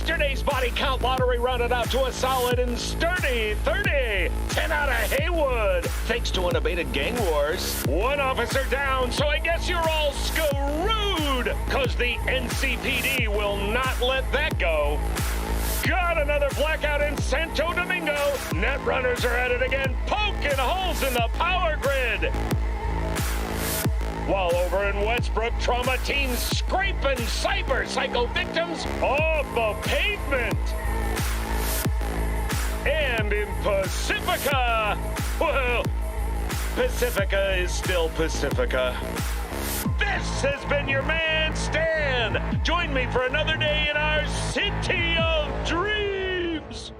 Yesterday's body count lottery rounded out to a solid and sturdy 30. 10 out of Haywood, thanks to unabated gang wars. One officer down, so I guess you're all screwed, cause the NCPD will not let that go. Got another blackout in Santo Domingo. Netrunners are at it again, poking holes in the power grid. While over in Westbrook, trauma teens scraping cyber psycho victims off the pavement. And in Pacifica, well, Pacifica is still Pacifica. This has been your man, Stan. Join me for another day in our City of Dreams.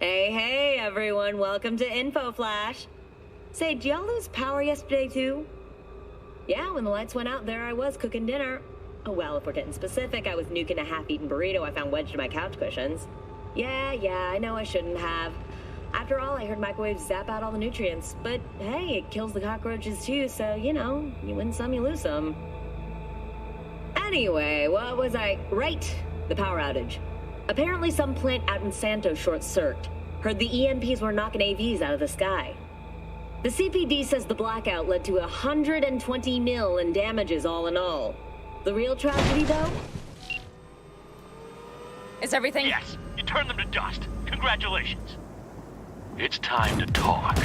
Hey, everyone. Welcome to Info Flash. Say, did y'all lose power yesterday, too? Yeah, when the lights went out, there I was cooking dinner. Oh, well, if we're getting specific, I was nuking a half-eaten burrito I found wedged in my couch cushions. Yeah, I know I shouldn't have. After all, I heard microwaves zap out all the nutrients. But, hey, it kills the cockroaches, too, so, you know, you win some, you lose some. Anyway, what was I... Right, the power outage. Apparently some plant out in Santo short-circuited. Heard the EMPs were knocking AVs out of the sky. The CPD says the blackout led to 120 mil in damages all in all. The real tragedy, though? Is everything... Yes, you turned them to dust. Congratulations. It's time to talk.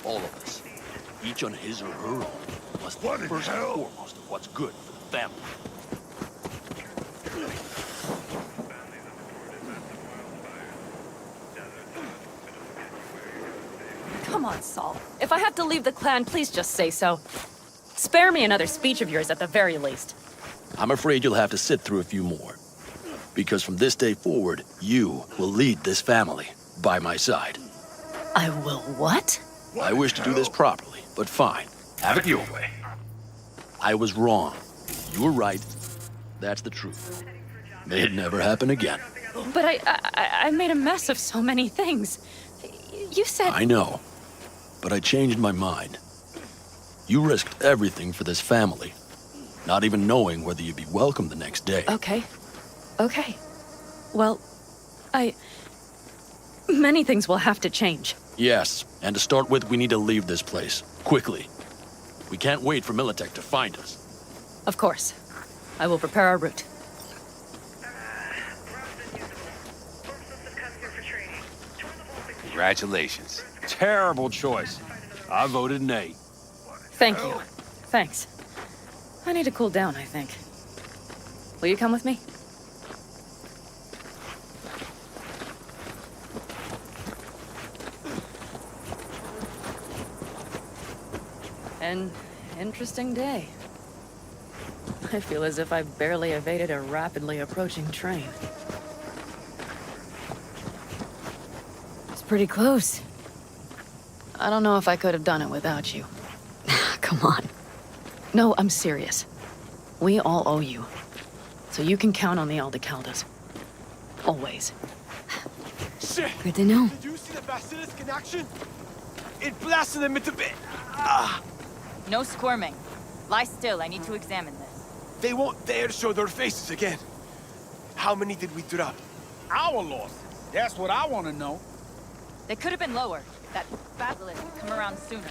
All of us, each on his or her own, must think first and foremost of what's good for the family. Come on, Saul. If I have to leave the clan, please just say so. Spare me another speech of yours at the very least. I'm afraid you'll have to sit through a few more. Because from this day forward, you will lead this family by my side. I will what? I wish to do this properly, but fine. Have it your way. I was wrong. You were right. That's the truth. May it never happen again. But I made a mess of so many things. You said... I know, but I changed my mind. You risked everything for this family, not even knowing whether you'd be welcome the next day. Okay. Okay. Well, many things will have to change. Yes, and to start with, we need to leave this place. Quickly. We can't wait for Militech to find us. Of course. I will prepare our route. Congratulations. Terrible choice. I voted nay. Thank you. Thanks. I need to cool down, I think. Will you come with me? An interesting day. I feel as if I barely evaded a rapidly approaching train. It's pretty close. I don't know if I could have done it without you. Come on. No, I'm serious. We all owe you. So you can count on the Aldecaldos. Always. Shit! Good to know. Did you see the basilisk in action? It blasted them into bit. No squirming. Lie still, I need to examine this. They won't dare show their faces again. How many did we drop? Our losses. That's what I want to know. They could have been lower. That basilisk would come around sooner.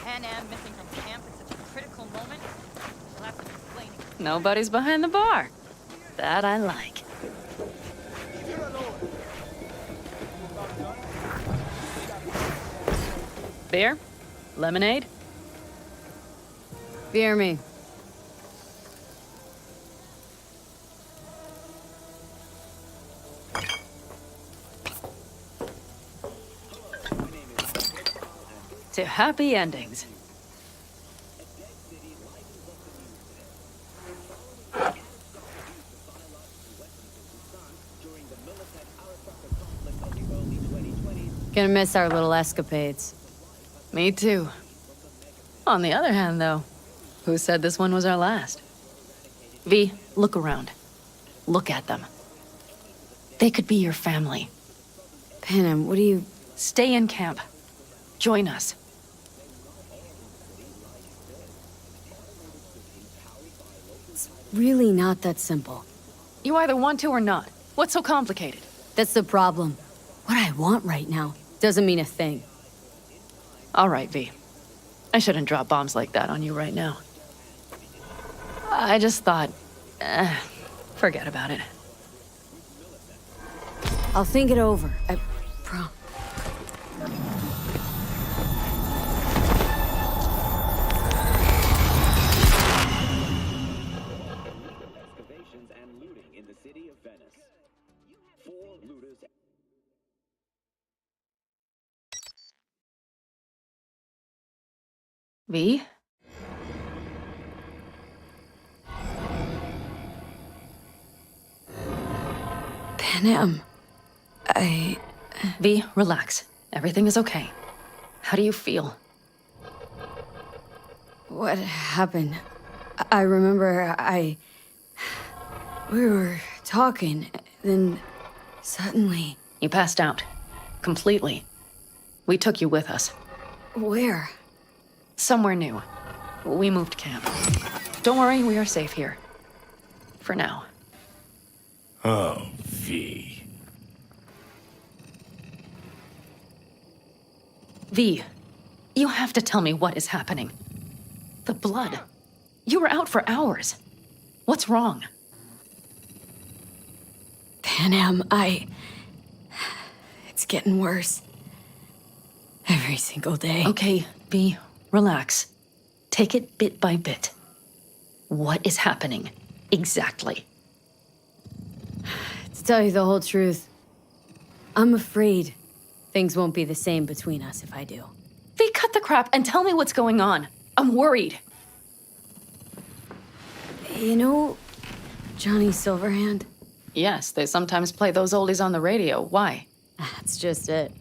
Pan Am missing from camp at such a critical moment. She'll have to be explaining. Nobody's behind the bar. That I like. Beer? Lemonade? Beer me. To happy endings. Gonna miss our little escapades. Me too. On the other hand, though, who said this one was our last? V, look around. Look at them. They could be your family. Panem, what do you... Stay in camp. Join us. It's really not that simple. You either want to or not. What's so complicated? That's the problem. What I want right now doesn't mean a thing. All right, V. I shouldn't drop bombs like that on you right now. I just thought... forget about it. I'll think it over. I promise. Excavations and looting in the city of Venice. 4 looters. V? Panem, V, relax. Everything is okay. How do you feel? What happened? I remember we were talking, then suddenly... You passed out. Completely. We took you with us. Where? Somewhere new. We moved camp. Don't worry, we are safe here. For now. Oh, V. V, you have to tell me what is happening. The blood. You were out for hours. What's wrong? Panem, it's getting worse. Every single day. Okay, V, relax. Take it bit by bit. What is happening? Exactly. To tell you the whole truth, I'm afraid things won't be the same between us if I do. V, cut the crap and tell me what's going on. I'm worried. You know Johnny Silverhand? Yes, they sometimes play those oldies on the radio. Why? That's just it.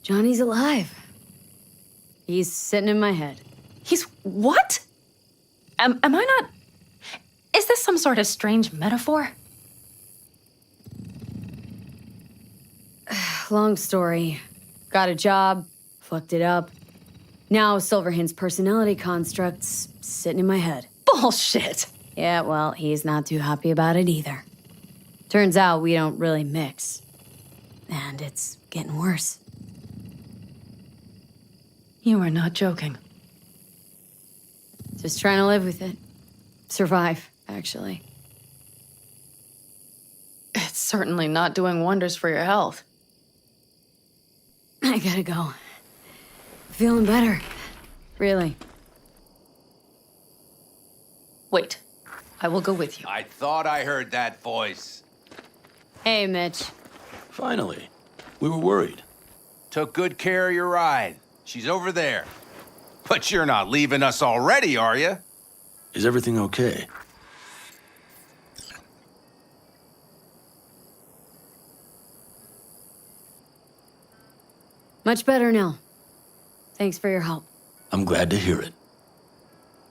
Johnny's alive. He's sitting in my head. He's what? Am I not... Is this some sort of strange metaphor? Long story. Got a job, fucked it up. Now Silverhand's personality construct's sitting in my head. Bullshit! Yeah, well, he's not too happy about it either. Turns out we don't really mix. And it's getting worse. You are not joking. Just trying to live with it. Survive, actually. It's certainly not doing wonders for your health. I gotta go. Feeling better. Really. Wait. I will go with you. I thought I heard that voice. Hey, Mitch. Finally. We were worried. Took good care of your ride. She's over there. But you're not leaving us already, are you? Is everything okay? Much better now. Thanks for your help. I'm glad to hear it.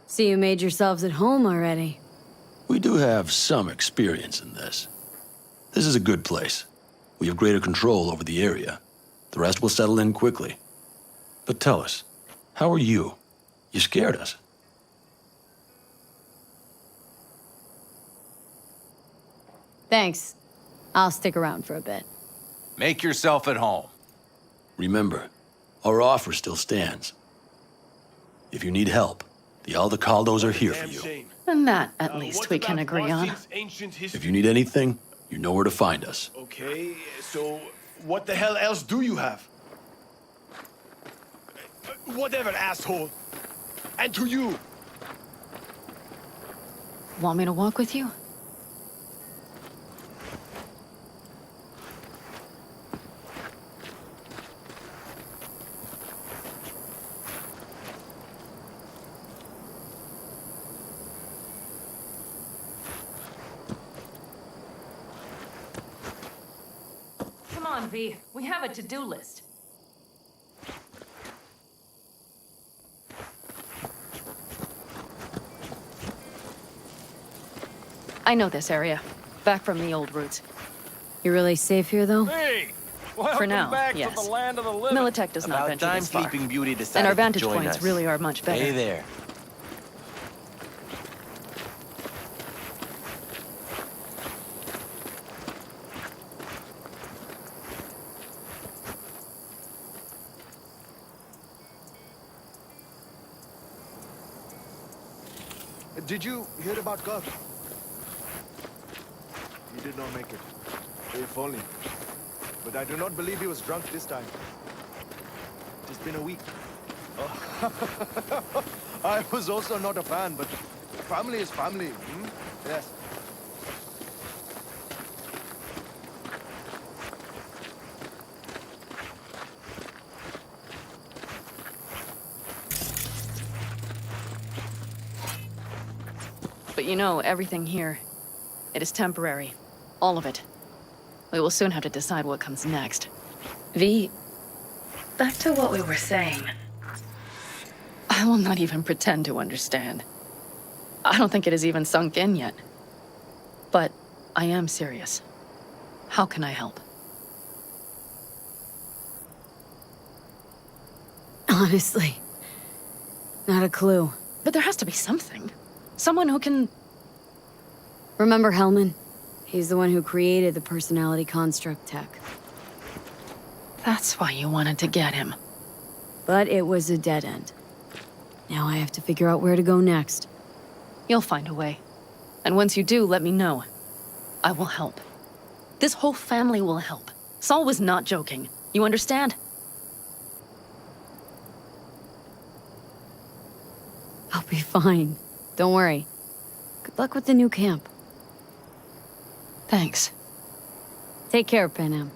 See, you made yourselves at home already. We do have some experience in this. This is a good place. We have greater control over the area. The rest will settle in quickly. But tell us, how are you? You scared us. Thanks. I'll stick around for a bit. Make yourself at home. Remember, our offer still stands. If you need help, the Aldecaldos are here for you. And that, at least, we can agree on. If you need anything, you know where to find us. Okay, so what the hell else do you have? Whatever, asshole. And to you. Want me to walk with you? Come on, V. We have a to-do list. I know this area. Back from the old roots. You really safe here, though? Hey! For now, back yes. to the land of the living. Militech does not venture this far. Sleeping Beauty decided And our to vantage join points us. really are much better. Hey there. Did you hear about Kirk? He did not make it. If only. But I do not believe he was drunk this time. It has been a week. Oh. I was also not a fan, but family is family. Yes. But you know, everything here, it is temporary. All of it. We will soon have to decide what comes next. V, back to what we were saying. I will not even pretend to understand. I don't think it has even sunk in yet. But I am serious. How can I help? Honestly, not a clue. But there has to be something. Someone who can... Remember Hellman? He's the one who created the personality construct tech. That's why you wanted to get him. But it was a dead end. Now I have to figure out where to go next. You'll find a way. And once you do, let me know. I will help. This whole family will help. Saul was not joking. You understand? I'll be fine. Don't worry. Good luck with the new camp. Thanks. Take care, Panam.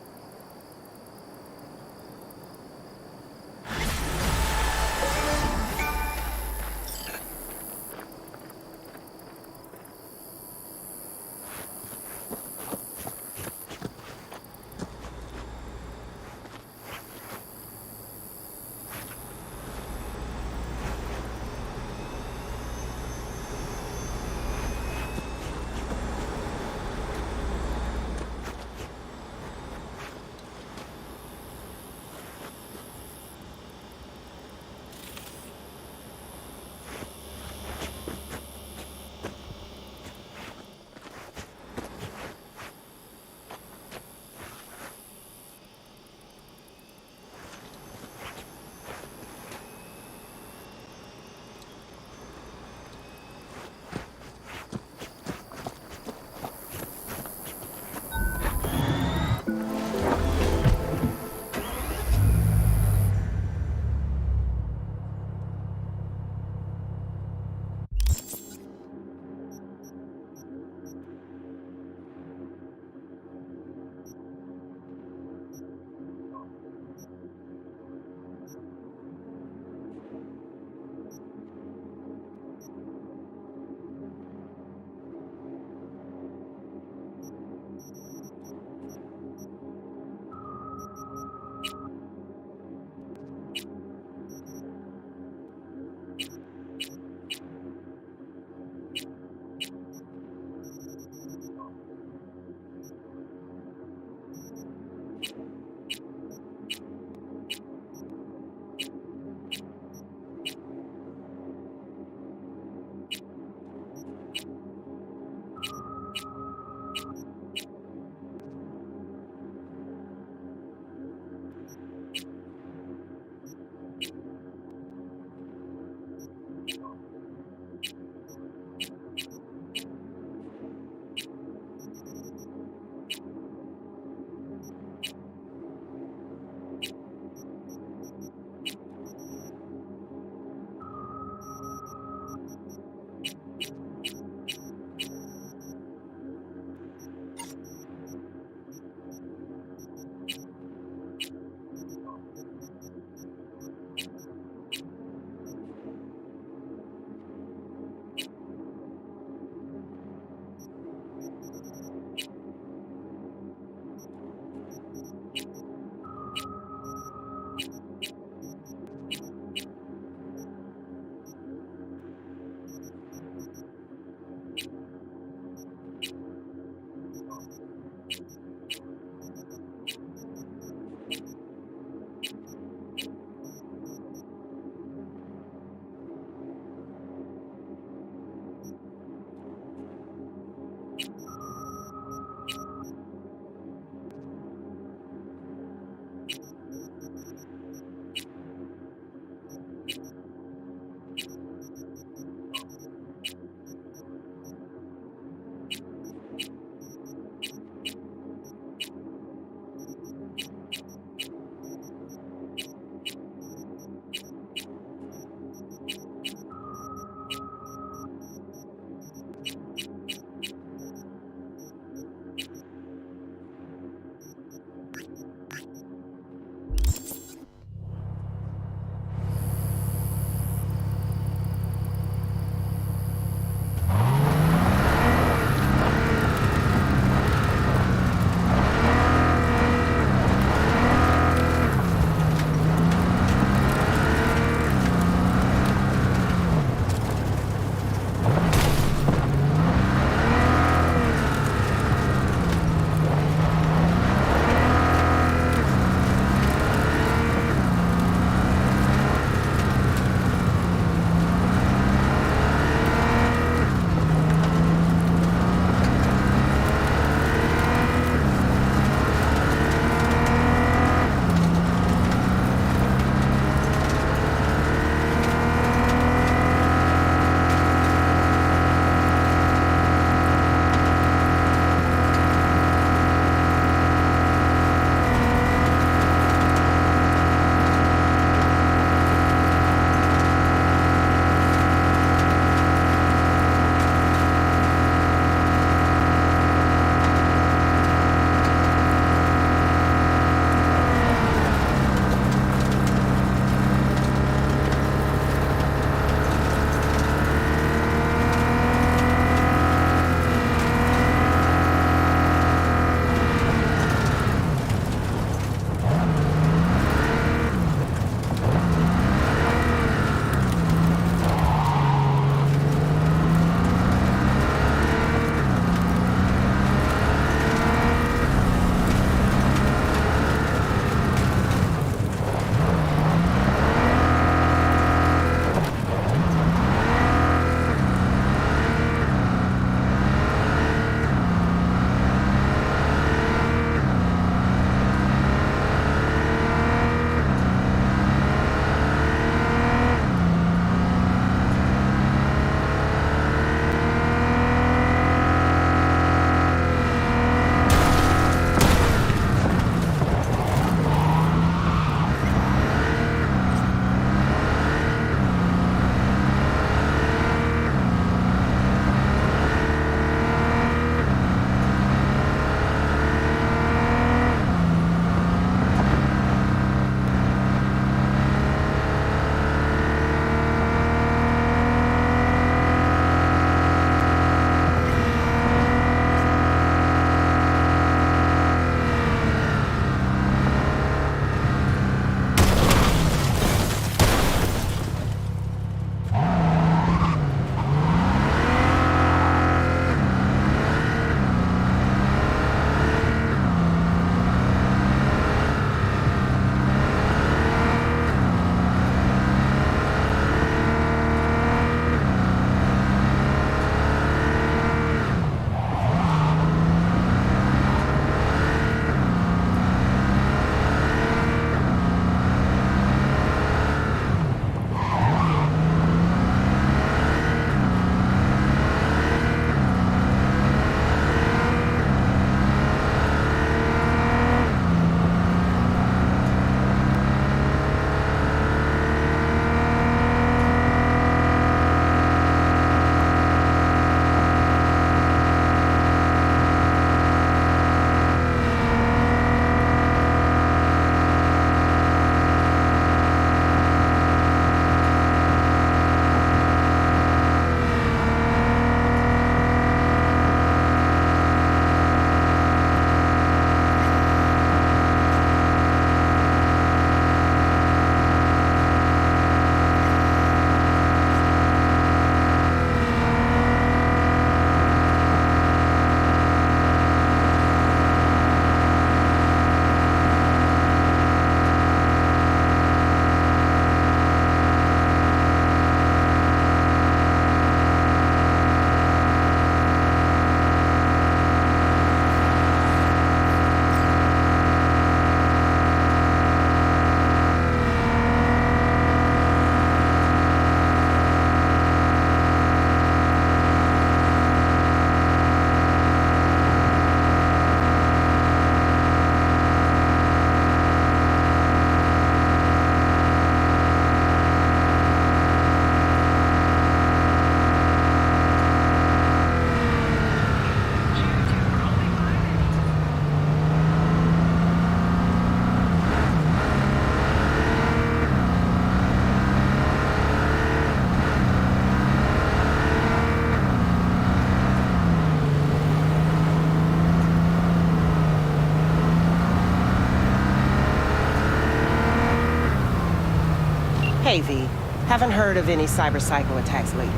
Hey, V. Haven't heard of any cyber-psycho attacks lately.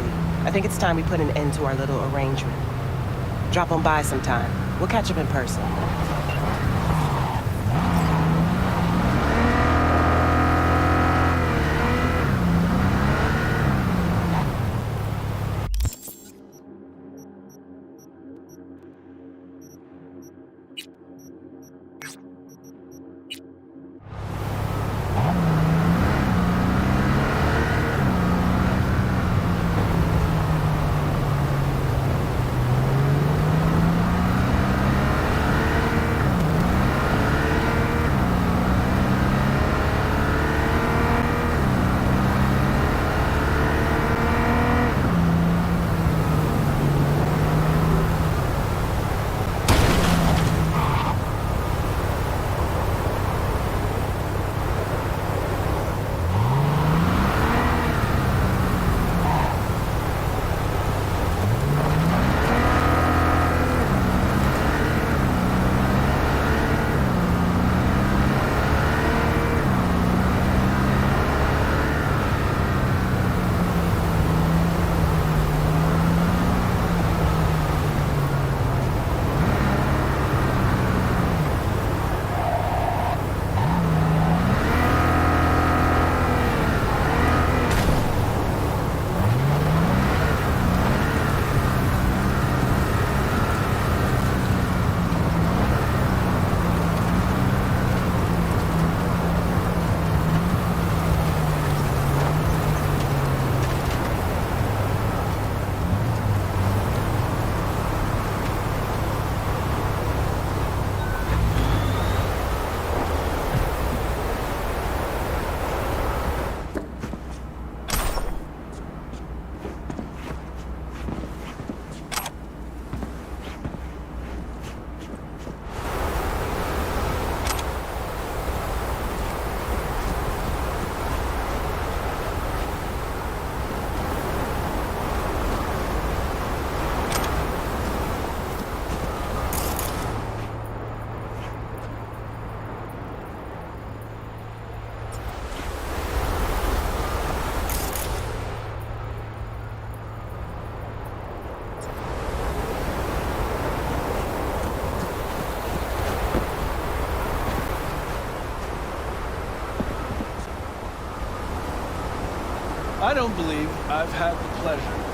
I think it's time we put an end to our little arrangement. Drop on by sometime. We'll catch up in person. I don't believe I've had the pleasure.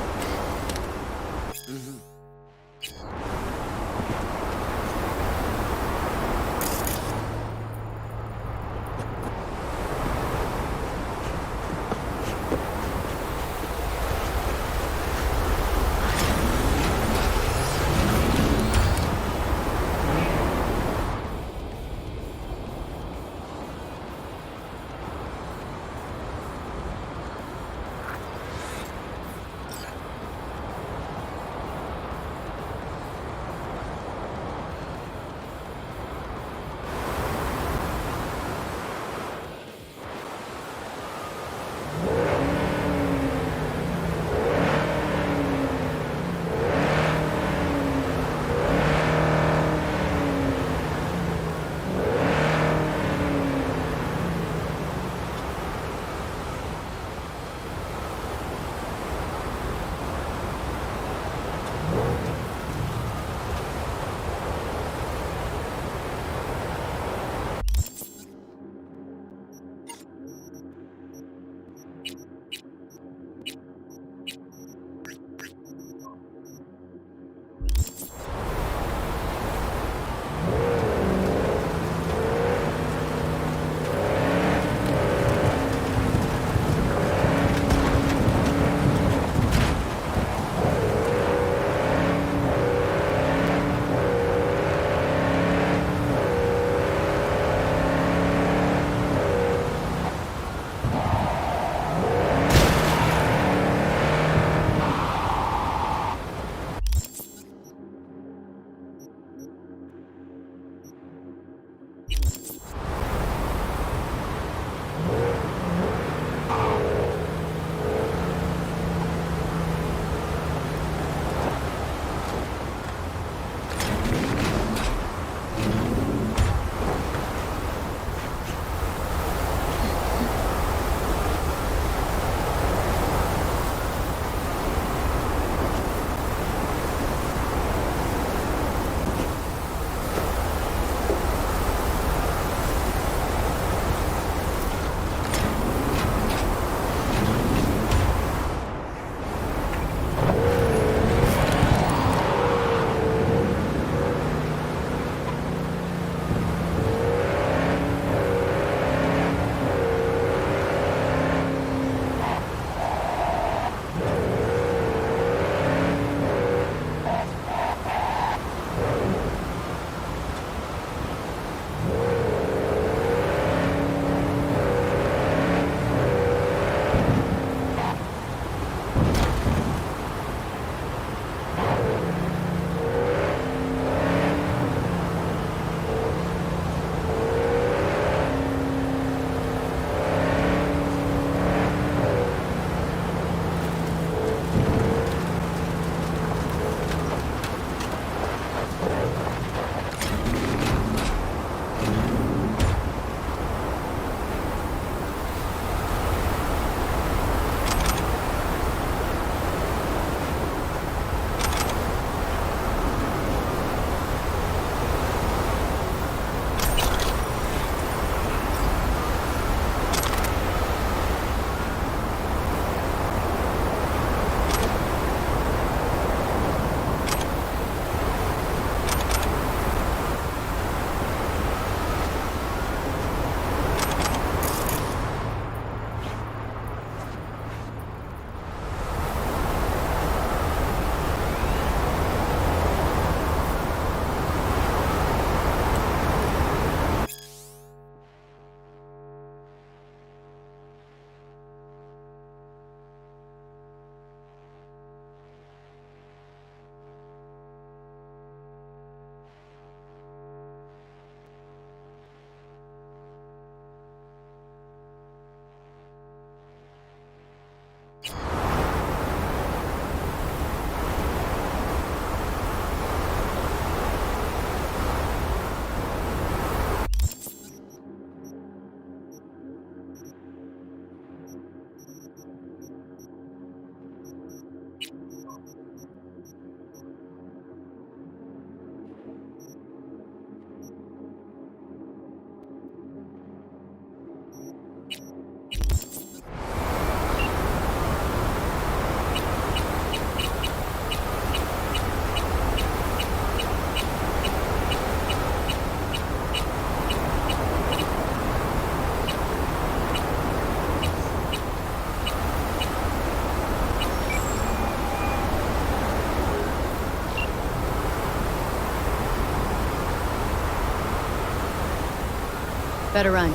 Gotta run.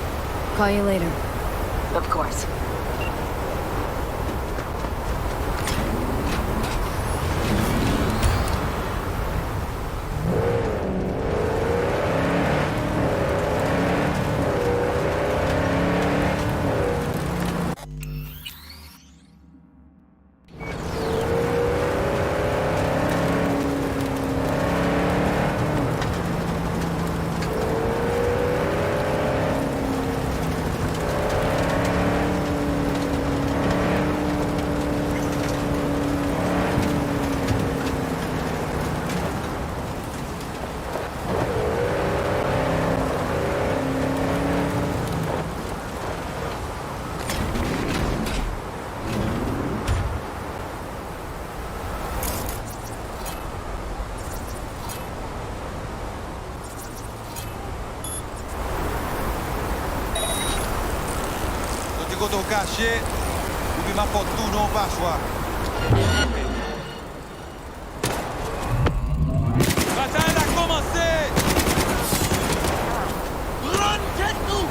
Call you later. Of course. Tô cachê, ouvi ma fortuna au passoire. Bataille a commencé! Run, get-nous!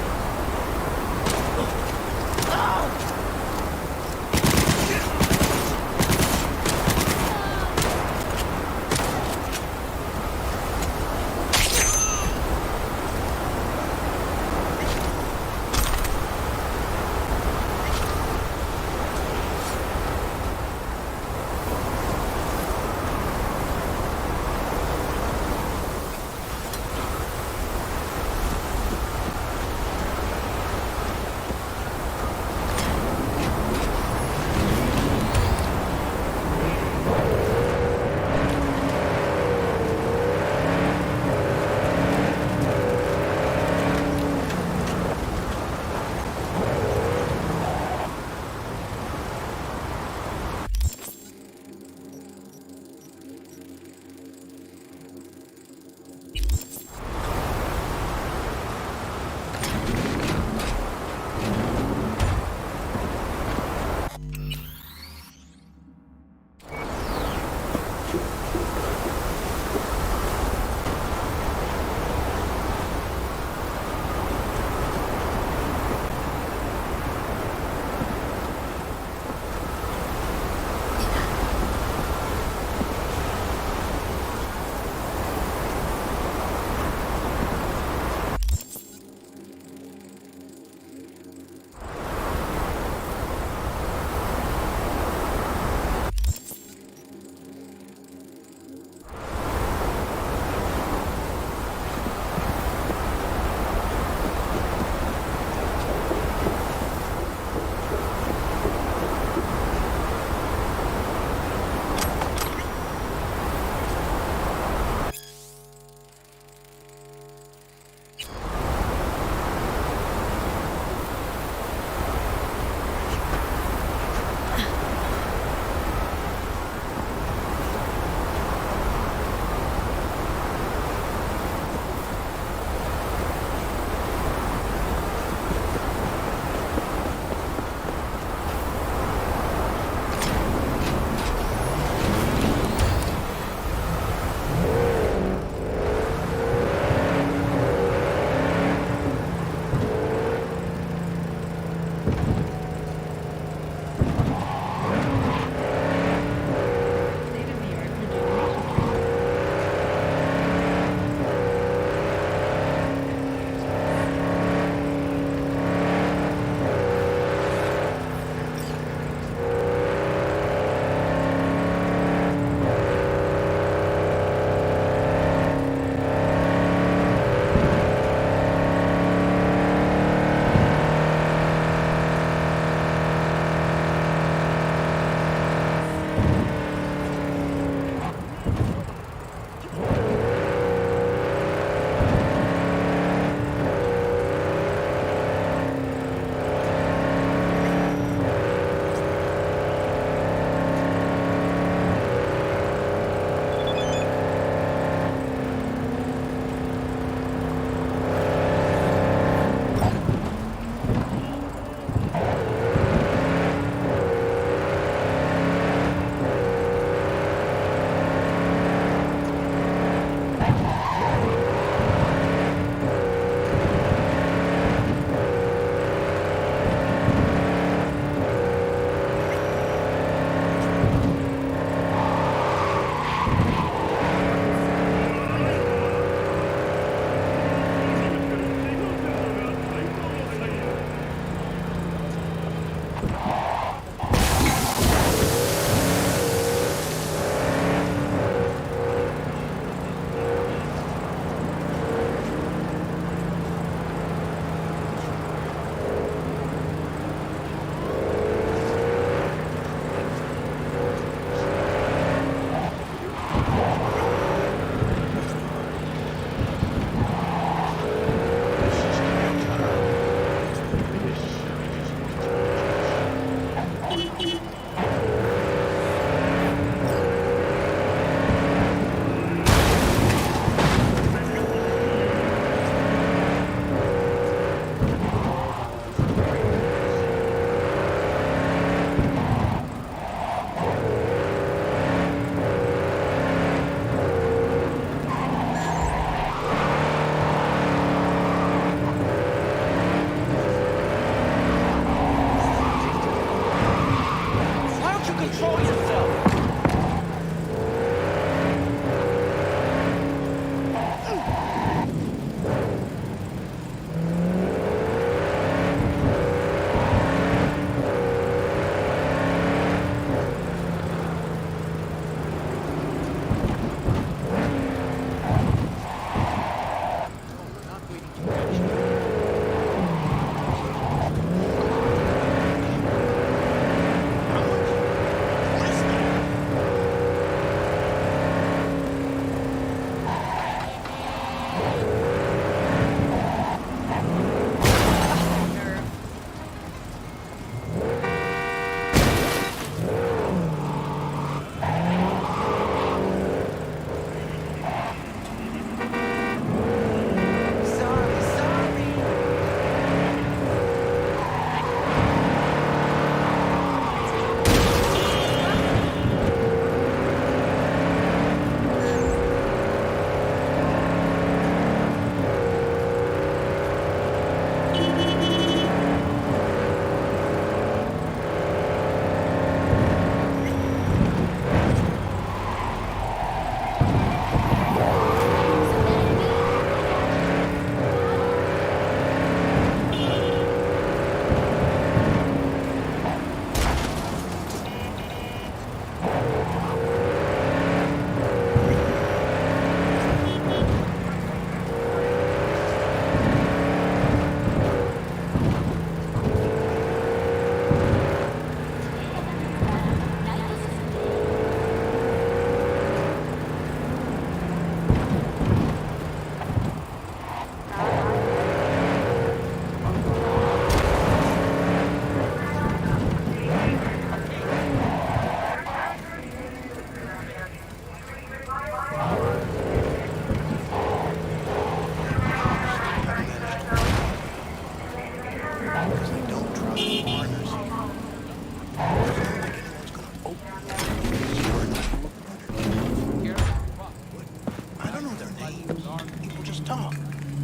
People just talk.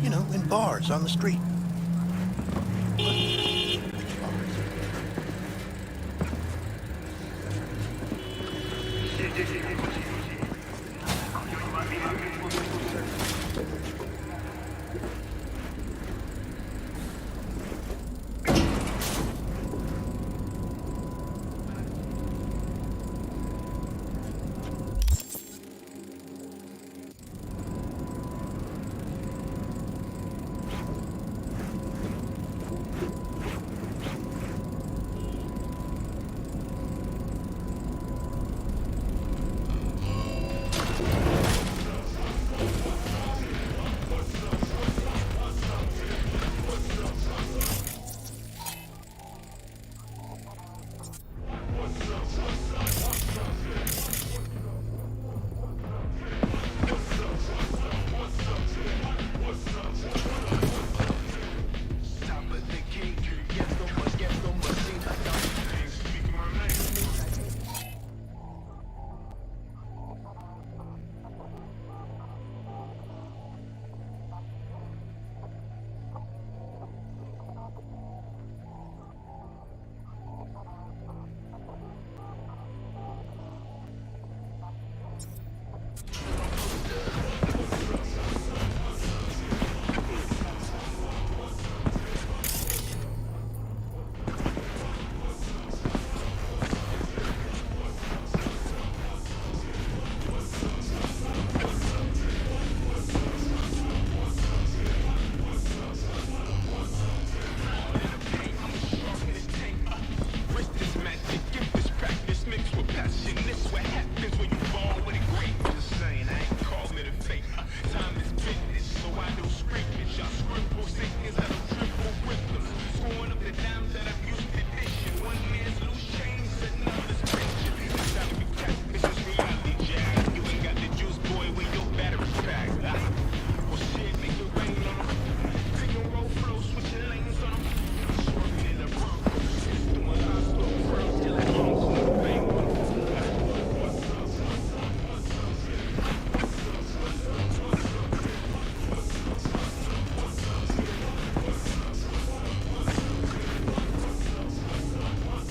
You know, in bars on the street.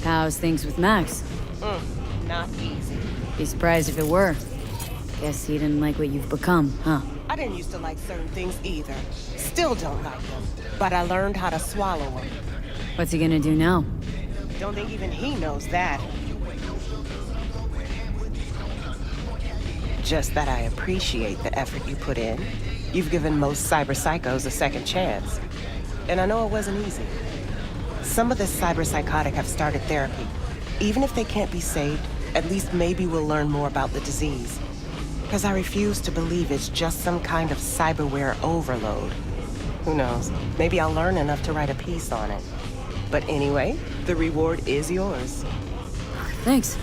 How's things with Max? Not easy. Be surprised if it were. Guess he didn't like what you've become, huh? I didn't used to like certain things either. Still don't like them. But I learned how to swallow them. What's he gonna do now? Don't think even he knows that. Just that I appreciate the effort you put in. You've given most cyber psychos a second chance. And I know it wasn't easy. Some of the cyber psychotic have started therapy. Even if they can't be saved, at least maybe we'll learn more about the disease. Because I refuse to believe it's just some kind of cyberware overload. Who knows? Maybe I'll learn enough to write a piece on it. But anyway, the reward is yours. Thanks.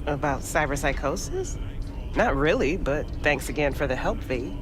About cyberpsychosis? Not really, but thanks again for the help, V.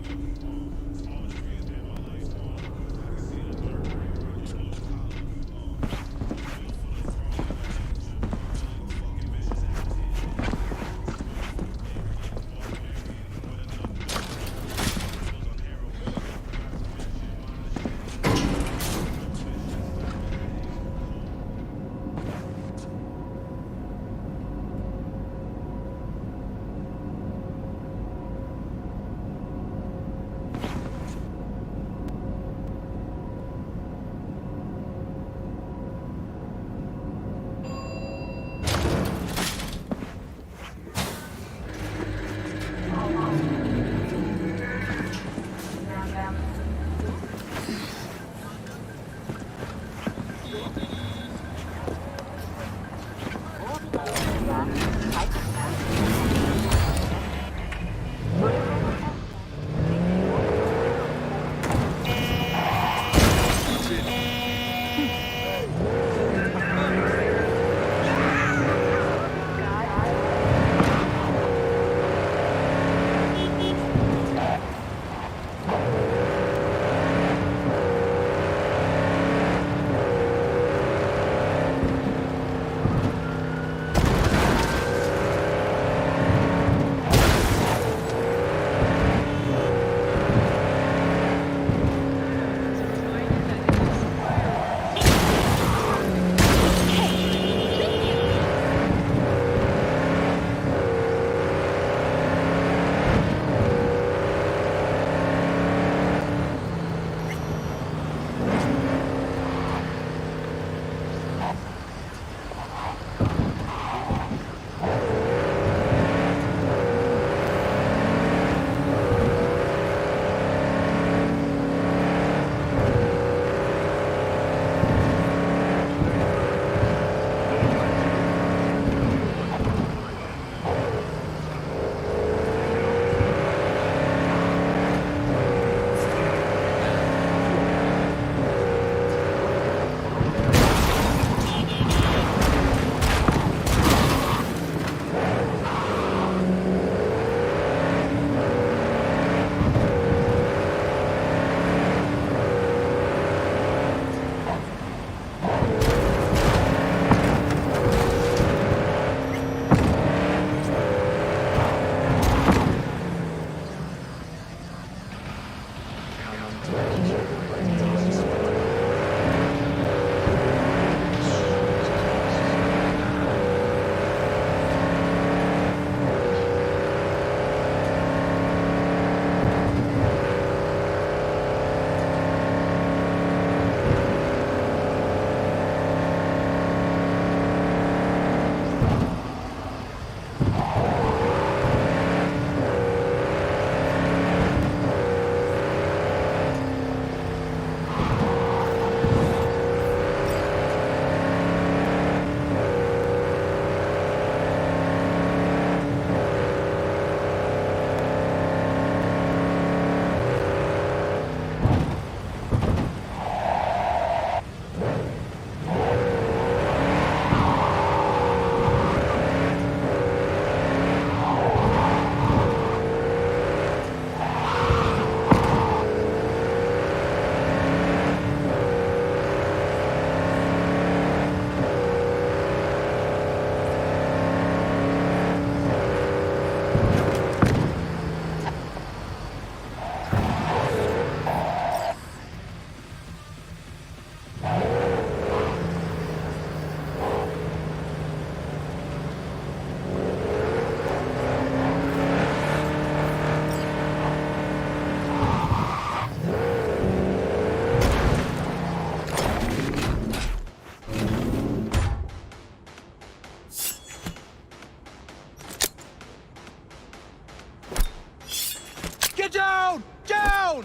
down!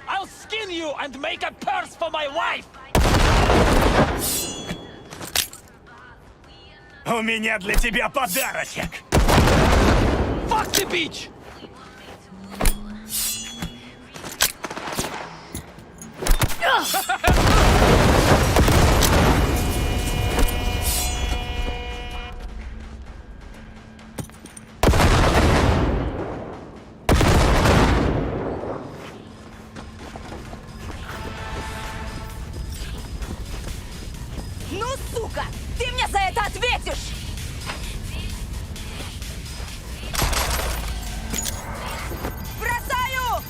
I'll skin you and make a purse for my wife! У меня для тебя подарочек! Fuck the beach! Ну, сука! Ты мне за это ответишь! Бросаю!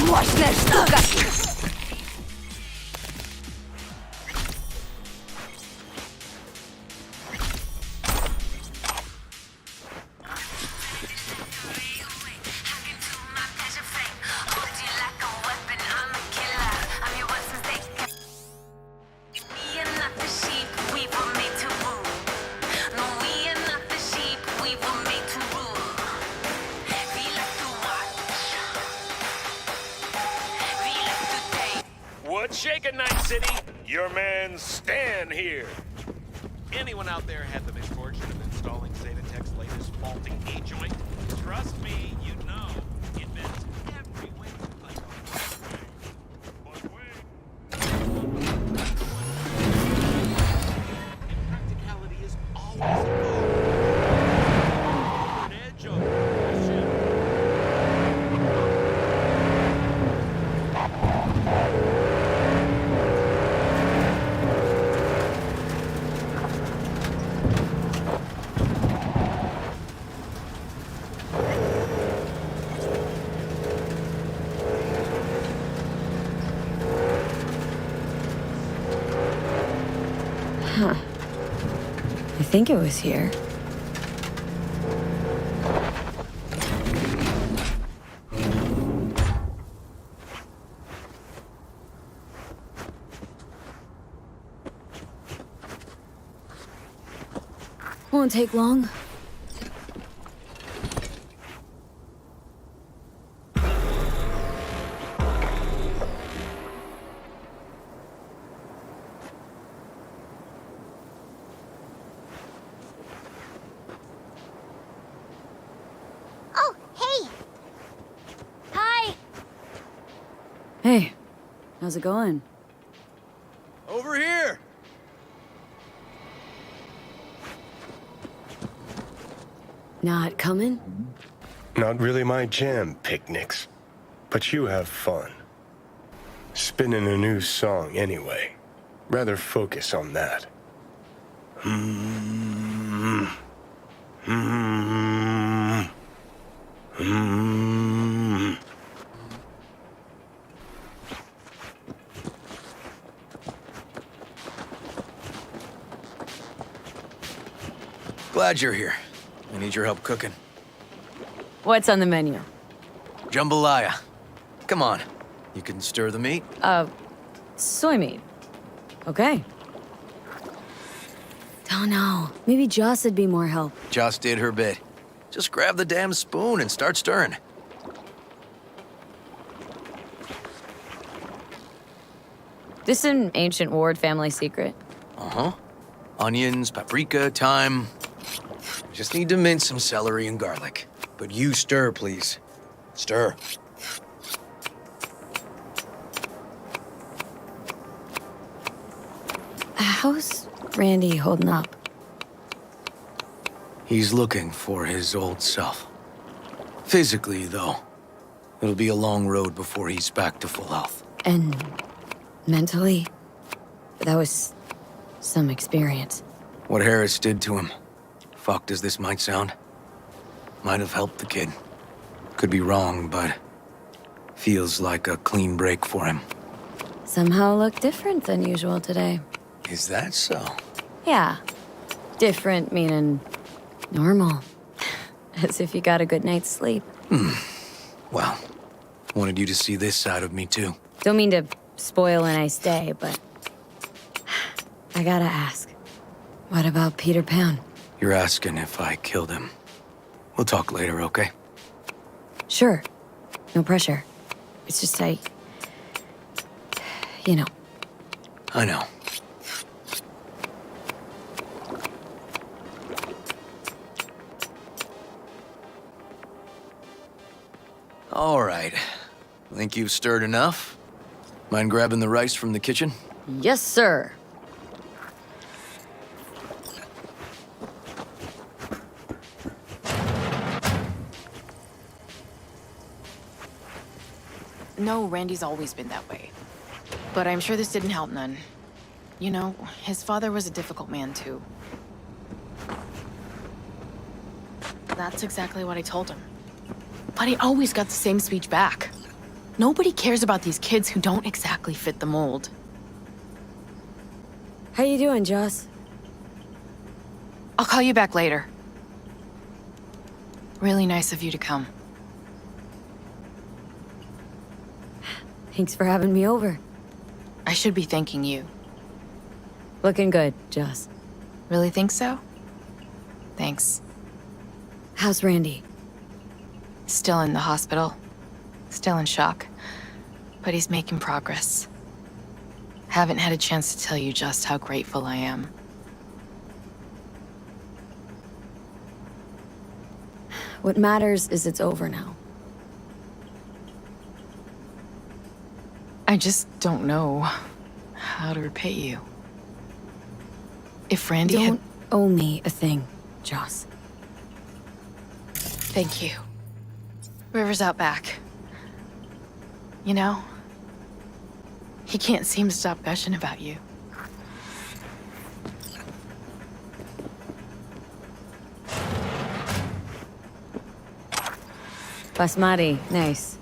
Мощная штука! What's shaking, Night City? Your man Stan here. Anyone out there had the misfortune of installing DigitalTek's latest faulty E-joint? Trust me, you know. It bends every way like a but wait. Impracticality is always an edge of bullshit. Huh. I think it was here. Won't take long. Oh, hey! Hi! Hey, how's it going? Over here! Not coming? Not really my jam, picnics. But you have fun. Spinning a new song anyway. Rather focus on that. Glad you're here. I need your help cooking. What's on the menu? Jambalaya. Come on. You can stir the meat? Soy meat. Okay. Oh no, maybe Joss would be more help. Joss did her bit. Just grab the damn spoon and start stirring. This an ancient Ward family secret? Uh-huh. Onions, paprika, thyme. Just need to mince some celery and garlic. But you stir, please. Stir. How's Randy holding up? He's looking for his old self. Physically, though. It'll be a long road before he's back to full health. And mentally? That was some experience. What Harris did to him, fucked as this might sound, might have helped the kid. Could be wrong, but feels like a clean break for him. Somehow look different than usual today. Is that so? Yeah. Different meaning normal. As if you got a good night's sleep. Well, Wanted you to see this side of me, too. Don't mean to spoil a nice day, but I gotta ask. What about Peter Pan? You're asking if I killed him. We'll talk later, okay? Sure. No pressure. It's just you know. I know. All right. Think you've stirred enough? Mind grabbing the rice from the kitchen? Yes, sir. No, Randy's always been that way. But I'm sure this didn't help none. You know, his father was a difficult man, too. That's exactly what I told him. But he always got the same speech back. Nobody cares about these kids who don't exactly fit the mold. How you doing, Joss? I'll call you back later. Really nice of you to come. Thanks for having me over. I should be thanking you. Looking good, Joss. Really think so? Thanks. How's Randy? Still in the hospital. Still in shock. But he's making progress. Haven't had a chance to tell you just how grateful I am. What matters is it's over now. I just don't know how to repay you. If Randy Don't owe me a thing, Joss. Thank you. River's out back. You know, he can't seem to stop gushing about you. Basmati, nice.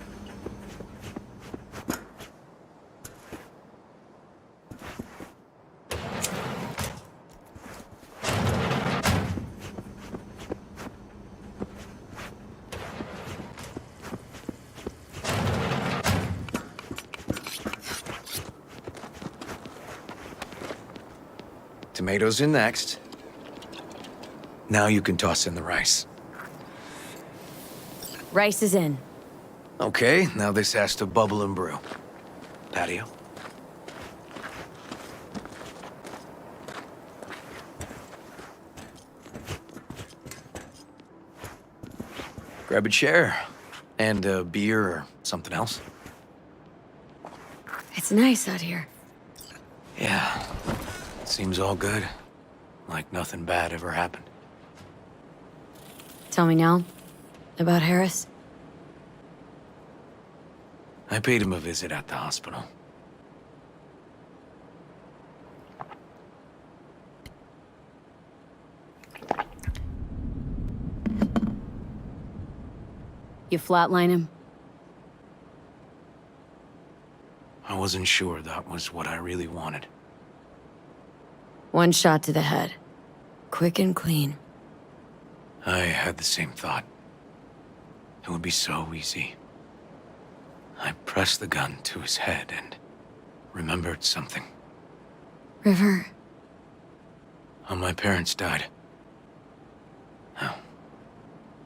Tomatoes in next. Now you can toss in the rice. Rice is in. Okay, now this has to bubble and brew. Patio. Grab a chair. And a beer or something else. It's nice out here. Yeah. Seems all good. Like nothing bad ever happened. Tell me now about Harris. I paid him a visit at the hospital. You flatline him? I wasn't sure that was what I really wanted. One shot to the head. Quick and clean. I had the same thought. It would be so easy. I pressed the gun to his head and remembered something. River. How my parents died. Now,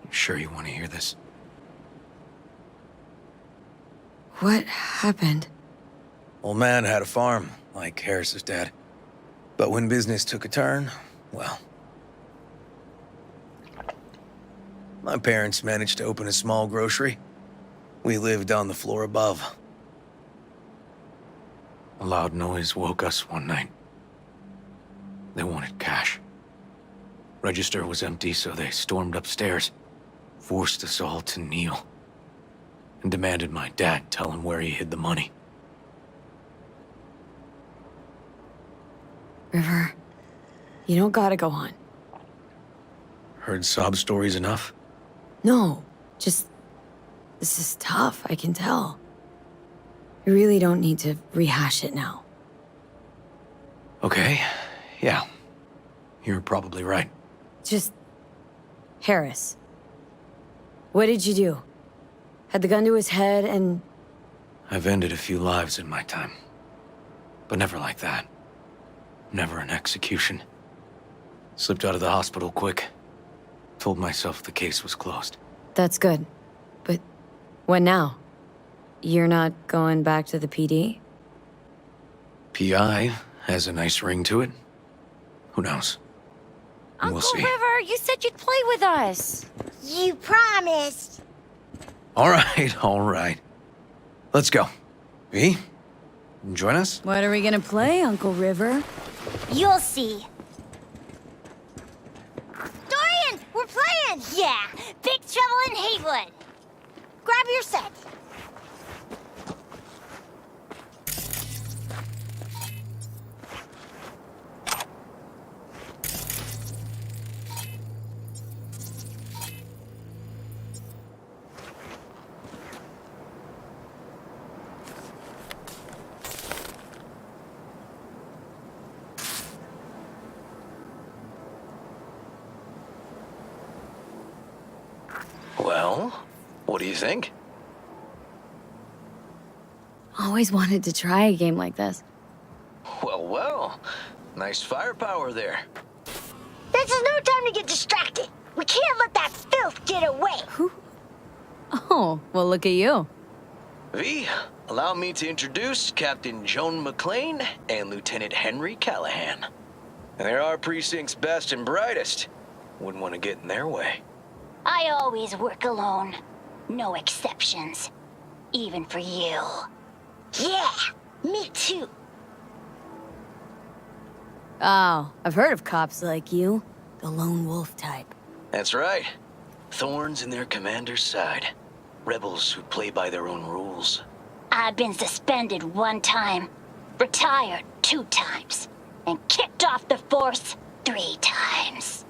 I'm sure you want to hear this. What happened? Old man had a farm, like Harris's dad. But when business took a turn, well... My parents managed to open a small grocery. We lived on the floor above. A loud noise woke us one night. They wanted cash. Register was empty, so they stormed upstairs, forced us all to kneel, and demanded my dad tell him where he hid the money. River, you don't gotta go on. Heard sob stories enough? No, just... This is tough, I can tell. You really don't need to rehash it now. Okay, yeah. You're probably right. Just... Harris. What did you do? Had the gun to his head and I've ended a few lives in my time. But never like that. Never an execution. Slipped out of the hospital quick. Told myself the case was closed. That's good. But what now? You're not going back to the PD? PI has a nice ring to it. Who knows? We'll see. River, you said you'd play with us. You promised. All right. Let's go. V, join us? What are we gonna play, Uncle River? You'll see. Dorian, we're playing! Yeah, Big Trouble in Haywood. Grab your set. Well, what do you think? Always wanted to try a game like this. Well. Nice firepower there. This is no time to get distracted. We can't let that filth get away. Oh, well, look at you. V, allow me to introduce Captain Joan McClane and Lieutenant Henry Callahan. They're our precinct's best and brightest. Wouldn't want to get in their way. I always work alone. No exceptions. Even for you. Yeah, me too. Oh, I've heard of cops like you. The lone wolf type. That's right. Thorns in their commander's side. Rebels who play by their own rules. I've been suspended 1 time, retired 2 times, and kicked off the force 3 times.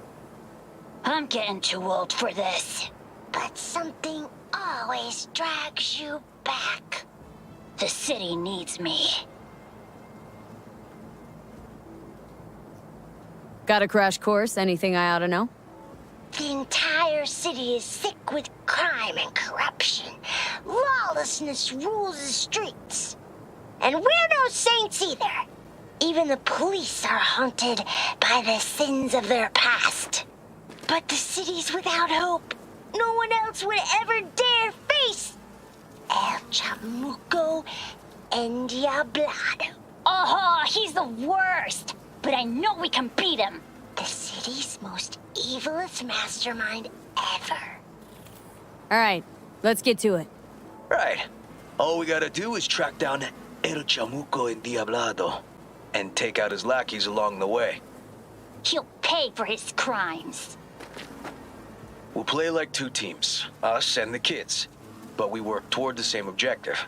I'm getting too old for this. But something always drags you back. The city needs me. Got a crash course? Anything I ought to know? The entire city is sick with crime and corruption. Lawlessness rules the streets. And we're no saints either. Even the police are haunted by the sins of their past. But the city's without hope. No one else would ever dare face El Chamuco Endiablado. Oh, he's the worst. But I know we can beat him. The city's most evilest mastermind ever. All right, let's get to it. Right. All we gotta do is track down El Chamuco Endiablado and take out his lackeys along the way. He'll pay for his crimes. We'll play like 2 teams, us and the kids, but we work toward the same objective.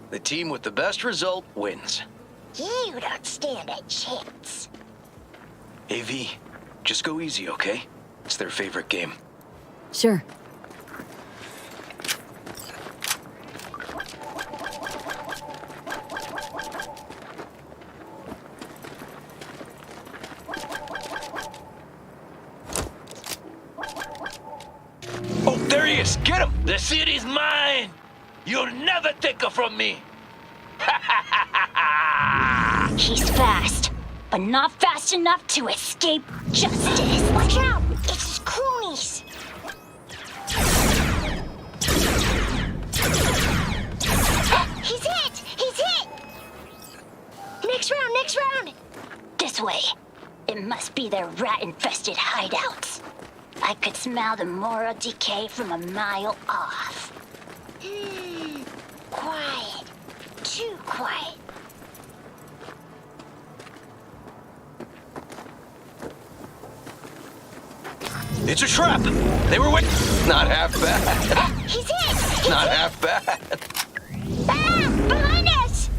The team with the best result wins. You don't stand a chance. Hey, V, just go easy, okay? It's their favorite game. Sure. Oh, there he is! Get him! The city's mine! You'll never take her from me! He's fast, but not fast enough to escape justice. Watch out! It's his cronies! He's hit! He's hit! Next round! This way. It must be their rat-infested hideouts. I could smell the moral decay from a mile off. Quiet. Too quiet. It's a trap! They were waiting. Not half bad. He's hit! Not half bad. Ah! Behind us!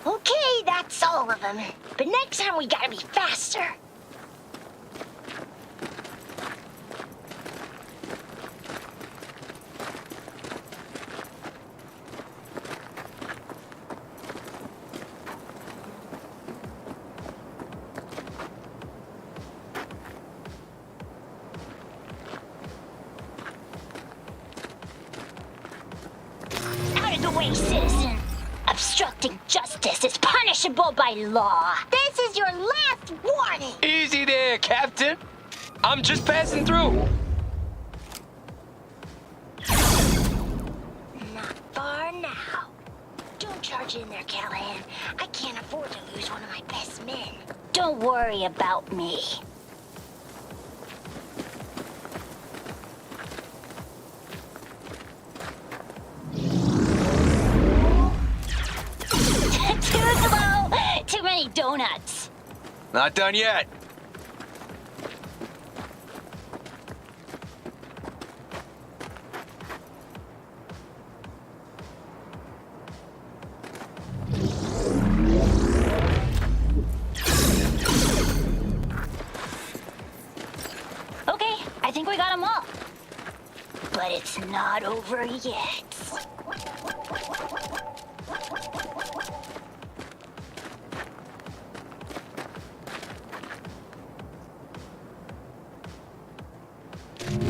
Okay, that's all of them. But next time we gotta be faster. Justice is punishable by law. This is your last warning. Easy there, Captain. I'm just passing through. Not far now. Don't charge in there, Callahan. I can't afford to lose one of my best men. Don't worry about me. Too slow! Too many donuts. Not done yet. Okay, I think we got them all. But it's not over yet.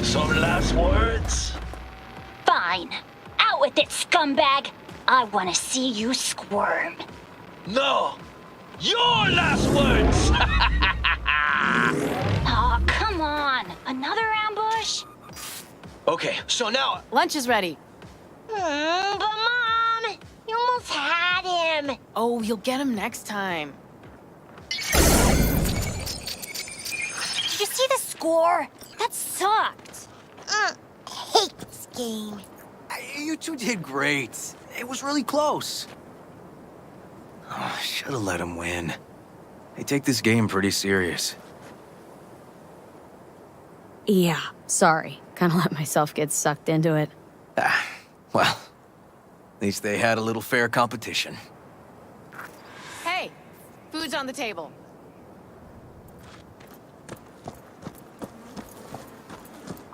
Some last words? Fine. Out with it, scumbag. I want to see you squirm. No! Your last words! Aw, come on. Another ambush? Okay, so now... Lunch is ready. But Mom, you almost had him. Oh, you'll get him next time. Did you see the score? That sucked. I hate this game. You two did great. It was really close. Oh, should have let him win. They take this game pretty serious. Yeah, sorry. Kind of let myself get sucked into it. Well, at least they had a little fair competition. Hey, food's on the table.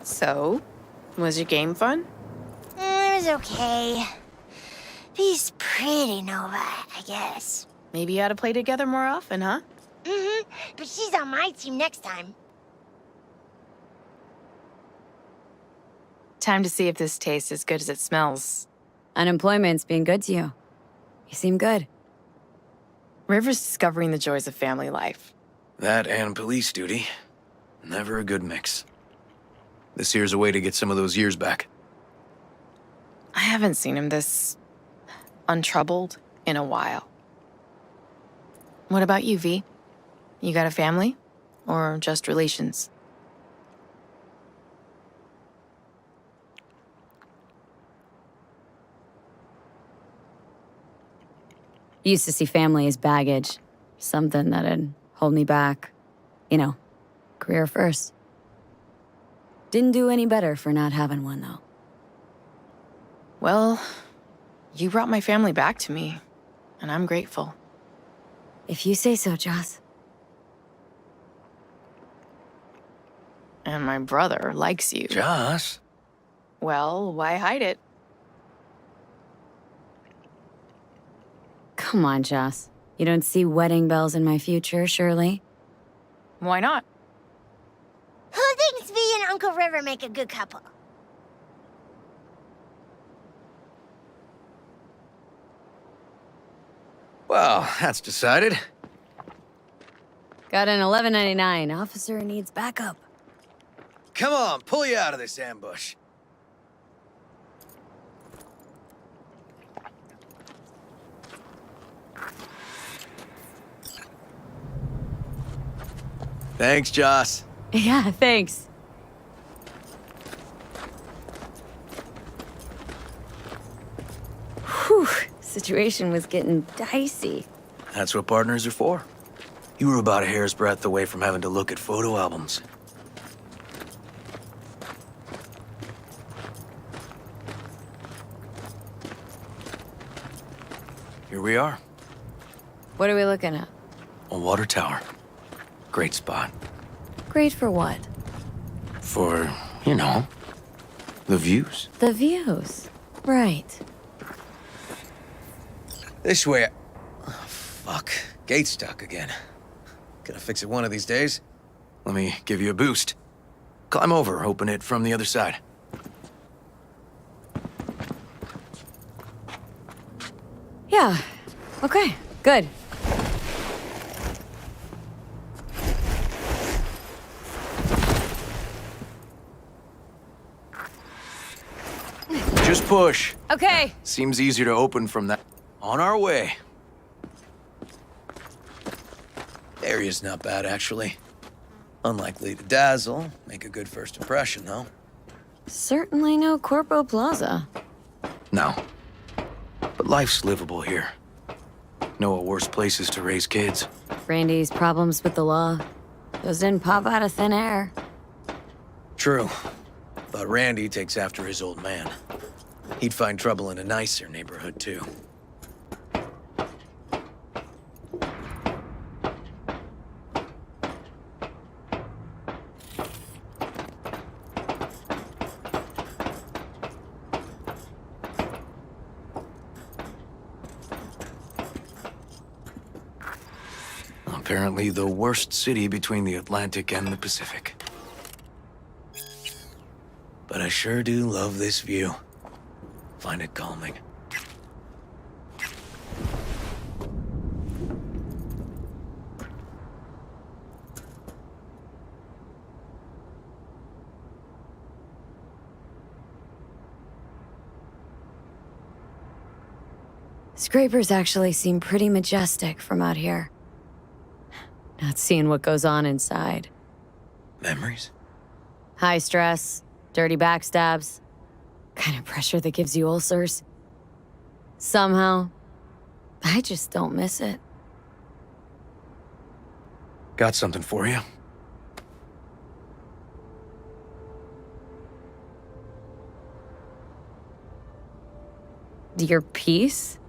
So, was your game fun? It was okay. He's pretty Nova, I guess. Maybe you ought to play together more often, huh? Mm-hmm. But she's on my team next time. Time to see if this tastes as good as it smells. Unemployment's been good to you. You seem good. River's discovering the joys of family life. That and police duty. Never a good mix. This here's a way to get some of those years back. I haven't seen him this untroubled in a while. What about you, V? You got a family? Or just relations? Used to see family as baggage. Something that'd hold me back. You know, career first. Didn't do any better for not having one, though. Well, you brought my family back to me, and I'm grateful. If you say so, Joss. And my brother likes you. Joss? Well, why hide it? Come on, Joss. You don't see wedding bells in my future, surely? Why not? Who thinks V and Uncle River make a good couple? Well, that's decided. Got an $11.99. Officer needs backup. Come on, pull you out of this ambush. Thanks, Joss. Yeah, thanks. Whew, situation was getting dicey. That's what partners are for. You were about a hair's breadth away from having to look at photo albums. Here we are. What are we looking at? A water tower. Great spot. Great for what? For, you know, the views. The views. Right. This way. Oh, fuck. Gate's stuck again. Gonna fix it one of these days. Let me give you a boost. Climb over, open it from the other side. Yeah. Okay, good. Just push. Okay. Seems easier to open from that. On our way. Area's not bad, actually. Unlikely to dazzle. Make a good first impression, though. Certainly no Corpo Plaza. No. But life's livable here. Know of worse places to raise kids. Randy's problems with the law. Those didn't pop out of thin air. True. But Randy takes after his old man. He'd find trouble in a nicer neighborhood, too. Apparently the worst city between the Atlantic and the Pacific. But I sure do love this view. Find it calming. Scrapers actually seem pretty majestic from out here. Not seeing what goes on inside. Memories? High stress, dirty backstabs, kind of pressure that gives you ulcers. Somehow, I just don't miss it. Got something for you. Your piece?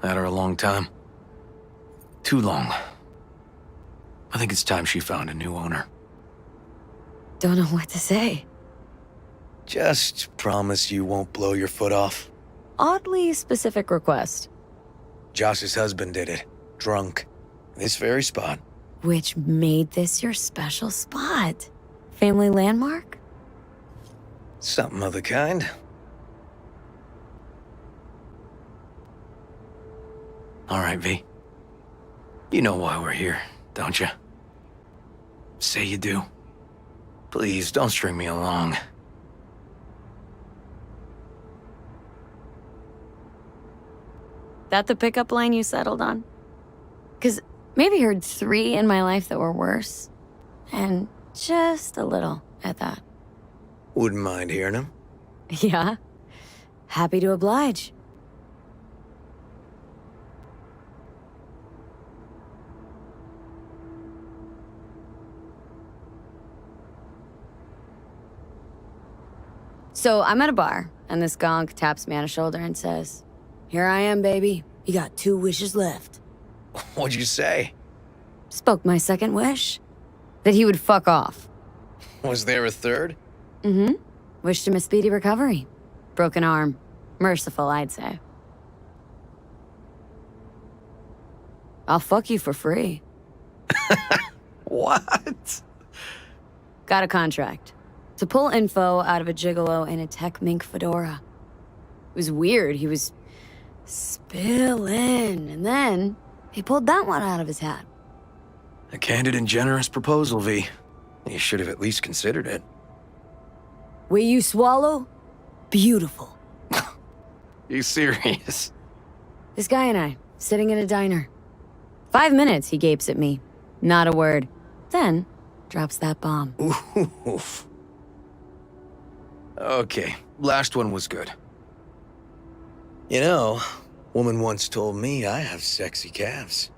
Had her a long time. Too long. I think it's time she found a new owner. Don't know what to say. Just promise you won't blow your foot off. Oddly specific request. Josh's husband did it. Drunk. This very spot. Which made this your special spot? Family landmark? Something of the kind. All right, V. You know why we're here, don't you? Say you do. Please, don't string me along. That the pickup line you settled on? 'Cause maybe heard 3 in my life that were worse. And just a little at that. Wouldn't mind hearing them. Yeah. Happy to oblige. So I'm at a bar, and this gonk taps me on the shoulder and says, "Here I am, baby. You got 2 wishes left." What'd you say? Spoke my second wish. That he would fuck off. Was there a third? Mm-hmm. Wished him a speedy recovery. Broken arm. Merciful, I'd say. I'll fuck you for free. What? Got a contract. To pull info out of a gigolo in a tech mink fedora. It was weird. He was spilling. And then he pulled that one out of his hat. A candid and generous proposal, V. You should have at least considered it. Will you swallow? Beautiful. You serious? This guy and I, sitting in a diner. 5 minutes, he gapes at me. Not a word. Then, drops that bomb. Oof. Okay, last one was good. You know, woman once told me I have sexy calves.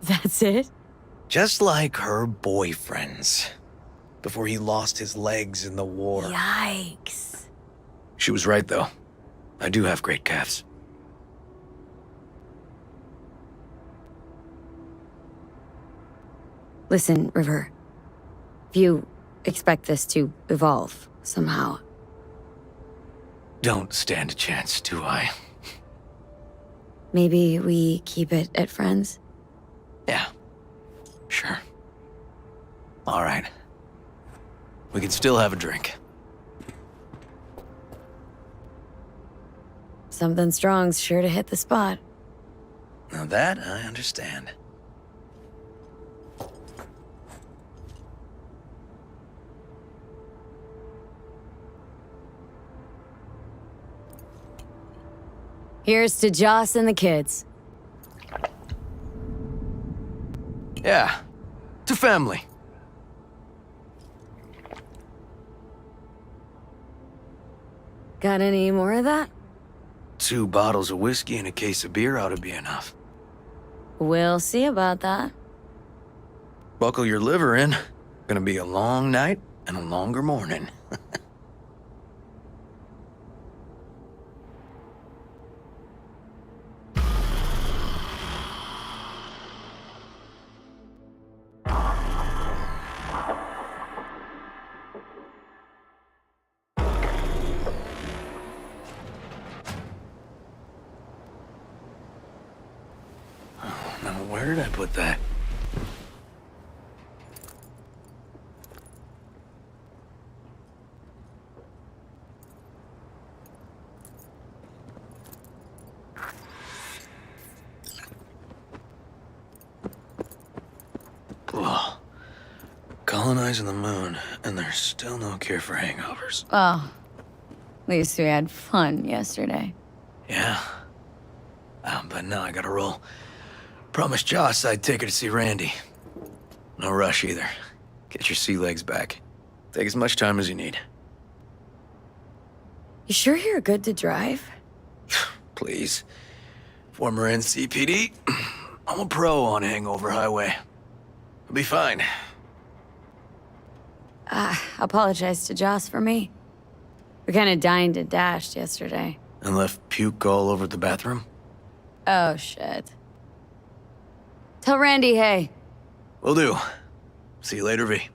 That's it? Just like her boyfriend's. Before he lost his legs in the war. Yikes. She was right, though. I do have great calves. Listen, River. If you expect this to evolve somehow. Don't stand a chance, do I? Maybe we keep it at friends? Yeah. Sure. All right. We can still have a drink. Something strong's sure to hit the spot. Now that I understand. Here's to Joss and the kids. Yeah, to family. Got any more of that? 2 bottles of whiskey and a case of beer ought to be enough. We'll see about that. Buckle your liver in. Gonna be a long night and a longer morning. Now, where did I put that? Ugh. Colonizing the moon, and there's still no cure for hangovers. Oh, at least we had fun yesterday. Yeah. But now I gotta roll. Promised Joss I'd take her to see Randy. No rush either. Get your sea legs back. Take as much time as you need. You sure you're good to drive? Please. Former NCPD. I'm a pro on Hangover Highway. I'll be fine. Apologize to Joss for me. We kinda dined and dashed yesterday. And left puke all over the bathroom? Oh, shit. Tell Randy, hey. Will do. See you later, V.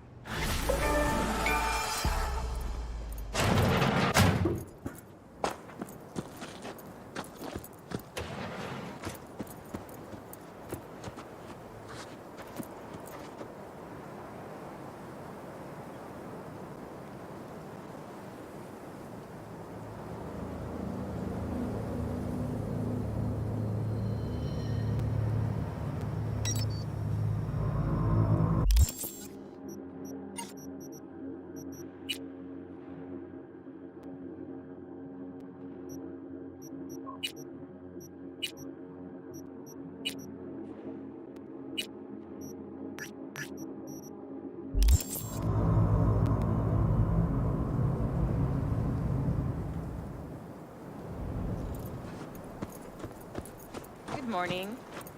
Good morning.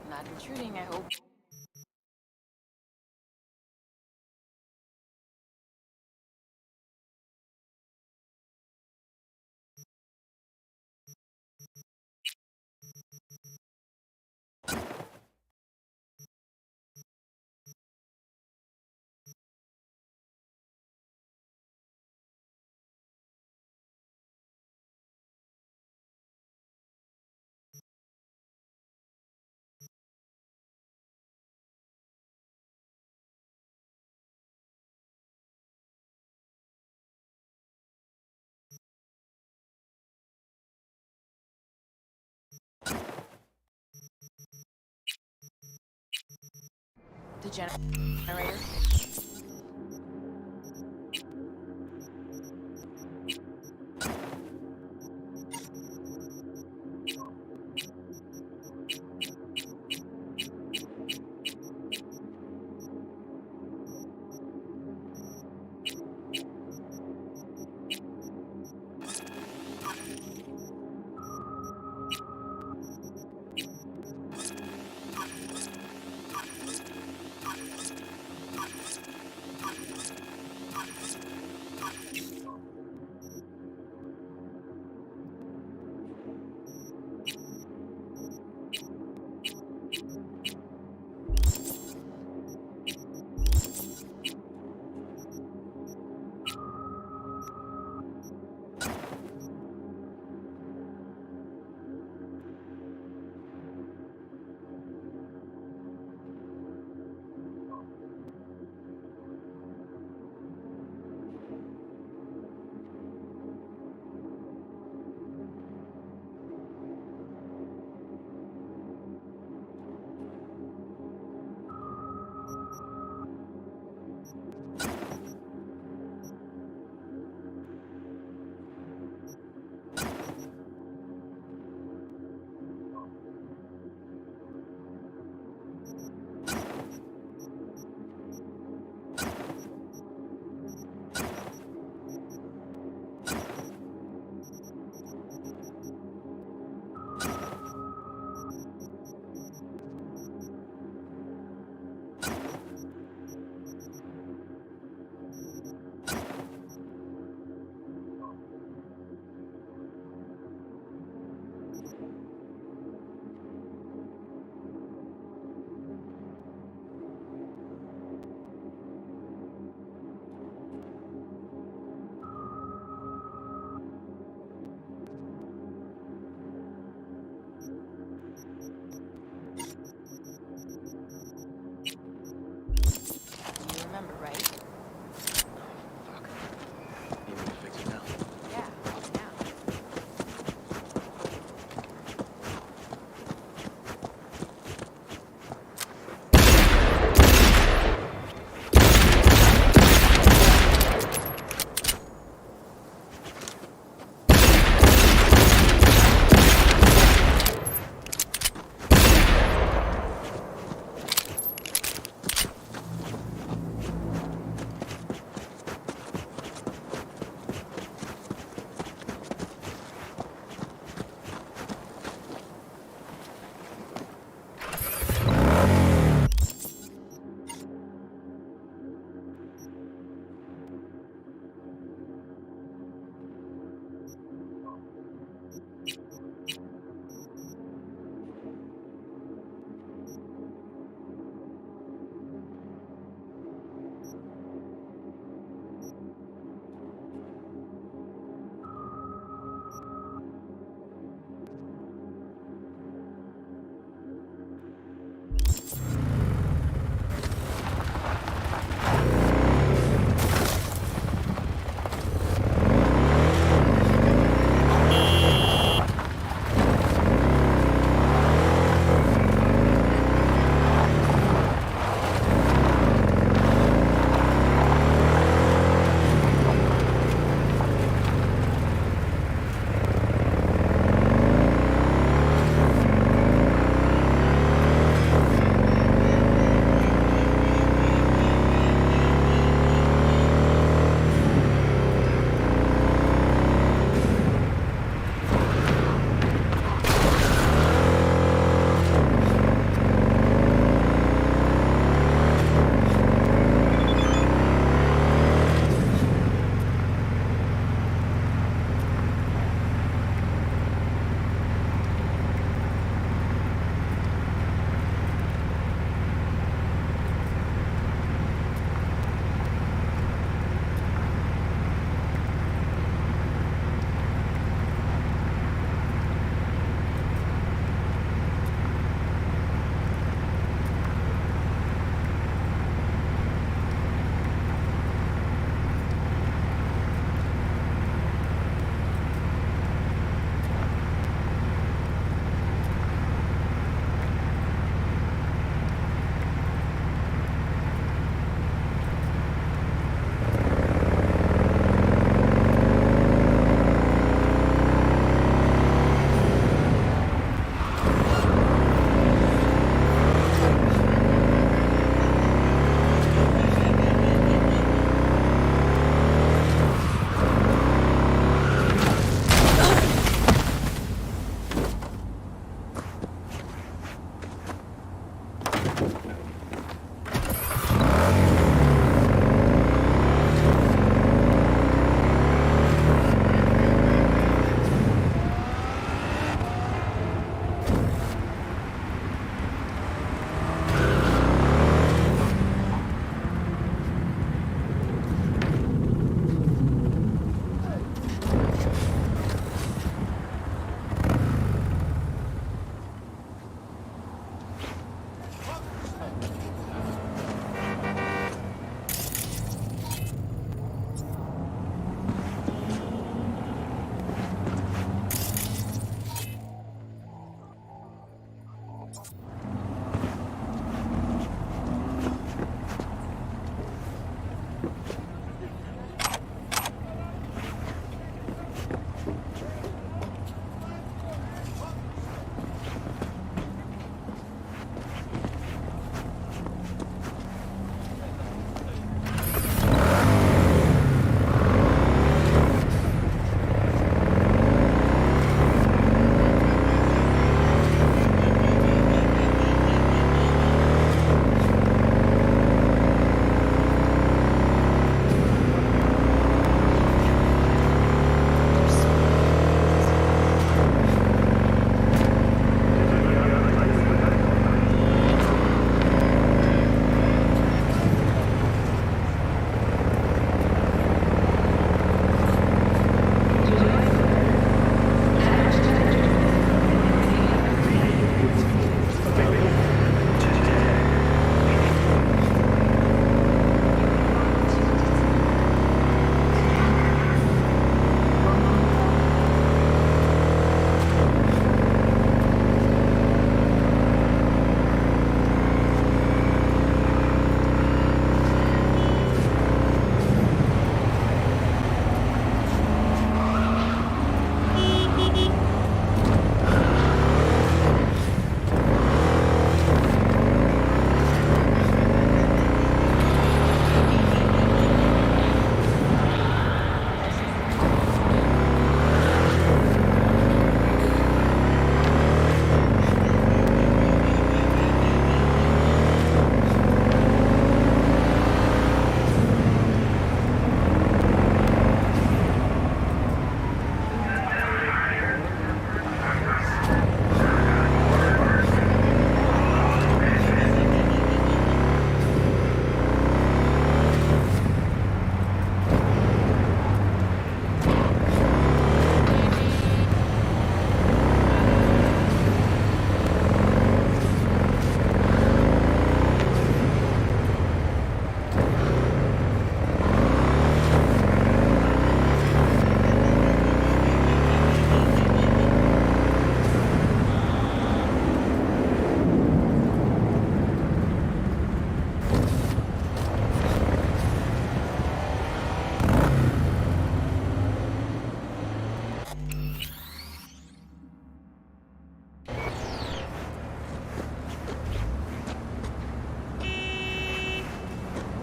Not intruding, I hope. The generator.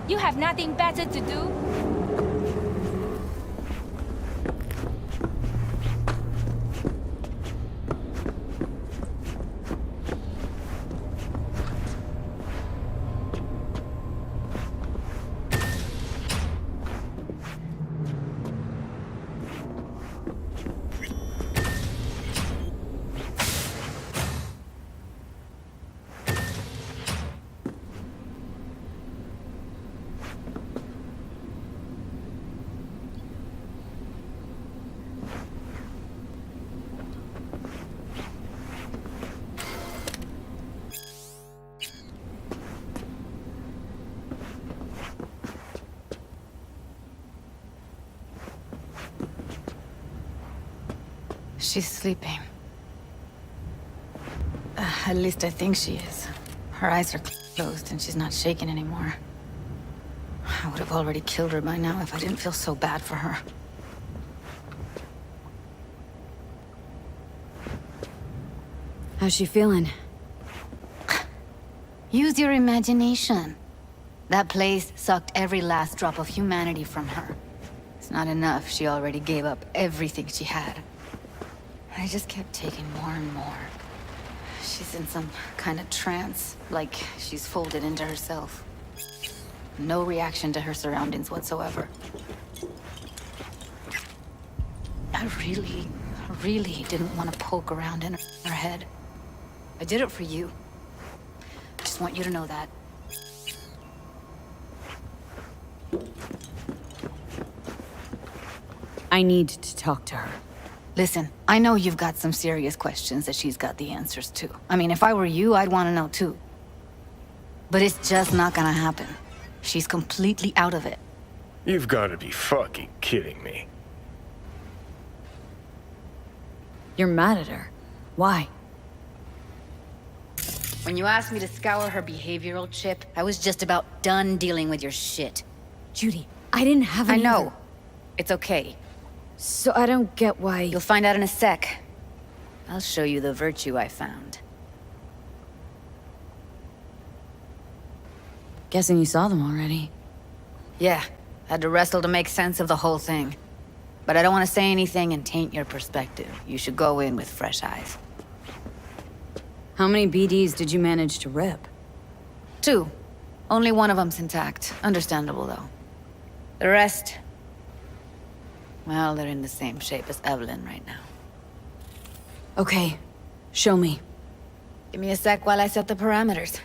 You have nothing better to do? She's sleeping. At least I think she is. Her eyes are closed and she's not shaking anymore. I would have already killed her by now if I didn't feel so bad for her. How's she feeling? Use your imagination. That place sucked every last drop of humanity from her. It's not enough. She already gave up everything she had. I just kept taking more and more. She's in some kind of trance, like she's folded into herself. No reaction to her surroundings whatsoever. I really didn't want to poke around in her head. I did it for you. I just want you to know that. I need to talk to her. Listen, I know you've got some serious questions that she's got the answers to. I mean, if I were you, I'd want to know too. But it's just not gonna happen. She's completely out of it. You've got to be fucking kidding me. You're mad at her. Why? When you asked me to scour her behavioral chip, I was just about done dealing with your shit. Judy, I didn't have I any know. other- It's okay. So I don't get why... You'll find out in a sec. I'll show you the virtue I found. Guessing you saw them already. Yeah, had to wrestle to make sense of the whole thing. But I don't want to say anything and taint your perspective. You should go in with fresh eyes. How many BDs did you manage to rip? 2. Only one of them's intact. Understandable, though. The rest... well, they're in the same shape as Evelyn right now. Okay, show me. Give me a sec while I set the parameters.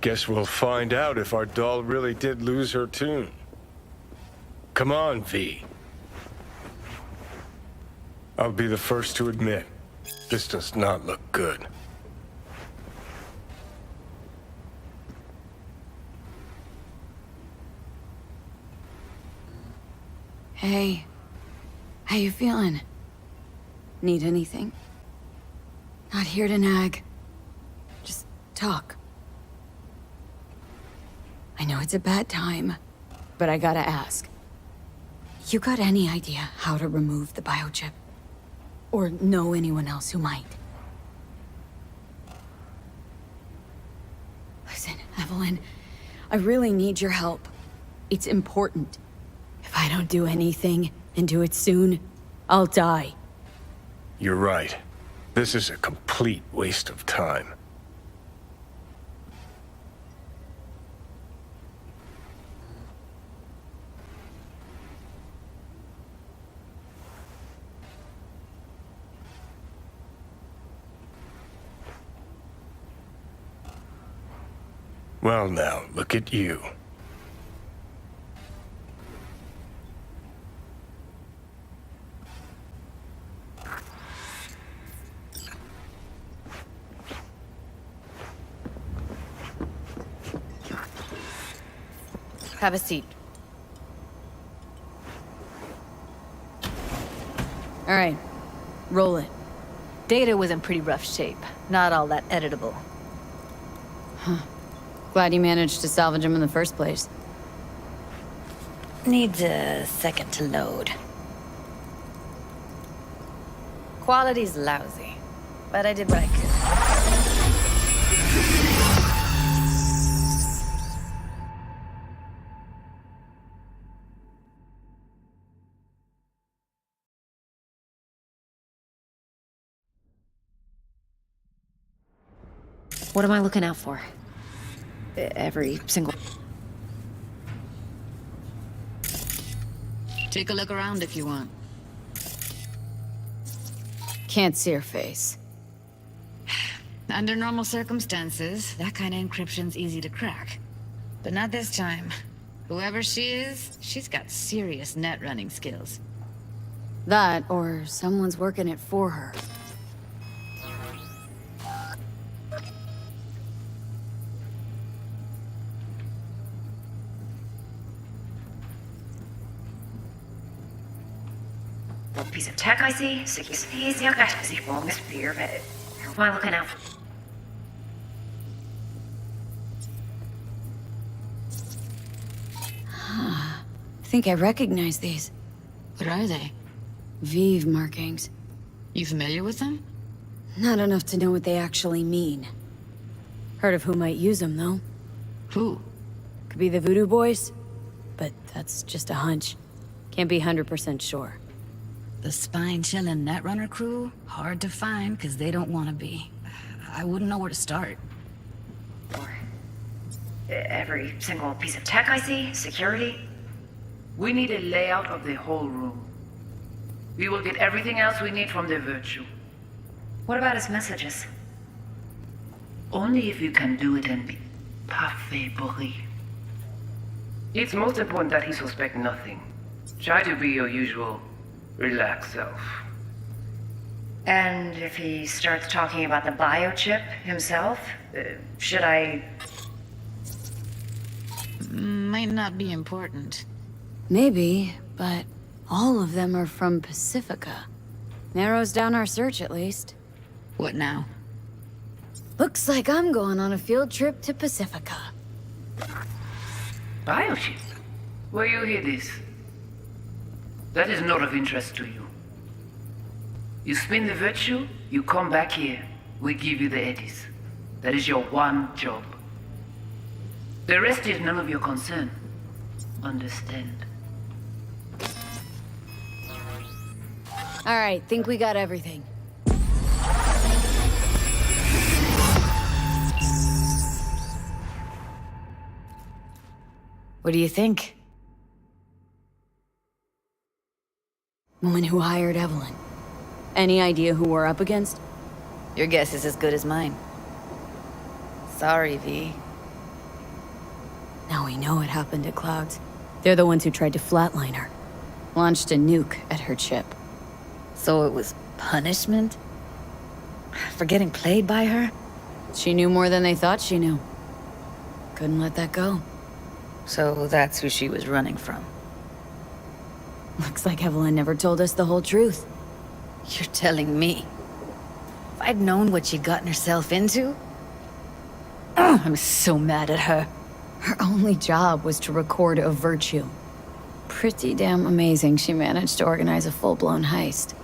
Guess we'll find out if our doll really did lose her tune. Come on, V. I'll be the first to admit, this does not look good. Hey, how you feeling? Need anything? Not here to nag. Just talk. I know it's a bad time, but I gotta ask. You got any idea how to remove the biochip? Or know anyone else who might? Listen, Evelyn, I really need your help. It's important. If I don't do anything, and do it soon, I'll die. You're right. This is a complete waste of time. Well now, look at you. Have a seat. All right, roll it. Data was in pretty rough shape. Not all that editable. Huh. Glad you managed to salvage him in the first place. Needs a second to load. Quality's lousy, but I did what I could. What am I looking out for? Every single... Take a look around if you want. Can't see her face. Under normal circumstances, that kind of encryption's easy to crack. But not this time. Whoever she is, she's got serious net running skills. That, or someone's working it for her. Piece of tech I see, securities, young guys, see form is fear of it. What am I looking out for? I think I recognize these. What are they? Vive markings. You familiar with them? Not enough to know what they actually mean. Heard of who might use them, though. Who? Could be the Voodoo Boys, but that's just a hunch. Can't be 100% sure. The spine-chilling Netrunner crew? Hard to find, because they don't want to be. I wouldn't know where to start. Every single piece of tech I see, security. We need a layout of the whole room. We will get everything else we need from the Virtue. What about his messages? Only if you can do it and be parfait bourré. It's most important that he suspect nothing. Try to be your usual relaxed self. And if he starts talking about the biochip himself, should I... Might not be important. Maybe, but all of them are from Pacifica. Narrows down our search, at least. What now? Looks like I'm going on a field trip to Pacifica. Biochip? Where you hear this? That is not of interest to you. You spin the Virtue, you come back here. We give you the eddies. That is your one job. The rest is none of your concern. Understand? All right, think we got everything. What do you think? Woman who hired Evelyn. Any idea who we're up against? Your guess is as good as mine. Sorry, V. Now we know what happened at Clouds. They're the ones who tried to flatline her. Launched a nuke at her chip. So it was punishment? For getting played by her? She knew more than they thought she knew. Couldn't let that go. So that's who she was running from. Looks like Evelyn never told us the whole truth. You're telling me? If I'd known what she'd gotten herself into? I'm so mad at her. Her only job was to record a Virtue. Pretty damn amazing she managed to organize a full-blown heist.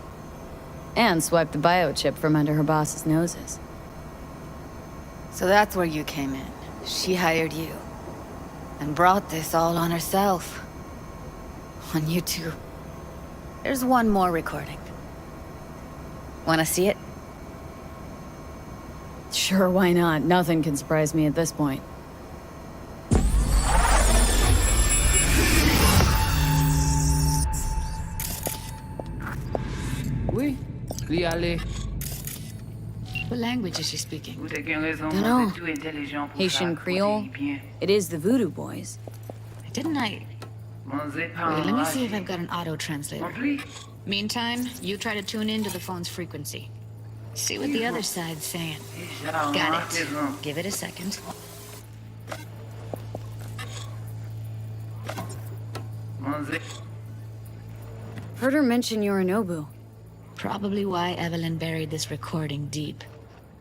And swipe the biochip from under her boss's noses. So that's where you came in. She hired you. And brought this all on herself. On you two. There's one more recording. Wanna see it? Sure, why not? Nothing can surprise me at this point. Oui, what language is she speaking? Dunno. Haitian Creole? It is the Voodoo Boys. Didn't I? Wait, let me see if I've got an auto-translator. Meantime, you try to tune into the phone's frequency. See what the other side's saying. Got it. Give it a second. Heard her mention Yorinobu. Probably why Evelyn buried this recording deep.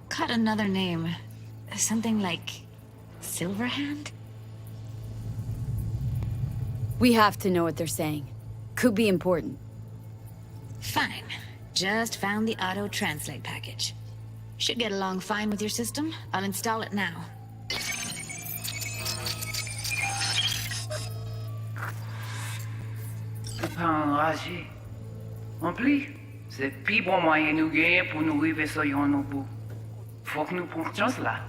Caught another name. Something like... Silverhand? We have to know what they're saying. Could be important. Fine. Just found the auto-translate package. Should get along fine with your system. I'll install it now. C'est pas enragé. En plus, c'est le plus bon moyen nous gagner pour nous arriver sur Yorinobu. Faut que nous prenions là.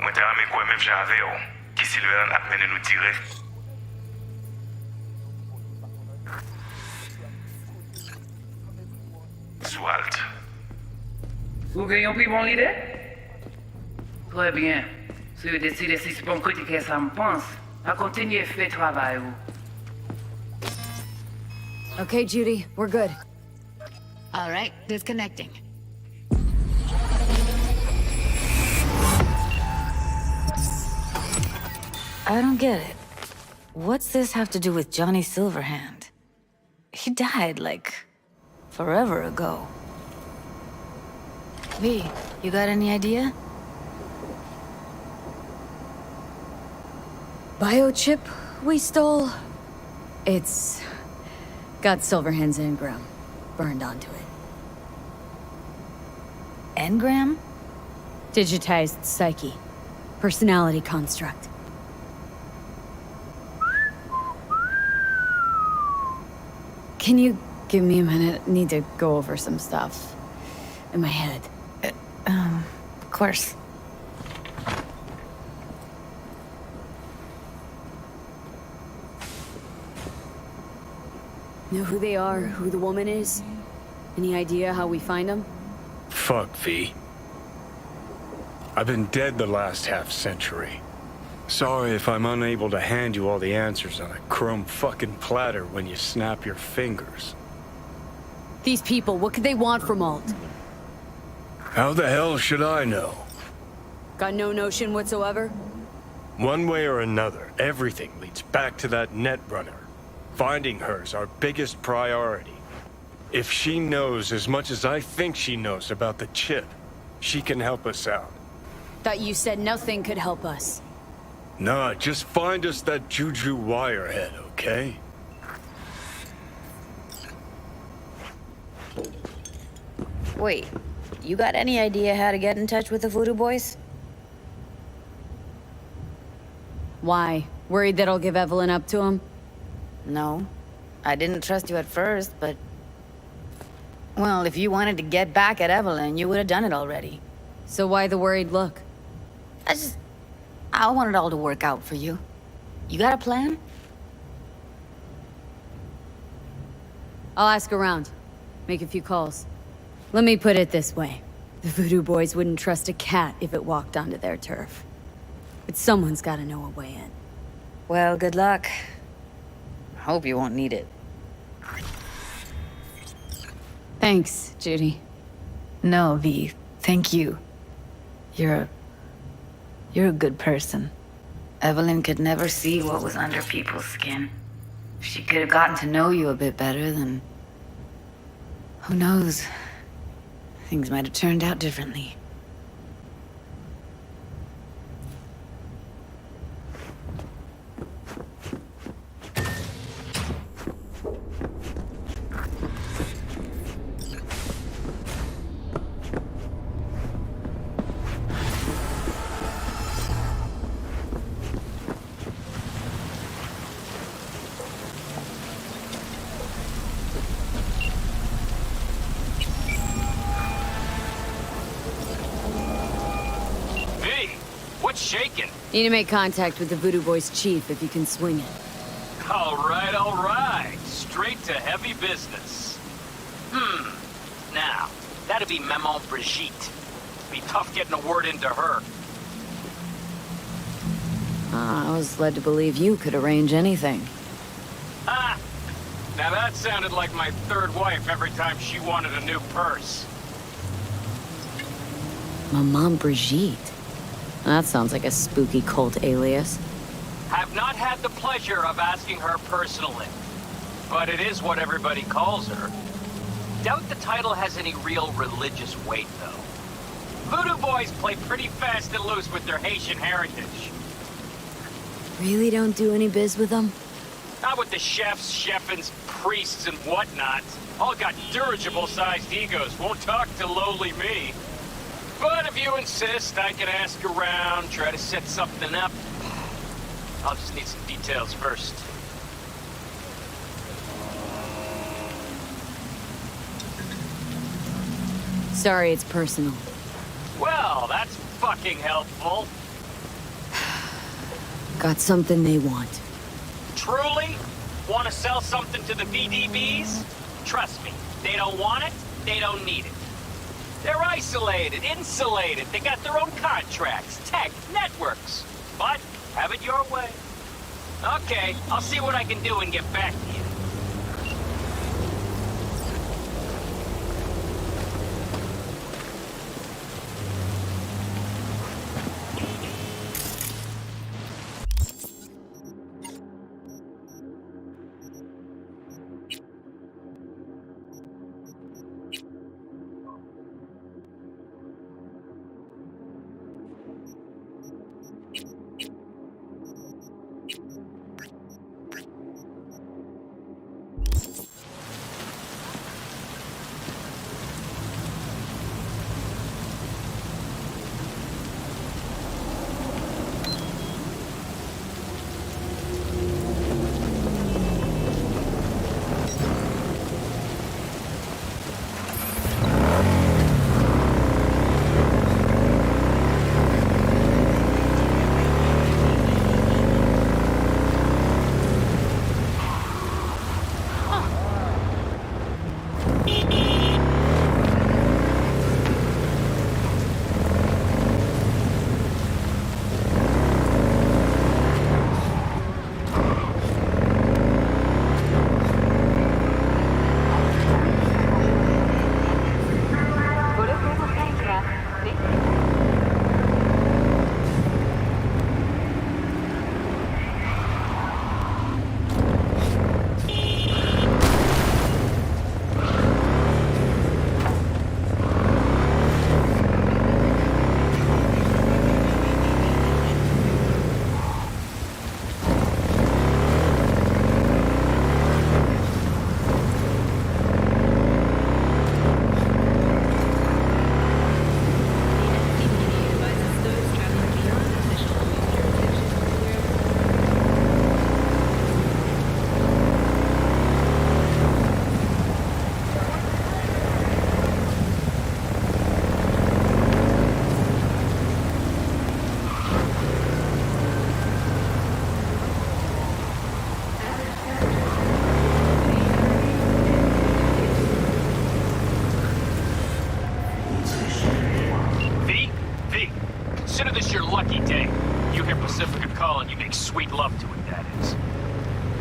Mwen te rame kwen mèm jan ave yo, ki Silveran ap mene nou dire. Sou halt. Vous gagnez pris mon idée? Très bien. Si vous décidez si c'est bon critiquer ça me pense, à continuer faire travail ou. Okay, Judy, we're good. All right, disconnecting. I don't get it. What's this have to do with Johnny Silverhand? He died, like, forever ago. V, you got any idea? Biochip we stole? It's got Silverhand's engram burned onto it. Engram? Digitized psyche. Personality construct. Can you give me a minute? Need to go over some stuff in my head. Of course. Know who they are? Who the woman is? Any idea how we find them? Fuck, V. I've been dead the last half-century. Sorry if I'm unable to hand you all the answers on a chrome fucking platter when you snap your fingers. These people, what could they want from Alt? How the hell should I know? Got no notion whatsoever? One way or another, everything leads back to that netrunner. Finding her's our biggest priority. If she knows as much as I think she knows about the chip, she can help us out. Thought you said nothing could help us. Nah, just find us that Juju wirehead, okay? Wait, you got any idea how to get in touch with the Voodoo Boys? Why? Worried that I'll give Evelyn up to him? No. I didn't trust you at first, but... Well, if you wanted to get back at Evelyn, you would have done it already. So why the worried look? I want it all to work out for you. You got a plan? I'll ask around. Make a few calls. Let me put it this way. The Voodoo Boys wouldn't trust a cat if it walked onto their turf. But someone's gotta know a way in. Well, good luck. Hope you won't need it. Thanks, Judy. No, V. Thank you. You're a good person. Evelyn could never see what was under people's skin. If she could have gotten to know you a bit better, then... Who knows? Things might have turned out differently. Shaking. Need to make contact with the Voodoo Boys chief if you can swing it. All right. Straight to heavy business. Now, that'd be Maman Brigitte. Be tough getting a word into her. I was led to believe you could arrange anything. Now that sounded like my third wife every time she wanted a new purse. Maman Brigitte? That sounds like a spooky cult alias. Have not had the pleasure of asking her personally, but it is what everybody calls her. Doubt the title has any real religious weight, though. Voodoo Boys play pretty fast and loose with their Haitian heritage. Really don't do any biz with them? Not with the chefs, chefins, priests, and whatnot. All got dirigible-sized egos, won't talk to lowly me. But if you insist, I can ask around, try to set something up. I'll just need some details first. Sorry, it's personal. Well, that's fucking helpful. Got something they want. Truly? Want to sell something to the VDBs? Trust me, they don't want it, they don't need it. They're isolated, insulated, they got their own contracts, tech, networks. But, have it your way. Okay, I'll see what I can do and get back to you.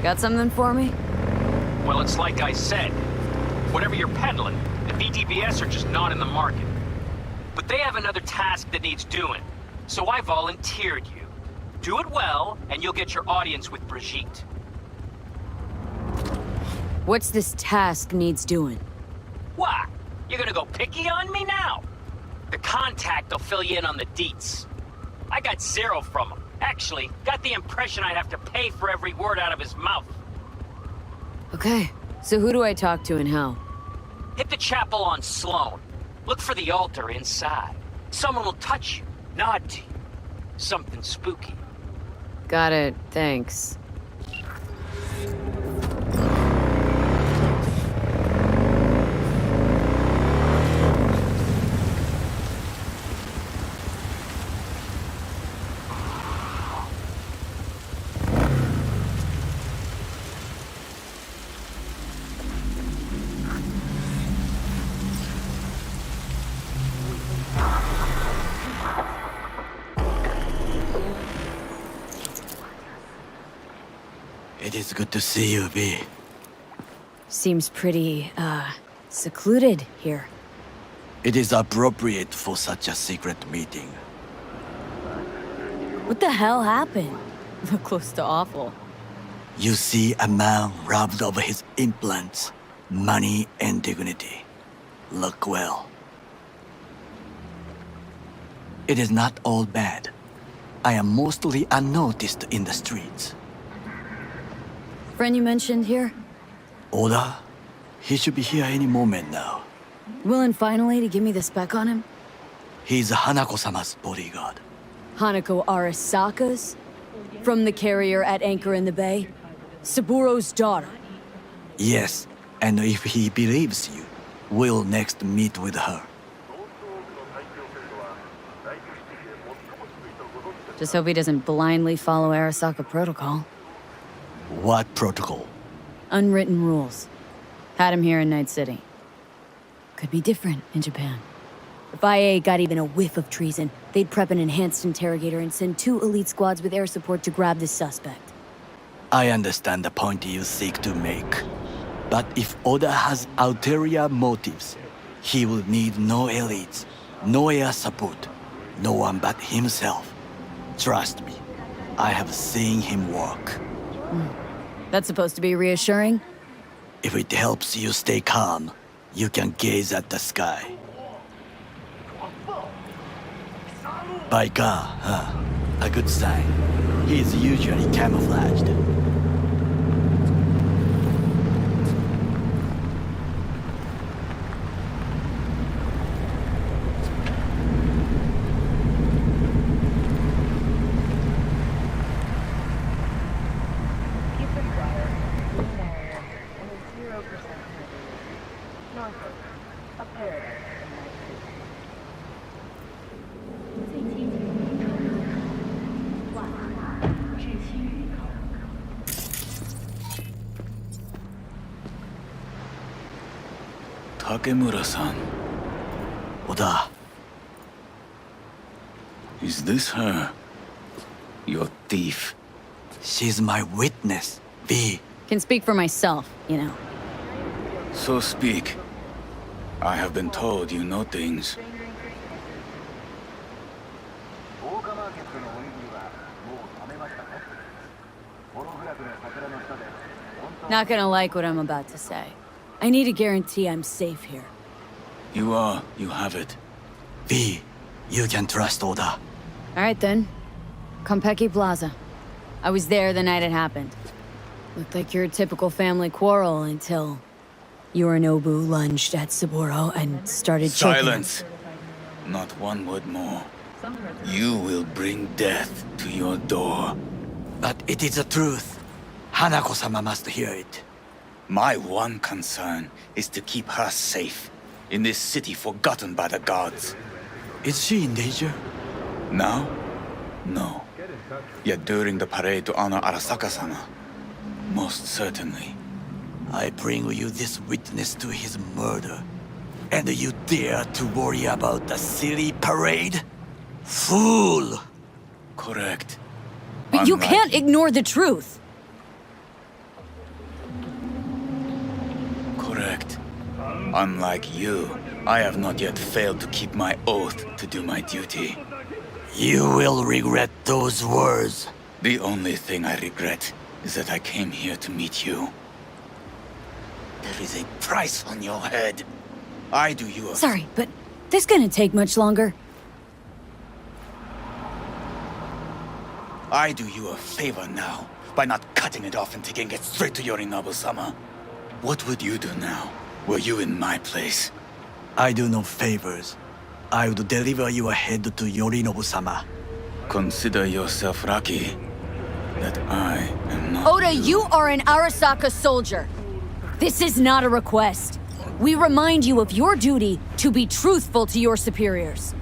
Got something for me? Well, it's like I said. Whatever you're peddling, the VDBS are just not in the market. But they have another task that needs doing, so I volunteered you. Do it well, and you'll get your audience with Brigitte. What's this task needs doing? What? You're gonna go picky on me now? The contact will fill you in on the deets. I got zero from him. Actually, got the impression I'd have to pay for every word out of his mouth. Okay, so who do I talk to and how? Hit the chapel on Sloan. Look for the altar inside. Someone will touch you, nod to you. Something spooky. Got it, thanks. It is good to see you, V. Seems pretty, secluded here. It is appropriate for such a secret meeting. What the hell happened? Look close to awful. You see a man robbed of his implants, money and dignity. Look well. It is not all bad. I am mostly unnoticed in the streets. Friend you mentioned here? Oda? He should be here any moment now. Willing finally to give me the spec on him? He's Hanako-sama's bodyguard. Hanako Arasaka's? From the carrier at anchor in the bay? Saburo's daughter? Yes, and if he believes you, we'll next meet with her. Just hope he doesn't blindly follow Arasaka protocol. What protocol? Unwritten rules. Had him here in Night City. Could be different in Japan. If IA got even a whiff of treason, they'd prep an enhanced interrogator and send 2 elite squads with air support to grab the suspect. I understand the point you seek to make. But if Oda has ulterior motives, he will need no elites, no air support, no one but himself. Trust me, I have seen him work. That's supposed to be reassuring? If it helps you stay calm, you can gaze at the sky. Biker, huh? A good sign. He is usually camouflaged. Takemura-san. Oda. Is this her? Your thief? She's my witness, V. Can speak for myself, you know. So speak. I have been told you know things. Not gonna like what I'm about to say. I need a guarantee I'm safe here. You are. You have it. V, you can trust Oda. Alright then. Konpeki Plaza. I was there the night it happened. Looked like your typical family quarrel until... Yorinobu lunged at Saburo and started choking. Silence! Not one word more. You will bring death to your door. But it is the truth. Hanako-sama must hear it. My one concern is to keep her safe in this city forgotten by the gods. Is she in danger? Now? No. Yet during the parade to honor Arasaka-sama, most certainly. I bring you this witness to his murder. And you dare to worry about the silly parade? Fool! Correct. But you can't ignore the truth! Correct. Unlike you, I have not yet failed to keep my oath to do my duty. You will regret those words. The only thing I regret is that I came here to meet you. There is a price on your head. I do you a... Sorry, but this gonna take much longer. I do you a favor now, by not cutting it off and taking it straight to Yorinobu-sama. What would you do now, were you in my place? I do no favors. I would deliver your head to Yorinobu-sama. Consider yourself lucky that I am not... Oda, you are an Arasaka soldier. This is not a request. We remind you of your duty to be truthful to your superiors.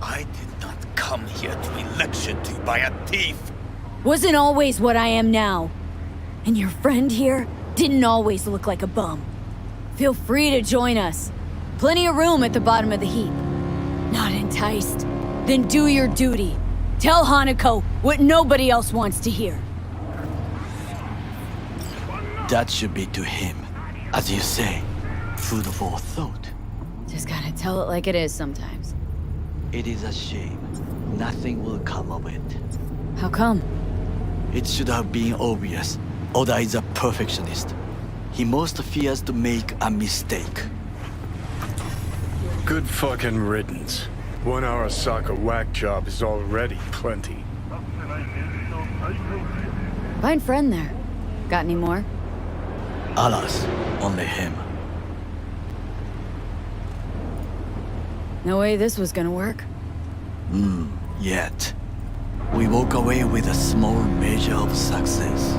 I did not come here to be lectured to by a thief. Wasn't always what I am now. And your friend here didn't always look like a bum. Feel free to join us. Plenty of room at the bottom of the heap. Not enticed? Then do your duty. Tell Hanako what nobody else wants to hear. That should be to him. As you say, food for thought. Just gotta tell it like it is sometimes. It is a shame. Nothing will come of it. How come? It should have been obvious. Oda is a perfectionist. He most fears to make a mistake. Good fucking riddance. One Arasaka whack job is already plenty. Fine friend there. Got any more? Alas, only him. No way this was gonna work. Yet. We walk away with a small measure of success.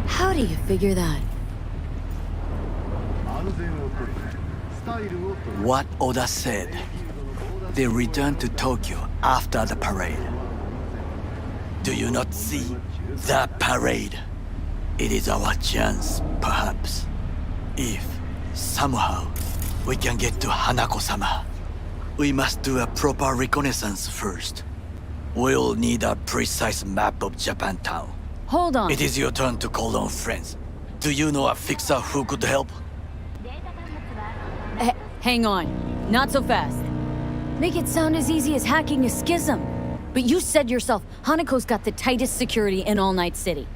How do you figure that? What Oda said. They returned to Tokyo after the parade. Do you not see that parade? It is our chance, perhaps. If, somehow, we can get to Hanako-sama. We must do a proper reconnaissance first. We'll need a precise map of Japantown. Hold on. It is your turn to call on friends. Do you know a fixer who could help? Hang on. Not so fast. Make it sound as easy as hacking a schism. But you said yourself, Hanako's got the tightest security in All Night City.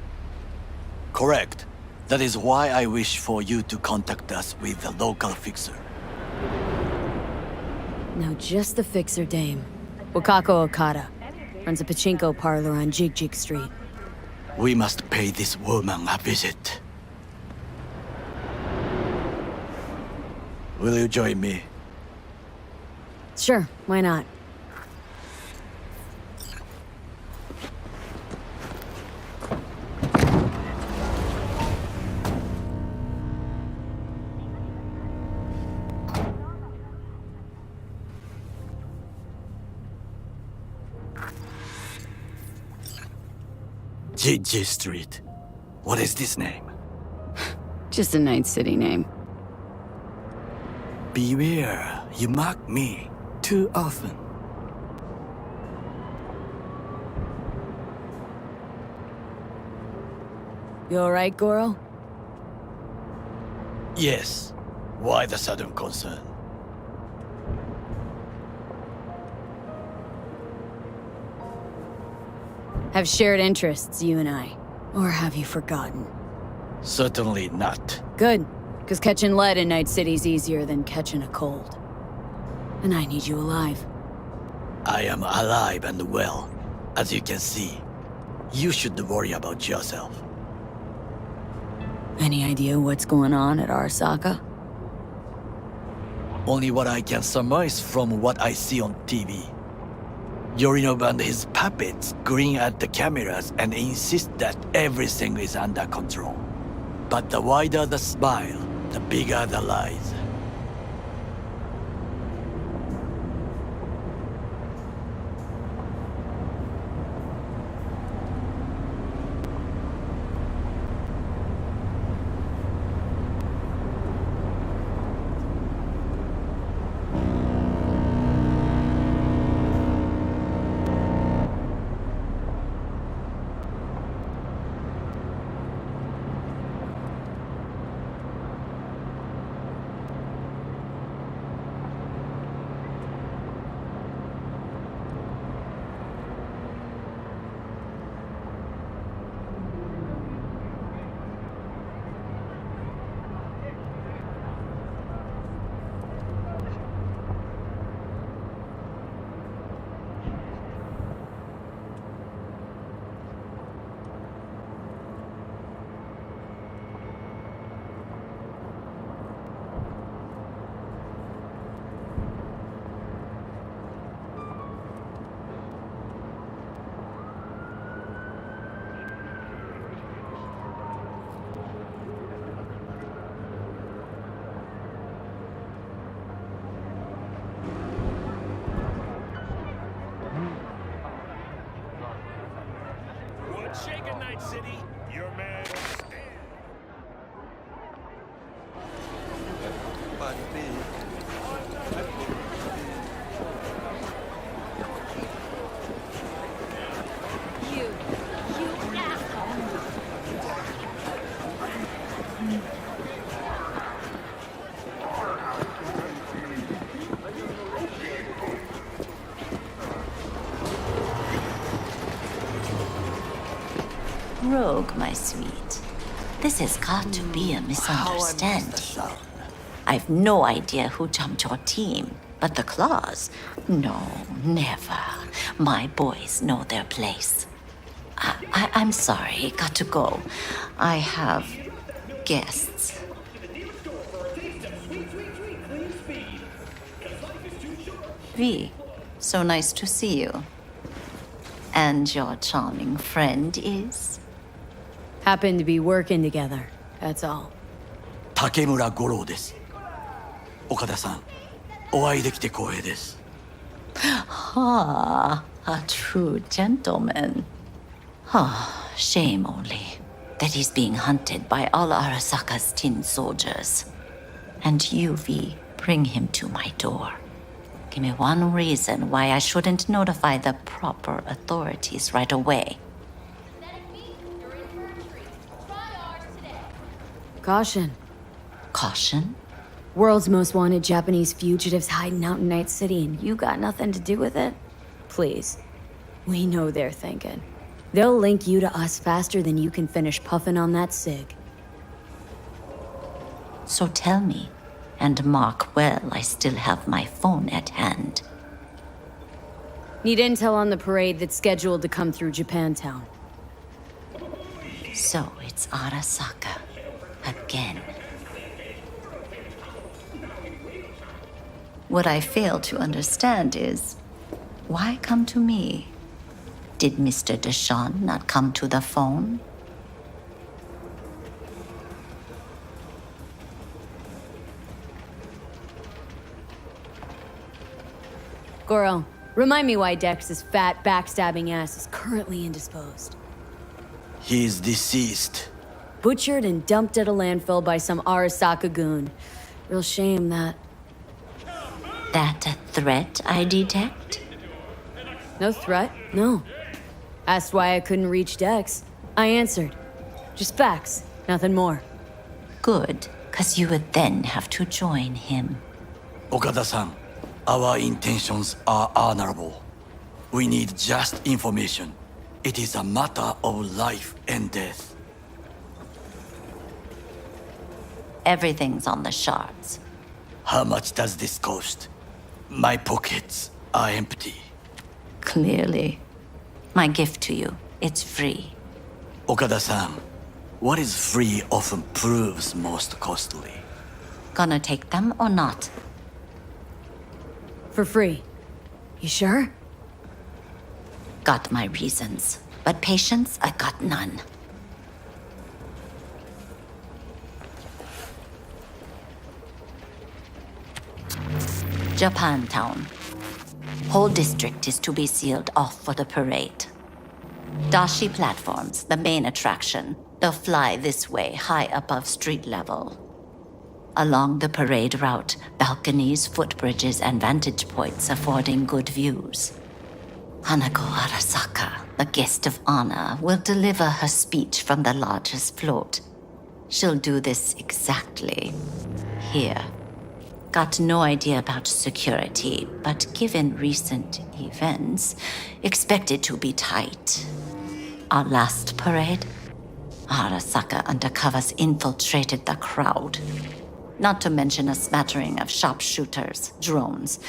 Correct. That is why I wish for you to contact us with the local fixer. Now just the fixer dame. Wakako Okada. Runs a pachinko parlor on Jig Street. We must pay this woman a visit. Will you join me? Sure, why not? Jig Street. What is this name? Just a Night City name. Beware, you mock me too often. You alright, Goro? Yes. Why the sudden concern? Have shared interests, you and I. Or have you forgotten? Certainly not. Good, because catching lead in Night City's easier than catching a cold. And I need you alive. I am alive and well, as you can see. You should worry about yourself. Any idea what's going on at Arasaka? Only what I can surmise from what I see on TV. Yorinobu and his puppets grin at the cameras and insist that everything is under control. But the wider the smile, the bigger the lies. Shaken Night City, your man Rogue, my sweet. This has got to be a misunderstanding. I've no idea who jumped your team, but the claws? No, never. My boys know their place. I'm sorry, got to go. I have guests. V, so nice to see you. And your charming friend is? Happen to be working together, that's all. 竹村五郎です。岡田さん、お会いできて光栄です。Ah, a true gentleman. Oh, shame only that he's being hunted by all Arasaka's tin soldiers. And you, V, bring him to my door. Give me one reason why I shouldn't notify the proper authorities right away. Caution. Caution? World's most wanted Japanese fugitives hiding out in Night City, and you got nothing to do with it? Please. We know they're thinking. They'll link you to us faster than you can finish puffing on that cig. So tell me, and mark well I still have my phone at hand. Need intel on the parade that's scheduled to come through Japantown. So it's Arasaka. Again. What I fail to understand is, why come to me? Did Mr. Deshawn not come to the phone? Goro, remind me why Dex's fat, backstabbing ass is currently indisposed. He is deceased. Butchered and dumped at a landfill by some Arasaka goon. Real shame that... That a threat I detect? No threat, no. Asked why I couldn't reach Dex. I answered. Just facts, nothing more. Good, 'cause you would then have to join him. Okada-san, our intentions are honorable. We need just information. It is a matter of life and death. Everything's on the shards. How much does this cost? My pockets are empty. Clearly. My gift to you, it's free. Okada-san, what is free often proves most costly. Gonna take them or not? For free. You sure? Got my reasons, but patience, I got none. Japantown. Whole district is to be sealed off for the parade. Dashi platforms, the main attraction. They'll fly this way, high above street level. Along the parade route, balconies, footbridges, and vantage points affording good views. Hanako Arasaka, the guest of honor, will deliver her speech from the largest float. She'll do this exactly here. Got no idea about security, but given recent events, expected to be tight. Our last parade, Arasaka undercovers infiltrated the crowd. Not to mention a smattering of sharpshooters, drones,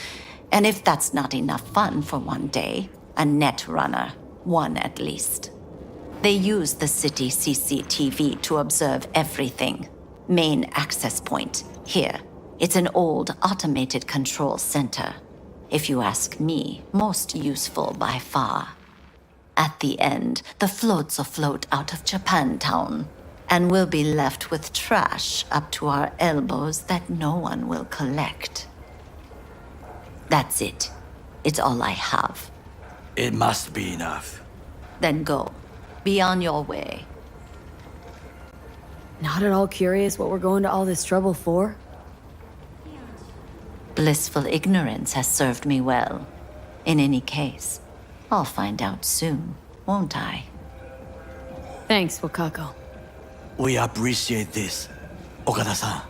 and if that's not enough fun for one day, a net runner, one at least. They use the city CCTV to observe everything. Main access point, here. It's an old automated control center. If you ask me, most useful by far. At the end, the floats will float out of Japantown, and we'll be left with trash up to our elbows that no one will collect. That's it. It's all I have. It must be enough. Then go. Be on your way. Not at all curious what we're going to all this trouble for? Blissful ignorance has served me well. In any case, I'll find out soon, won't I? Thanks, Wakako. We appreciate this, Okada-san.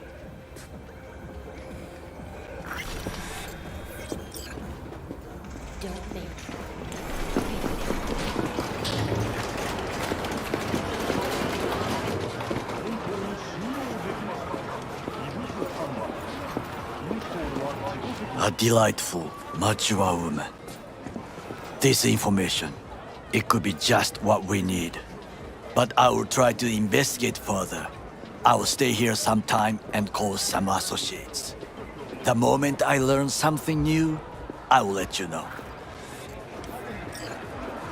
A delightful, mature woman. This information, it could be just what we need. But I will try to investigate further. I will stay here some time and call some associates. The moment I learn something new, I will let you know.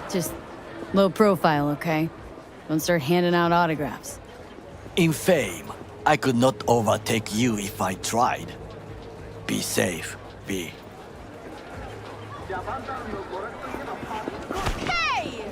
Just low profile, okay? Don't start handing out autographs. In fame, I could not overtake you if I tried. Be safe, V. Hey!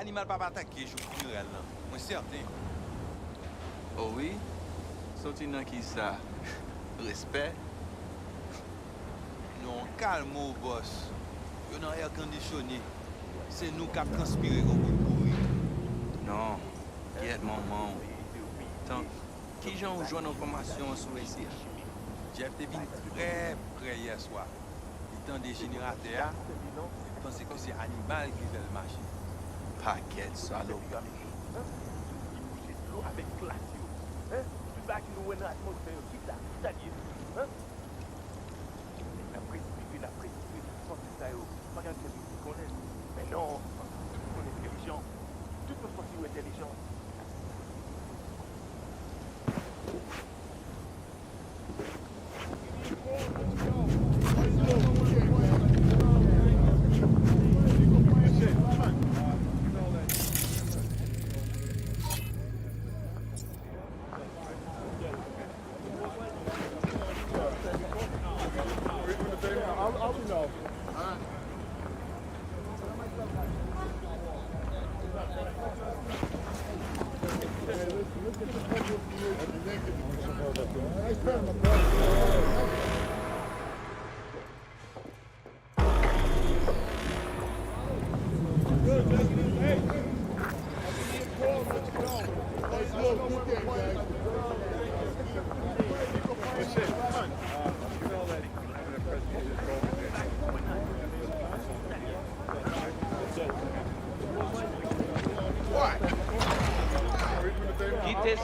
Animal pa attaquer jour funéraire là. Moi certain. Oh oui. Sorti nan qui ça? Respect. Non, calme boss. Yo nan air conditionné. C'est nous qui avons transpiré comme pour courir. Non. Quête maman. Tant qui j'en joint information sur ici. Jeff te venu très près hier soir. Il tend des générateurs. Il pensait que c'est Hannibal qui fait le marché. Paquet salope. Avec classe. Hein? Tu vas nous voir dans l'atmosphère. Qui ça? C'est-à-dire? Hein? La précipité, sorti ça. Pas qu'un qui connaît. Mais non, on est intelligent. Tout peut sortir intelligent.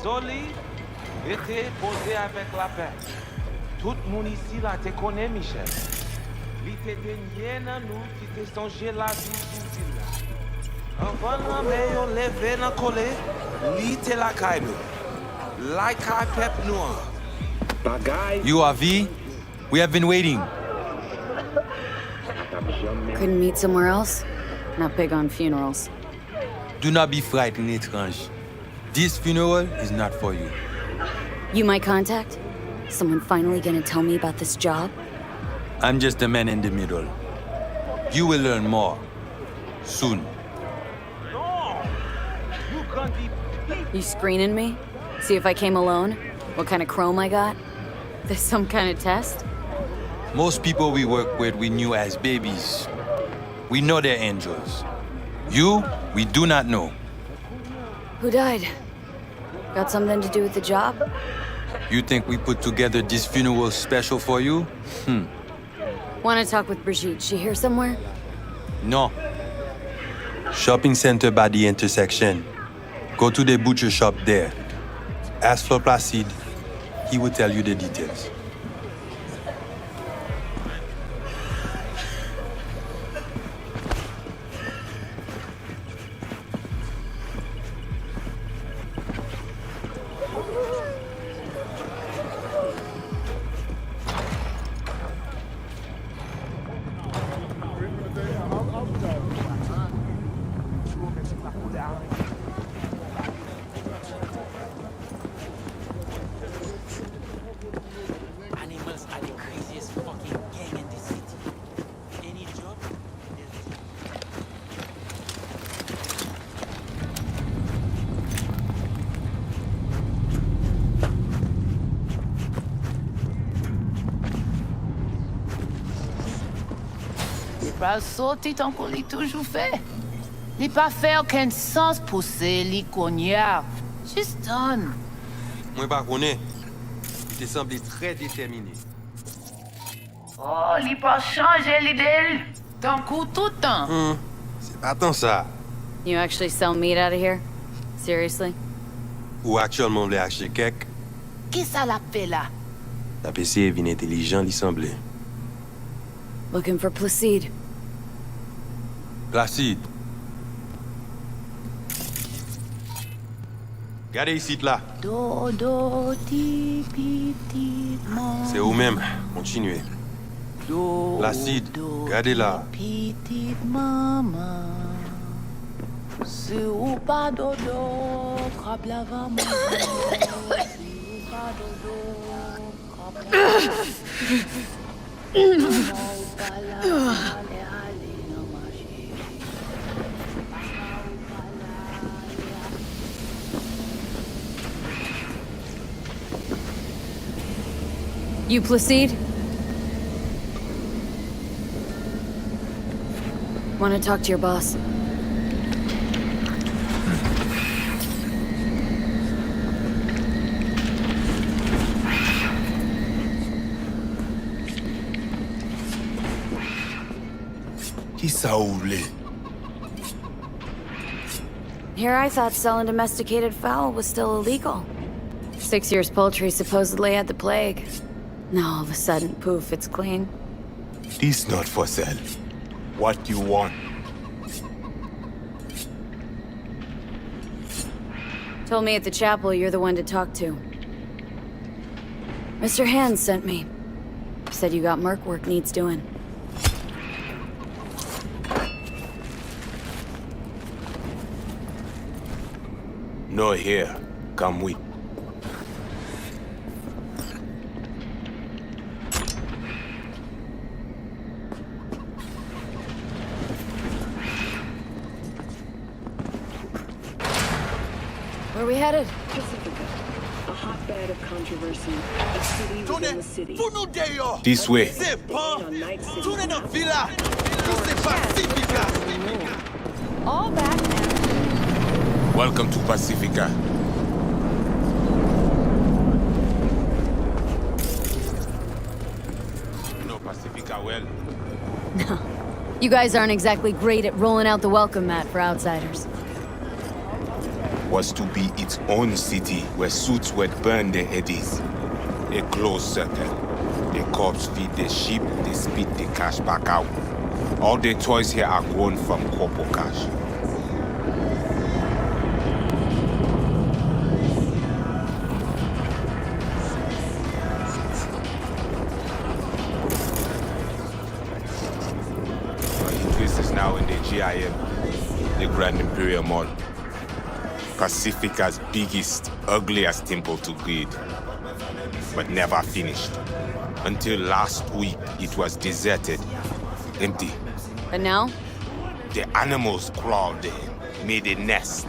Zoli était posé avec la paix. Tout le monde ici là te connaît, Michel. Il te dernier dans nous qui te songé la vie sous là. Avant la meilleure levé dans collé, il te la caille. Like a pep noir. You Avi? We have been waiting. Couldn't meet somewhere else? Not big on funerals. Do not be frightened, étrange. This funeral is not for you. You my contact? Someone finally gonna tell me about this job? I'm just the man in the middle. You will learn more. Soon. You screening me? See if I came alone? What kind of chrome I got? This some kind of test? Most people we work with we knew as babies. We know they're angels. You, we do not know. Who died? Got something to do with the job? You think we put together this funeral special for you? Want to talk with Brigitte? She here somewhere? No. Shopping center by the intersection. Go to the butcher shop there. Ask for Placide. He will tell you the details. Pas sorti tant qu'on l'a toujours fait. Il pas fait aucun sens pousser les cognards. Juste donne. Moi, pas connais. Il te semblait très déterminé. Oh, il pas changer l'idée. Tant coup tout le temps. C'est pas tant ça. You actually sell meat out of here? Seriously? Ou actuellement, on acheter quelque. Qui ça l'a fait là? La PC est bien intelligent, il semblait. Looking for Placide. Placide. Regardez ici, là. Dodo, ti, petit, maman. C'est vous-même. Continuez. Placide, regardez là. Petite maman. C'est ou pas dodo, crabe la maman. C'est ou pas dodo, crabe la maman. You proceed? Want to talk to your boss? Here I thought selling domesticated fowl was still illegal. 6 years poultry supposedly had the plague. Now all of a sudden, poof, it's clean. This not for sale. What you want? Told me at the chapel you're the one to talk to. Mr. Hand sent me. Said you got merc work needs doing. No here. Come with. Where are we headed? A hotbed of controversy. A city within the city. This way. All back now. Welcome to Pacifica. You know Pacifica well. No. You guys aren't exactly great at rolling out the welcome mat for outsiders. Was to be its own city where suits would burn their eddies. A closed circle. The corpse feed the sheep, they spit the cash back out. All the toys here are grown from corpo cash. This is now in the GIM, the Grand Imperial Mall. Pacifica's biggest, ugliest temple to greed, but never finished. Until last week, it was deserted, empty. But now? The animals crawled in, made a nest.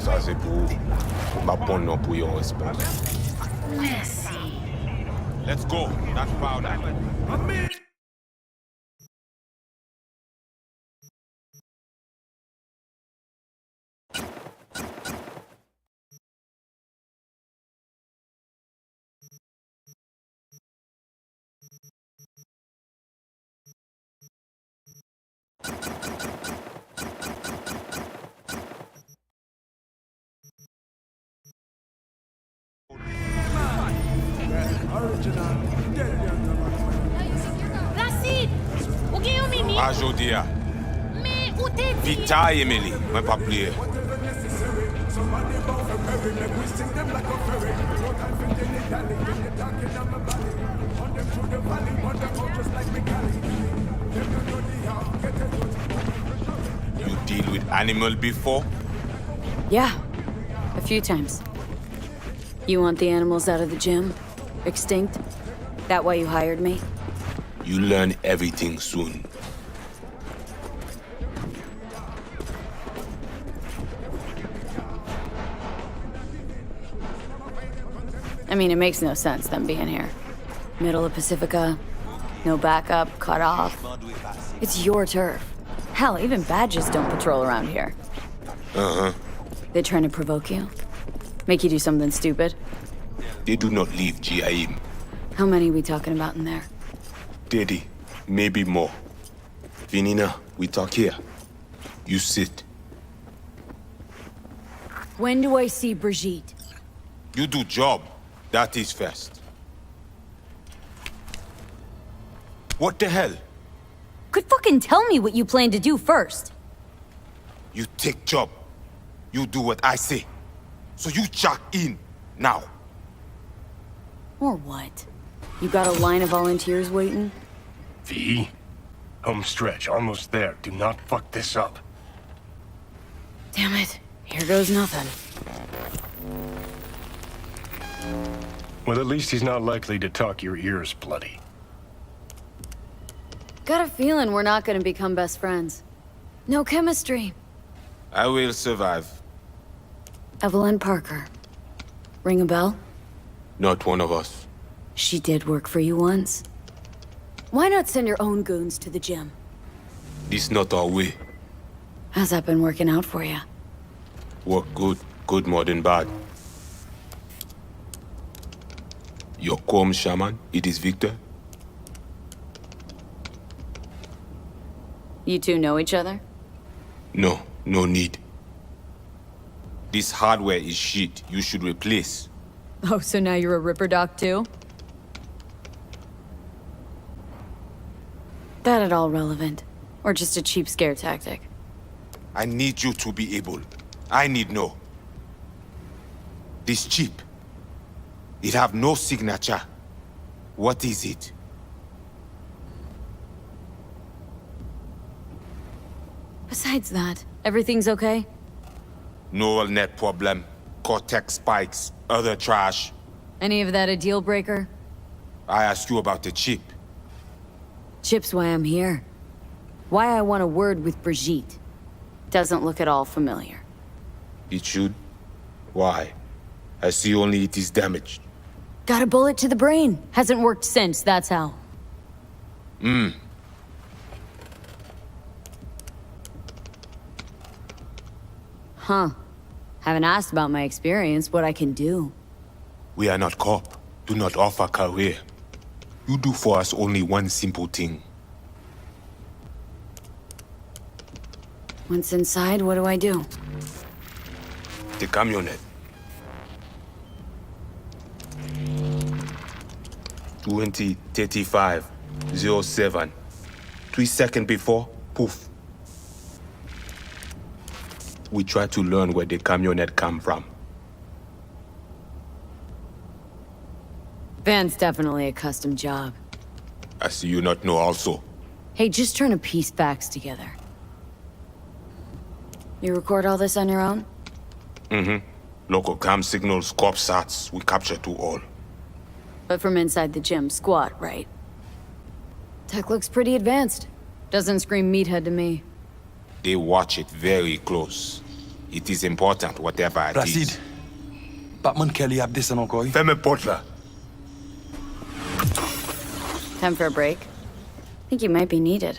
Ça c'est pour ma bonne nom pour yon response. Merci. Let's go. That's powder. Ajodia. Vita Emily, mais pas plus. You deal with animal before? Yeah, a few times. You want the animals out of the gym? Extinct? That why you hired me? You learn everything soon. I mean, it makes no sense, them being here. Middle of Pacifica, no backup, cut off. It's your turf. Hell, even badges don't patrol around here. Uh-huh. They trying to provoke you? Make you do something stupid? They do not leave GIM. How many we talking about in there? 30, maybe more. Vinina, we talk here. You sit. When do I see Brigitte? You do job. That is first. What the hell? Could fucking tell me what you plan to do first. You take job. You do what I say. So you jack in, now. Or what? You got a line of volunteers waiting? V? Home stretch, almost there. Do not fuck this up. Damn it. Here goes nothing. Well, at least he's not likely to talk your ears bloody. Got a feeling we're not gonna become best friends. No chemistry. I will survive. Evelyn Parker. Ring a bell? Not one of us. She did work for you once. Why not send your own goons to the gym? This not our way. How's that been working out for you? Work good. Good more than bad. Your Quom shaman, it is Victor? You two know each other? No, no need. This hardware is shit. You should replace. Oh, so now you're a Ripper Doc too? That at all relevant? Or just a cheap scare tactic? I need you to be able. I need know. This chip. It have no signature. What is it? Besides that, everything's okay? No net problem. Cortex spikes, other trash. Any of that a deal breaker? I asked you about the chip. Chip's why I'm here. Why I want a word with Brigitte. Doesn't look at all familiar. It should. Why? I see only it is damaged. Got a bullet to the brain. Hasn't worked since, that's how. Huh. Haven't asked about my experience, what I can do. We are not cop. Do not offer career. You do for us only one simple thing. Once inside, what do I do? The camionet. 2035-07. 3 seconds before, poof. We try to learn where the camionet come from. Van's definitely a custom job. I see you not know also. Hey, just trying to piece facts together. You record all this on your own? Local cam signals, corp sats, we capture to all. But from inside the gym, squat, right? Tech looks pretty advanced. Doesn't scream meathead to me. They watch it very close. It is important, whatever it Placide. is. Batman Kelly a descend encore. Fais-moi porte là. Time for a break? Think you might be needed.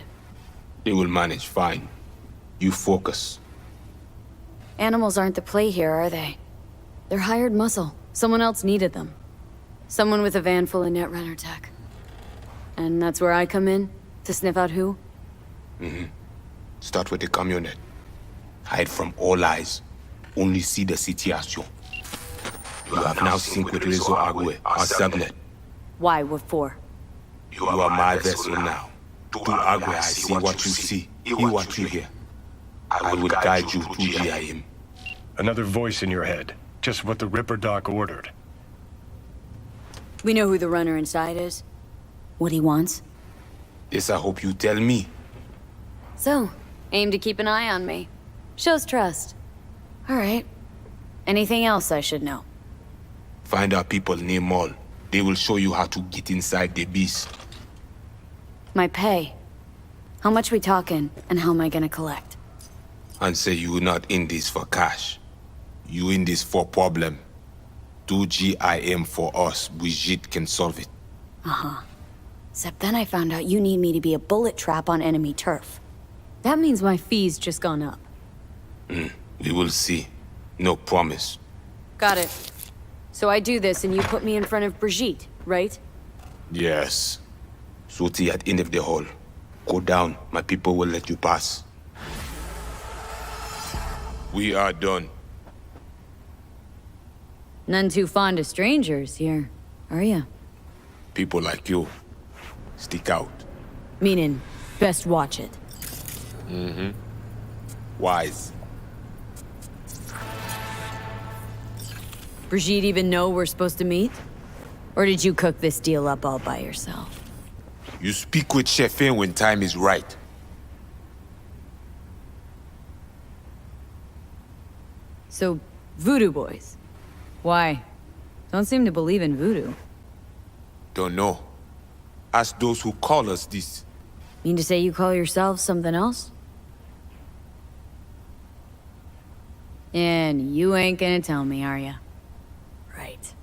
They will manage fine. You focus. Animals aren't the play here, are they? They're hired muscle. Someone else needed them. Someone with a van full of Netrunner tech. And that's where I come in? To sniff out who? Start with the camionet. Hide from all eyes. Only see the situation. You have now synced with Resurgenze, our subnet. Why? What for? You are my vessel now. To Agwe, I see what you see, hear what you hear. I will guide you to GIM. Another voice in your head. Just what the Ripper Doc ordered. We know who the runner inside is. What he wants. This I hope you tell me. So, aim to keep an eye on me. Shows trust. All right. Anything else I should know? Find our people near Mall. They will show you how to get inside the beast. My pay. How much we talking, and how am I gonna collect? And say you not in this for cash. You in this for problem. Do GIM for us. Brigitte can solve it. Except then I found out you need me to be a bullet trap on enemy turf. That means my fee's just gone up. We will see. No promise. Got it. So I do this and you put me in front of Brigitte, right? Yes. Suti at end of the hall. Go down. My people will let you pass. We are done. None too fond of strangers here, are ya? People like you. Stick out. Meaning, best watch it. Wise. Brigitte even know we're supposed to meet? Or did you cook this deal up all by yourself? You speak with Chefin when time is right. So, voodoo boys. Why? Don't seem to believe in voodoo. Don't know. Ask those who call us this. Mean to say you call yourselves something else? And you ain't gonna tell me, are ya? Right.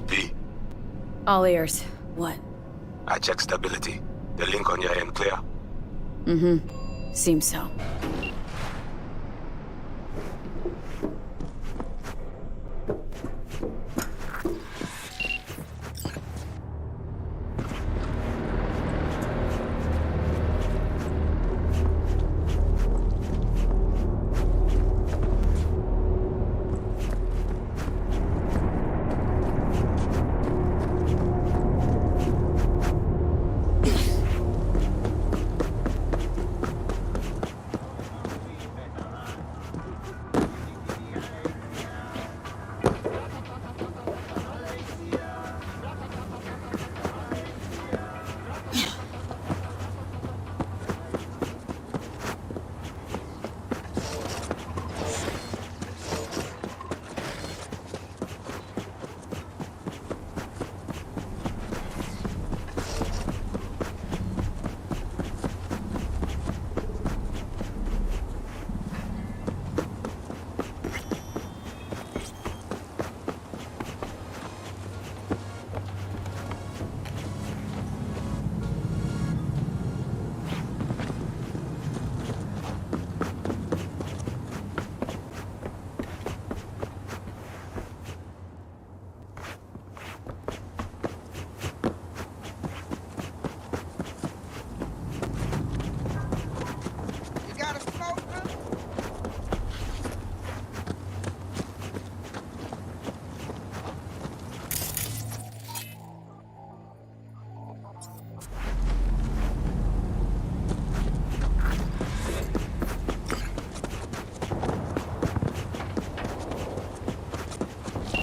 V, All ears. What? I check stability. The link on your end clear. Mm-hmm. Seems so.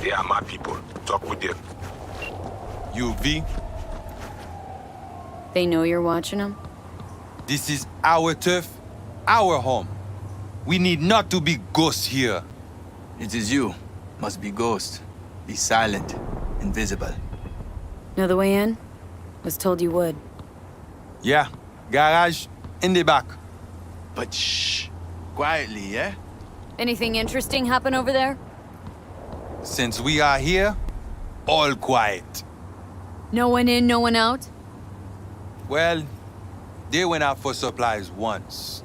They are my people. Talk with them. You, V, They know you're watching them? this is our turf, our home. We need not to be ghosts here. It is you. Must be ghost. Be silent. Invisible. Know the way in? Was told you would. Yeah, garage in the back. But shh. Quietly, yeah? Anything interesting happen over there? Since we are here, all quiet. No one in, no one out? Well, they went out for supplies once.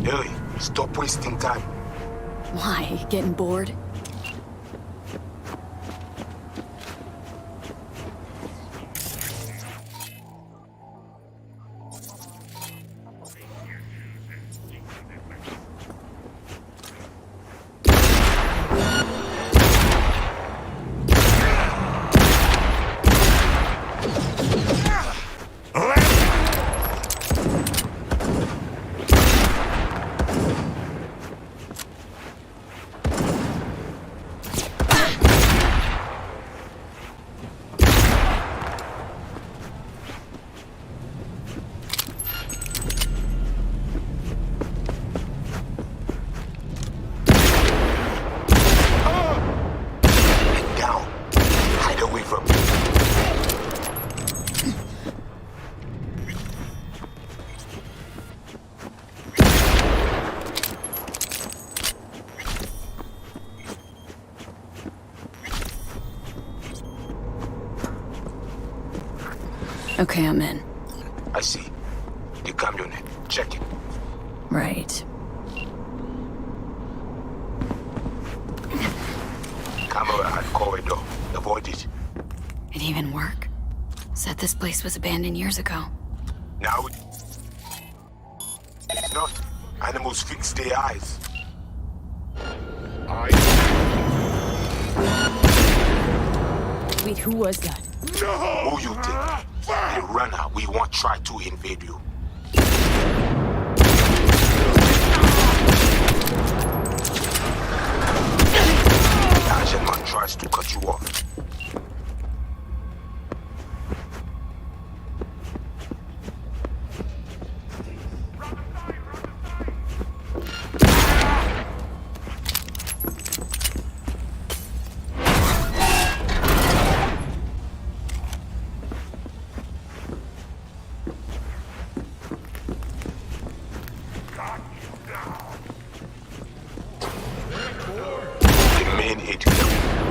Hurry, stop wasting time. Why? Getting bored? Okay, I'm in. I see. camionette. Check it. Right. Camera at corridor. Avoid it. It even work? Said this place was abandoned years ago. Now it's not. Animals fix their eyes. Wait, who was that? No! Who you think? The runner we want try to invade you. The Asian man tries to cut you off.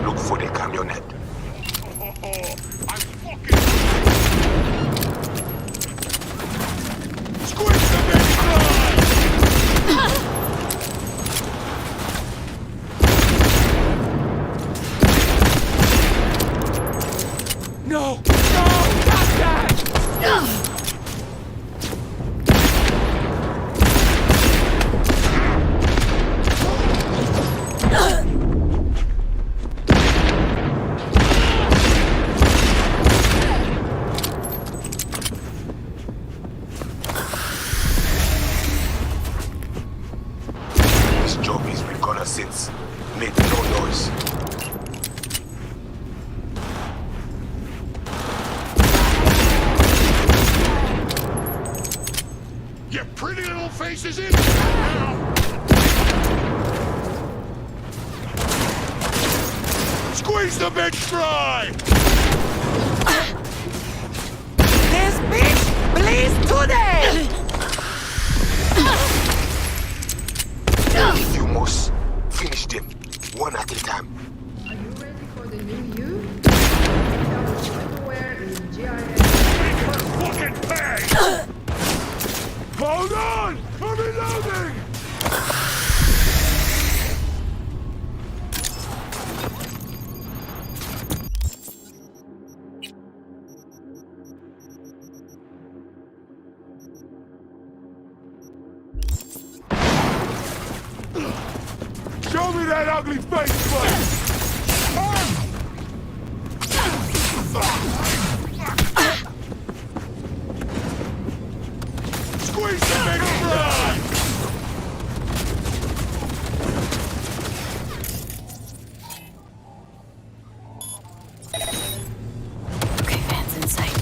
Look for the camionette. Squeeze the big No! No! Not that! Since made no noise. Your pretty little face is in now. Squeeze the bitch dry. This bitch bleeds today. If you must. Finish them, one at a time. Are you ready for the new you? Underwear in GIS. Fucking pay! Hold on! I'm reloading! Show me that ugly face, buddy! Squeeze the big fry! Okay, Van's in sight.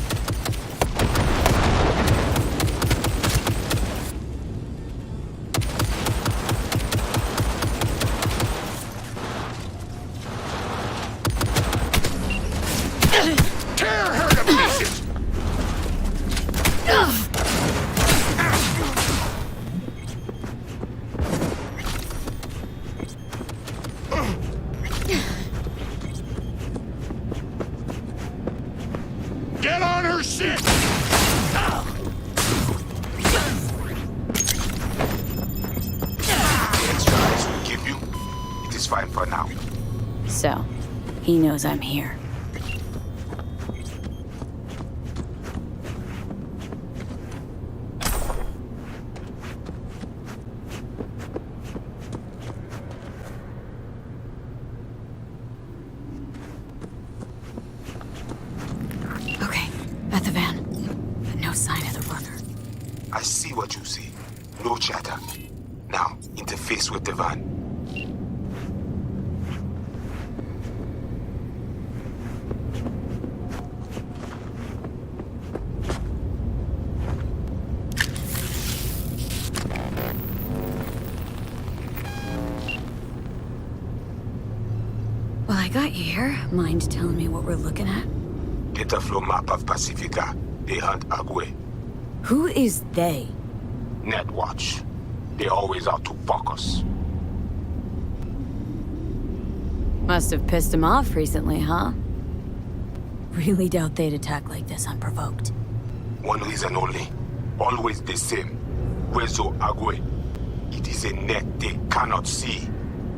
Tear her to pieces! Get on her shit! The extra eyes we give you, it is fine for now. So, he knows I'm here. Okay, at the van. But no sign of the runner. I see what you see. No chatter. Now, interface with the van. Well, I got you here. Mind telling me what we're looking at? Data flow map of Pacifica. They hunt Agwe. Who is they? Netwatch. They always out to fuck us. Must have pissed him off recently, huh? Really doubt they'd attack like this unprovoked. One reason only. Always the same. Rezo Agwe. It is a net they cannot see,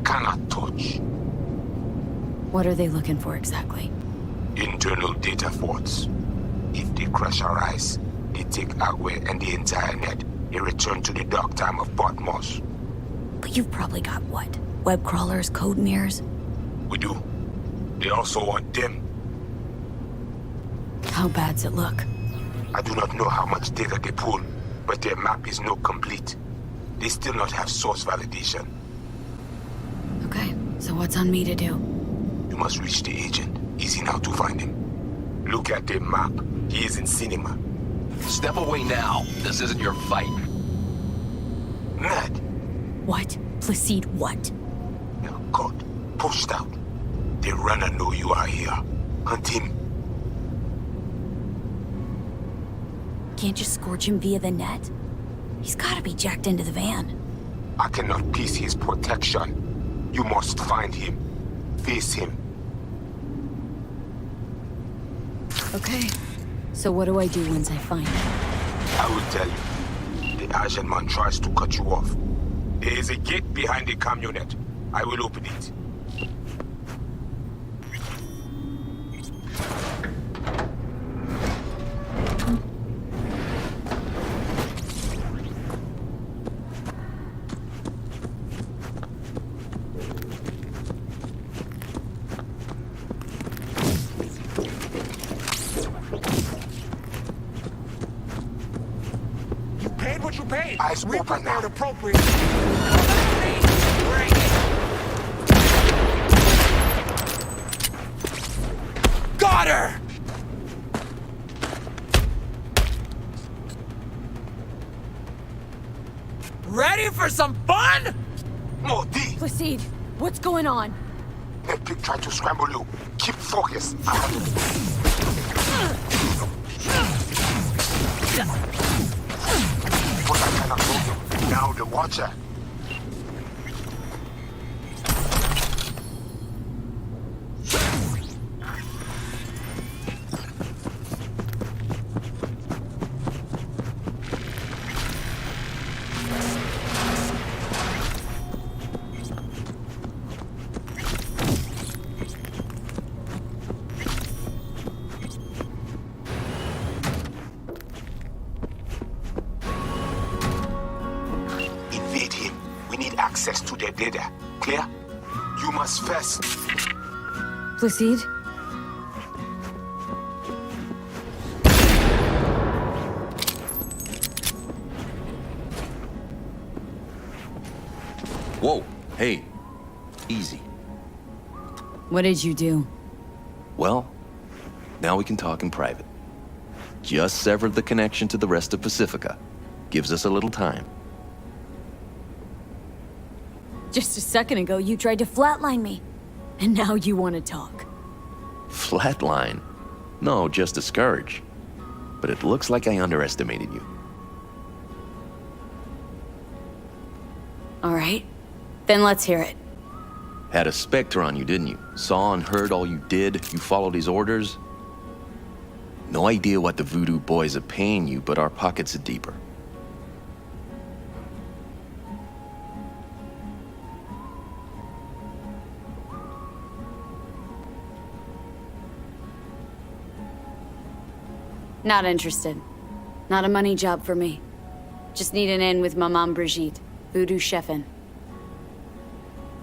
cannot touch. What are they looking for exactly? Internal data faults. If they crush our eyes, they take Agwe and the entire net. They return to the dark time of Patmos. But you've probably got what? Web crawlers, code mirrors? We do. They also want them. How bad's it look? I do not know how much data they pull, but their map is not complete. They still not have source validation. Okay, so what's on me to do? You must reach the agent. Easy now to find him. Look at the map. He is in cinema. Step away now. This isn't your fight. Mad. What? Placide what? Oh God. Pushed out. The runner know you are here. Hunt him. Can't just scorch him via the net? He's gotta be jacked into the van. I cannot piece his protection. You must find him. Face him. Okay. So what do I do once I find him? I will tell you. The Asian man tries to cut you off. There is a gate behind the camionette. I will open it. Eyes open now. Appropriate. Got her! Ready for some fun? No, D. Placide, what's going on? That pig tried to scramble you. Keep focused. But I cannot hold him. Now the Watcher. Access to their data. Clear? You must first... Placide? Whoa, hey, easy. What did you do? Well, now we can talk in private. Just severed the connection to the rest of Pacifica. Gives us a little time. Just a second ago, you tried to flatline me. And now you want to talk. Flatline? No, just discourage. But it looks like I underestimated you. All right. Then let's hear it. Had a Spectre on you, didn't you? Saw and heard all you did. You followed his orders. No idea what the voodoo boys are paying you, but our pockets are deeper. Not interested. Not a money job for me. Just need an in with Maman Brigitte, voodoo chefin'.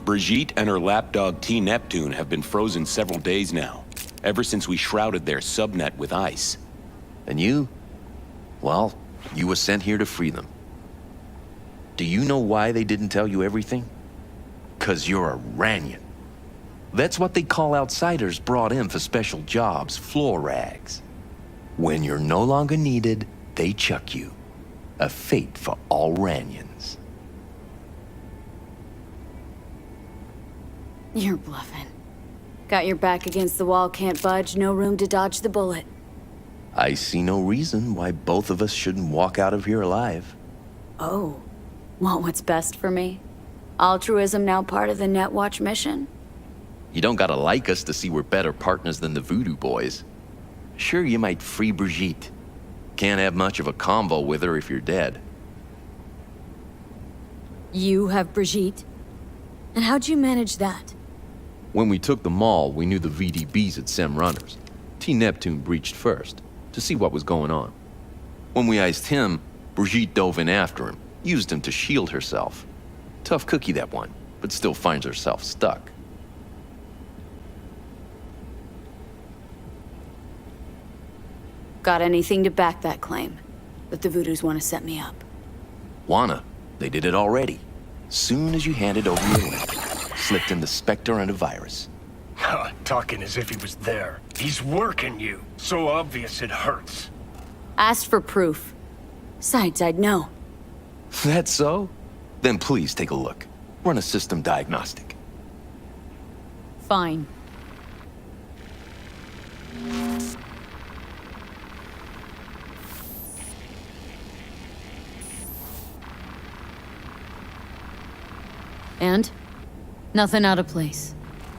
Brigitte and her lapdog T. Neptune have been frozen several days now, ever since we shrouded their subnet with ice. And you? Well, you were sent here to free them. Do you know why they didn't tell you everything? 'Cause you're a Ranyan. That's what they call outsiders brought in for special jobs, floor rags. When you're no longer needed, they chuck you. A fate for all Ranyans. You're bluffing. Got your back against the wall, can't budge, no room to dodge the bullet. I see no reason why both of us shouldn't walk out of here alive. Oh, want what's best for me? Altruism now part of the Netwatch mission? You don't gotta like us to see we're better partners than the voodoo boys. Sure, you might free Brigitte, Can't have much of a convo with her if you're dead. You have Brigitte? And how'd you manage that? When we took the mall, we knew the VDBs had SEM runners. T-Neptune breached first, to see what was going on. When we iced him, Brigitte dove in after him, used him to shield herself. Tough cookie, that one, but still finds herself stuck. Got anything to back that claim? That the Voodoos want to set me up? Wanna. They did it already. Soon as you handed over your link, slipped in the Spectre and a virus. Talking as if he was there. He's working you. So obvious it hurts. Asked for proof. Besides, I'd know. That so? Then please take a look. Run a system diagnostic. Fine. And? Nothing out of place.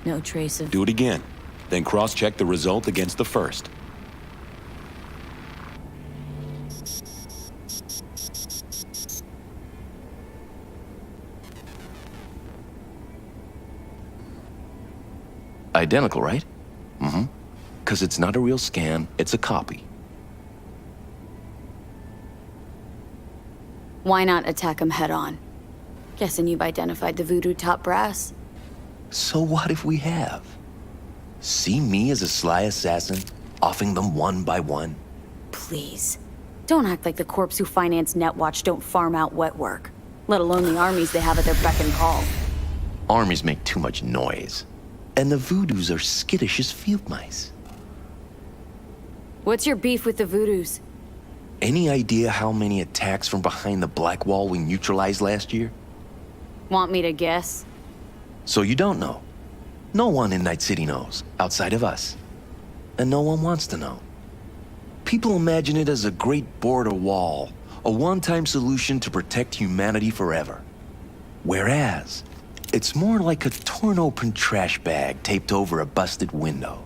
No trace of... Do it again. Then cross-check the result against the first. Identical, right? Mm-hmm. 'Cause it's not a real scan, it's a copy. Why not attack them head on? Guessing you've identified the voodoo top brass? So what if we have? See me as a sly assassin, offing them one by one? Please. Don't act like the corps who finance Netwatch don't farm out wet work. Let alone the armies they have at their beck and call. Armies make too much noise. And the Voodoos are skittish as field mice. What's your beef with the Voodoos? Any idea how many attacks from behind the Black Wall we neutralized last year? Want me to guess? So you don't know. No one in Night City knows, outside of us. And no one wants to know. People imagine it as a great border wall, a one-time solution to protect humanity forever. Whereas, it's more like a torn-open trash bag taped over a busted window.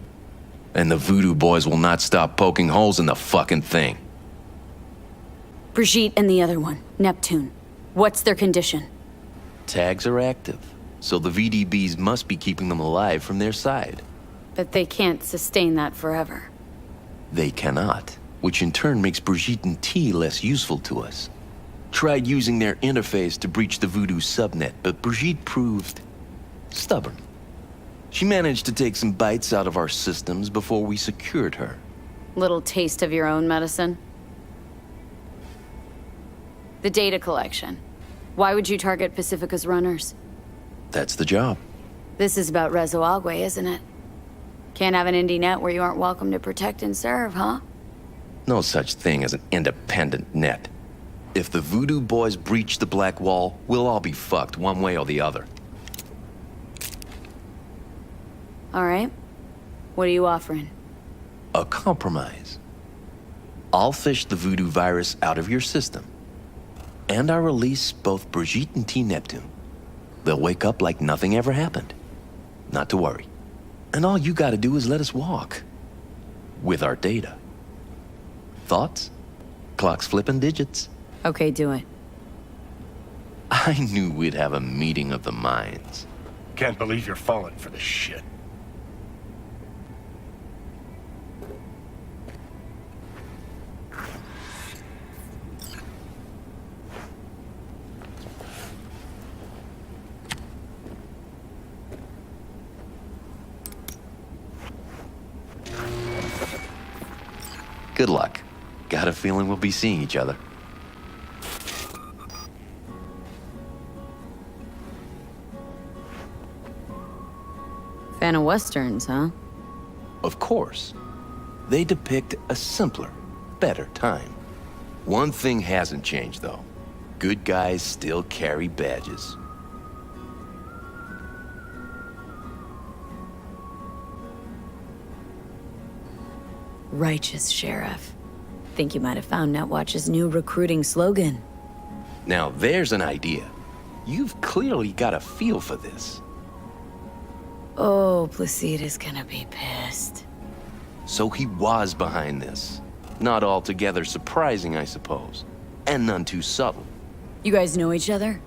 And the Voodoo boys will not stop poking holes in the fucking thing. Brigitte and the other one, Neptune. What's their condition? Tags are active, so the VDBs must be keeping them alive from their side. But they can't sustain that forever. They cannot, which in turn makes Brigitte and T less useful to us. Tried using their interface to breach the Voodoo subnet, but Brigitte proved stubborn. She managed to take some bites out of our systems before we secured her. Little taste of your own medicine? The data collection. Why would you target Pacifica's runners? That's the job. This is about Rezo Agwe, isn't it? Can't have an indie net where you aren't welcome to protect and serve, huh? No such thing as an independent net. If the Voodoo boys breach the Black Wall, we'll all be fucked one way or the other. All right. What are you offering? A compromise. I'll fish the Voodoo virus out of your system. And I'll release both Brigitte and T-Neptune. They'll wake up like nothing ever happened. Not to worry. And all you gotta do is let us walk. With our data. Thoughts? Clock's flipping digits. Okay, do it. I knew we'd have a meeting of the minds. Can't believe you're falling for this shit. Good luck. Got a feeling we'll be seeing each other. Fan of Westerns, huh? Of course. They depict a simpler, better time. One thing hasn't changed, though. Good guys still carry badges. Righteous Sheriff. Think you might have found Netwatch's new recruiting slogan. Now there's an idea. You've clearly got a feel for this. Oh, Placida's gonna be pissed. So he was behind this. Not altogether surprising, I suppose. And none too subtle. You guys know each other?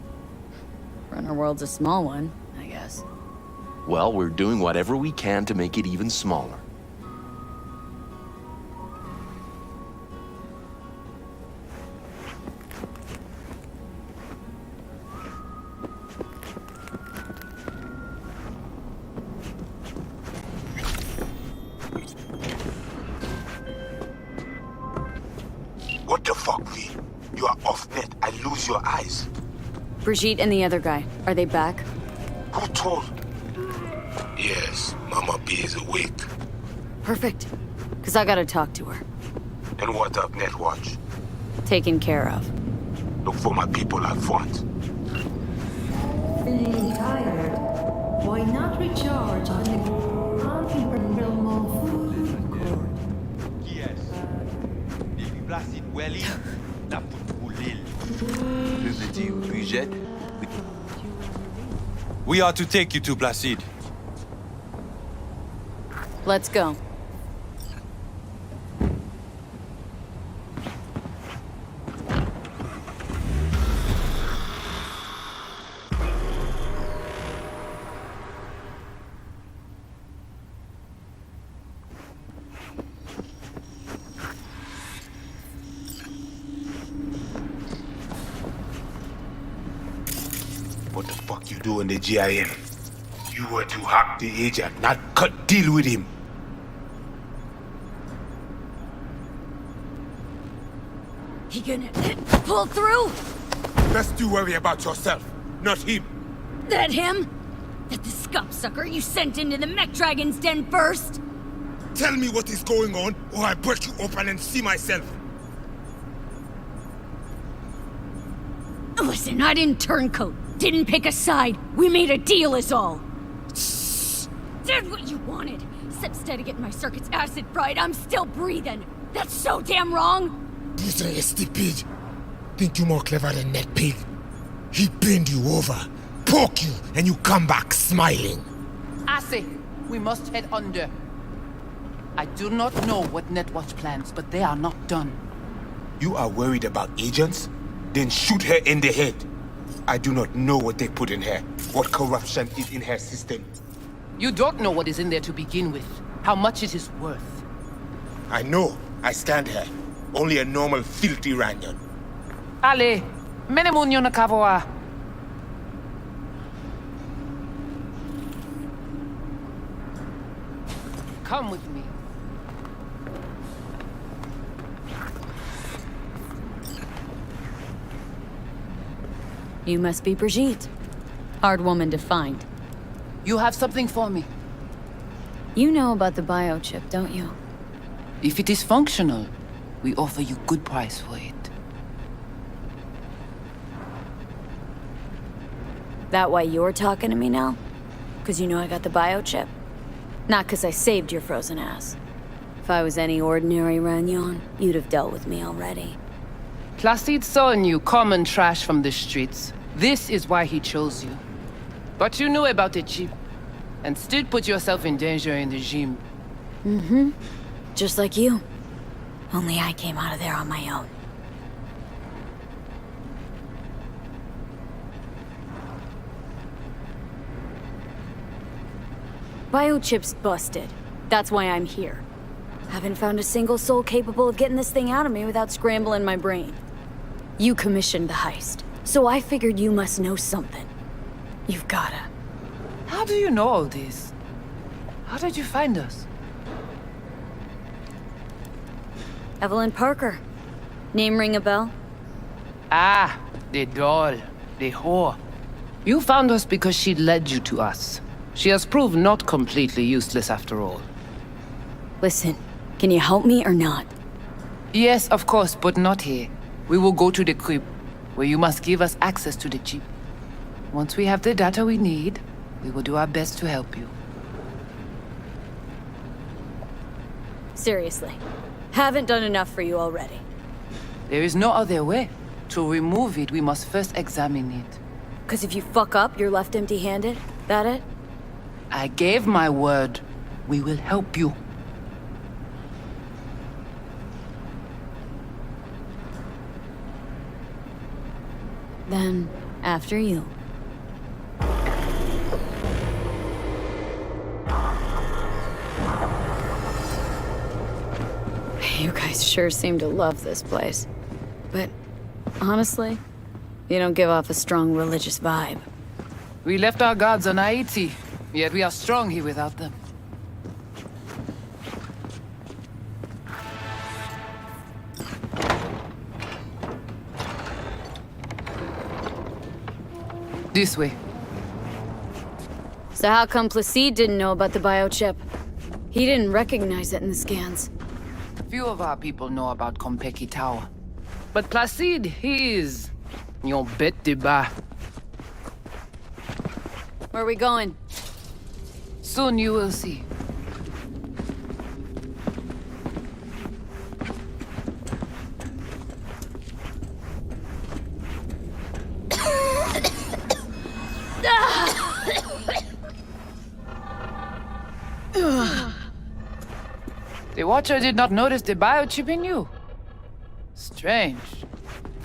Runner World's a small one, I guess. Well, we're doing whatever we can to make it even smaller. What the fuck, V? You are off net. I lose your eyes. Brigitte and the other guy, are they back? Who told? Yes, Mama B is awake. Perfect. Because I gotta talk to her. And what of Netwatch? Taken care of. Look for my people out front. Feeling tired? Why not recharge on the food court? Yes. Depuis Placide Welly, n'a tout brûlé. Je veux dire, budget. We are to take you to Placide. Let's go. What the fuck you do in the GIM? You were to hack the agent, not cut deal with him. He gonna pull through? Best you worry about yourself, not him. That him? That the scum sucker you sent into the mech dragon's den first? Tell me what is going on, or I break you open and see myself. Listen, I didn't turncoat. Didn't pick a side. We made a deal is all. Did what you wanted. Except instead of getting my circuits acid fried, I'm still breathing. That's so damn wrong. Putain, est stupid. Think you more clever than that pig? He bend you over, poke you, and you come back smiling. I say, we must head under. I do not know what Netwatch plans, but they are not done. You are worried about agents? Then shoot her in the head. I do not know what they put in her, what corruption is in her system. You don't know what is in there to begin with, how much it is worth. I know. I stand her. Only a normal filthy Ranyan. Ale, menemunyo na kavoa. Come with me. You must be Brigitte. Hard woman to find. You have something for me. You know about the biochip, don't you? If it is functional, we offer you good price for it. That why you're talking to me now? Because you know I got the biochip? Not because I saved your frozen ass. If I was any ordinary Ranyon, you'd have dealt with me already. Placide saw in you common trash from the streets. This is why he chose you. But you knew about the chip, and still put yourself in danger in the gym. Mm-hmm. Just like you. Only I came out of there on my own. Biochip's busted. That's why I'm here. Haven't found a single soul capable of getting this thing out of me without scrambling my brain. You commissioned the heist, so I figured you must know something. You've gotta. How do you know all this? How did you find us? Evelyn Parker. Name ring a bell? Ah, the doll. The whore. You found us because she led you to us. She has proved not completely useless after all. Listen, can you help me or not? Yes, of course, but not here. We will go to the crib, where you must give us access to the chip. Once we have the data we need, we will do our best to help you. Seriously. Haven't done enough for you already. There is no other way. To remove it, we must first examine it. 'Cause if you fuck up, you're left empty-handed? That it? I gave my word. We will help you. then after you. You guys sure seem to love this place. But honestly, you don't give off a strong religious vibe. We left our gods on Haiti, yet we are strong here without them. This way. So how come Placide didn't know about the biochip? He didn't recognize it in the scans. Few of our people know about Kompeki Tower. But Placide, he is... your bête de bas. Where are we going? Soon you will see. The Watcher did not notice the biochip in you. Strange.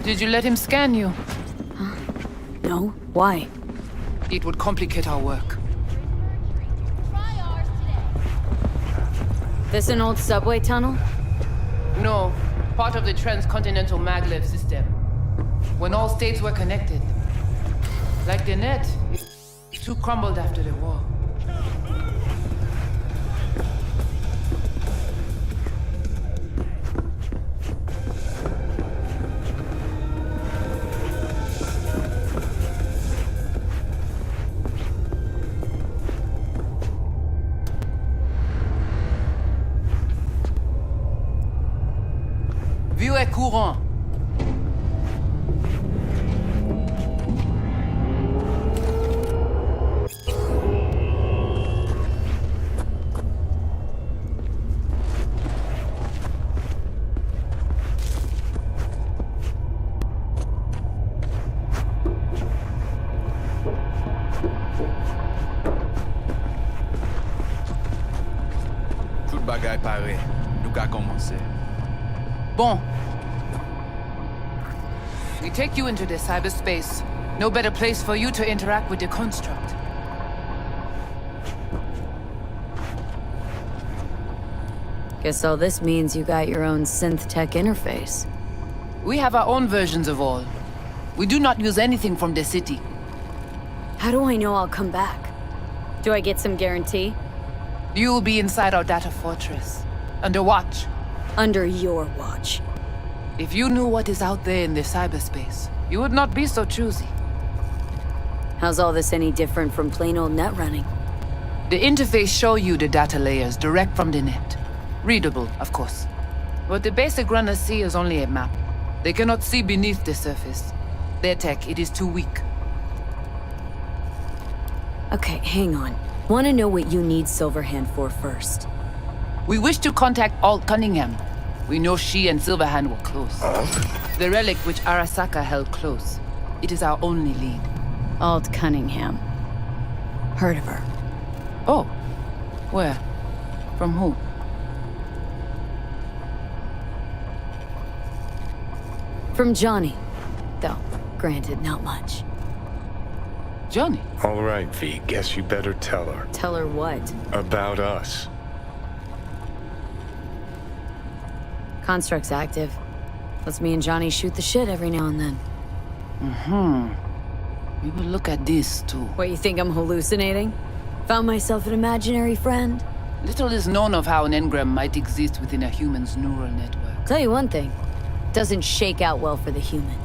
Did you let him scan you? No. Why? It would complicate our work. This an old subway tunnel? No. Part of the transcontinental maglev system. When all states were connected. Like the net, it too crumbled after the war. Vue est courant. Tout bagay pare. Nou ka komanse. Bon. We take you into the cyberspace. No better place for you to interact with the construct. Guess all this means you got your own synth-tech interface. We have our own versions of all. We do not use anything from the city. How do I know I'll come back? Do I get some guarantee? You will be inside our data fortress. Under watch. Under your watch. If you knew what is out there in the cyberspace, you would not be so choosy. How's all this any different from plain old net running? The interface show you the data layers direct from the net. Readable, of course. What the basic runners see is only a map. They cannot see beneath the surface. Their tech, it is too weak. Okay, hang on. Want to know what you need Silverhand for first. We wish to contact Alt Cunningham. We know she and Silverhand were close. The relic which Arasaka held close. It is our only lead. Alt Cunningham. Heard of her. Oh. Where? From who? From Johnny. Though, granted, not much. Johnny? All right, V. Guess you better tell her. Tell her what? About us. Construct's active. Lets me and Johnny shoot the shit every now and then. We will look at this, too. What, you think I'm hallucinating? Found myself an imaginary friend? Little is known of how an engram might exist within a human's neural network. Tell you one thing. Doesn't shake out well for the human.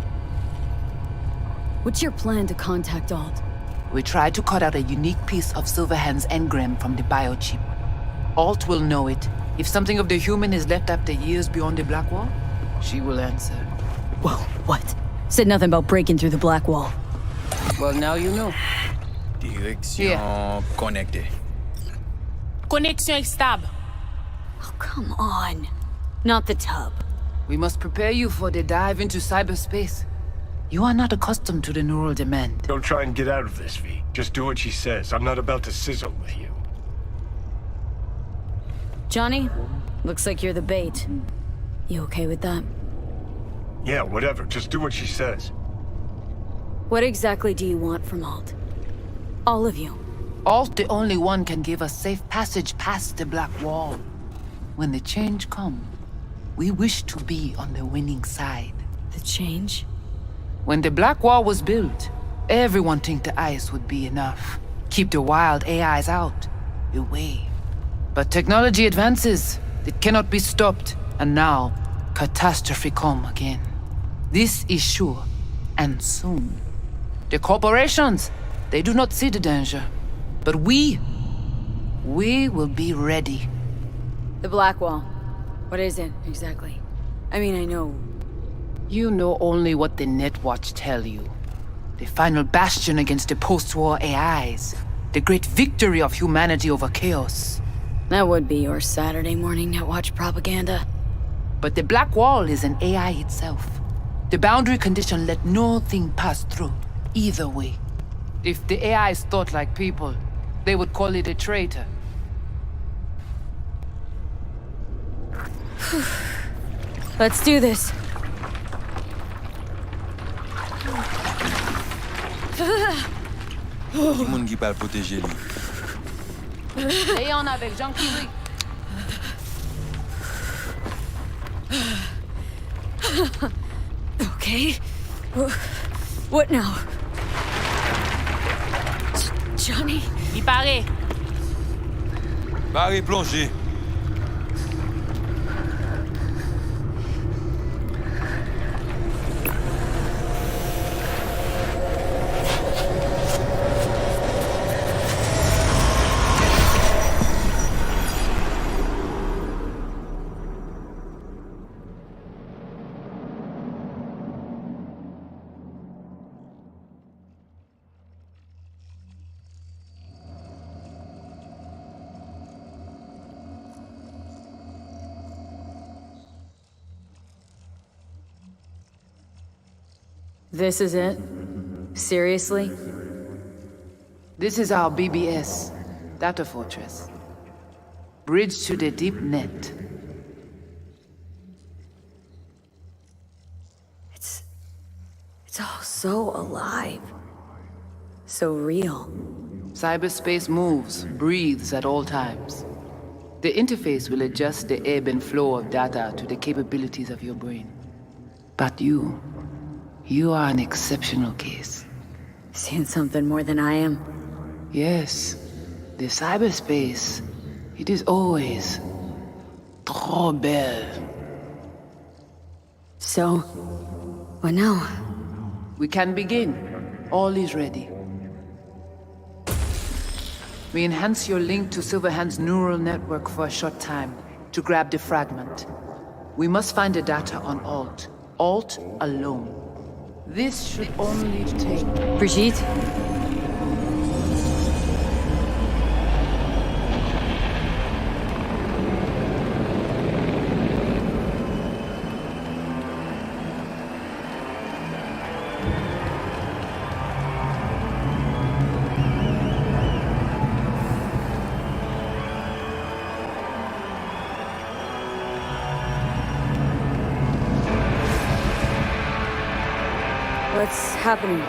What's your plan to contact Alt? We try to cut out a unique piece of Silverhand's engram from the biochip. Alt will know it. If something of the human is left after years beyond the Black Wall, she will answer. Whoa, what? Said nothing about breaking through the Black Wall. Well, now you know. Direction connectée. Connexion stable. Oh, come on. Not the tub. We must prepare you for the dive into cyberspace. You are not accustomed to the neural demand. Don't try and get out of this, V. Just do what she says. I'm not about to sizzle with you. Johnny, looks like you're the bait. You okay with that? Yeah, whatever. Just do what she says. What exactly do you want from Alt? All of you. Alt, the only one, can give us safe passage past the Black Wall. When the change comes, we wish to be on the winning side. The change? When the Black Wall was built, everyone think the ice would be enough. Keep the wild AIs out, away. But technology advances. It cannot be stopped. And now, catastrophe come again. This is sure, and soon. The corporations, they do not see the danger. But we will be ready. The Black Wall. What is it, exactly? I mean, I know. You know only what the Netwatch tell you. The final bastion against the post-war AIs. The great victory of humanity over chaos. That would be your Saturday morning Netwatch propaganda. But the Black Wall is an AI itself. The boundary condition let nothing pass through, either way. If the AIs thought like people, they would call it a traitor. Let's do this. Qui moun qui parle protéger lui? Léon avec Jean Curie. Okay. What now? Johnny? Il paraît. Barré plongé. This is it? Seriously? This is our BBS, Data Fortress. Bridge to the deep net. It's all so alive. So real. Cyberspace moves, breathes at all times. The interface will adjust the ebb and flow of data to the capabilities of your brain. But you are an exceptional case. Seeing something more than I am? Yes. The cyberspace, it is always trop belle. So, what now? We can begin. All is ready. We enhance your link to Silverhand's neural network for a short time to grab the fragment. We must find the data on Alt. Alt alone. This should only take... Brigitte? What's happening?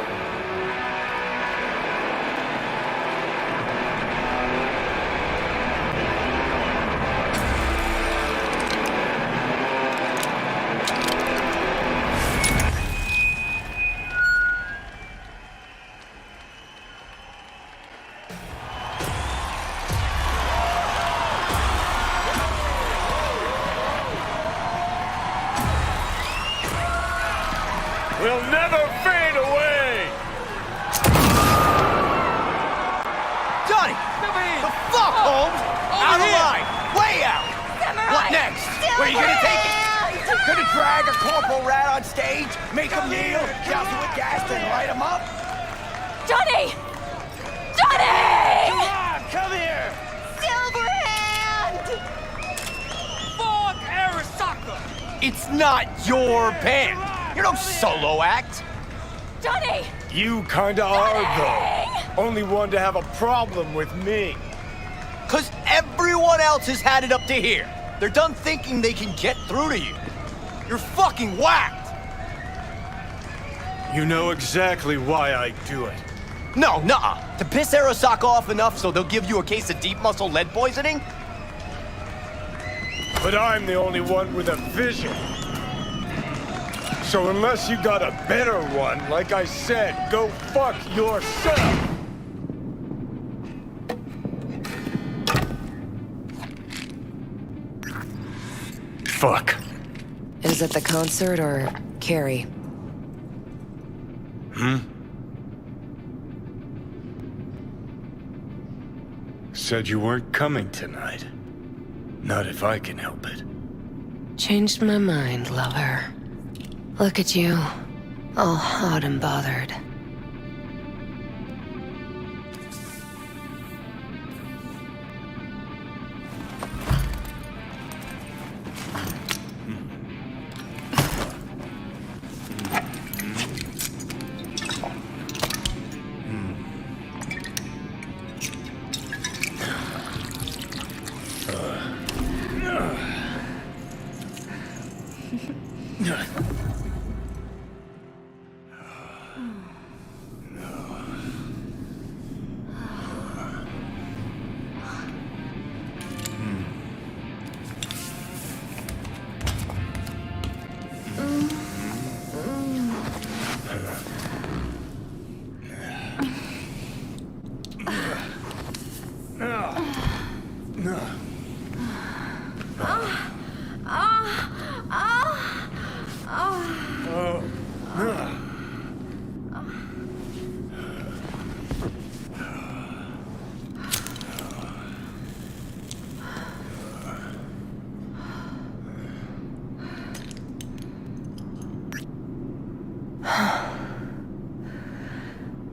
We'll never fade away! Johnny! The fuck, Holmes? Out of line! Way out! What next? Where are you gonna take it? Gonna drag a corporal rat on stage, make him kneel, douse him with gas, then light him up? Johnny! Johnny! Come on, come here! Silverhand! Fuck Arasaka! It's not your band! You're no solo act! Johnny! You kinda are, though. Only one to have a problem with me. 'Cause everyone else has had it up to here. They're done thinking they can get through to you. You're fucking whacked! You know exactly why I do it. No, nuh-uh. To piss Arasaka off enough so they'll give you a case of deep muscle lead poisoning? But I'm the only one with a vision. So unless you got a better one, like I said, go fuck yourself! Fuck. Is it the concert or Carrie? Said you weren't coming tonight. Not if I can help it. Changed my mind, lover. Look at you, all hot and bothered.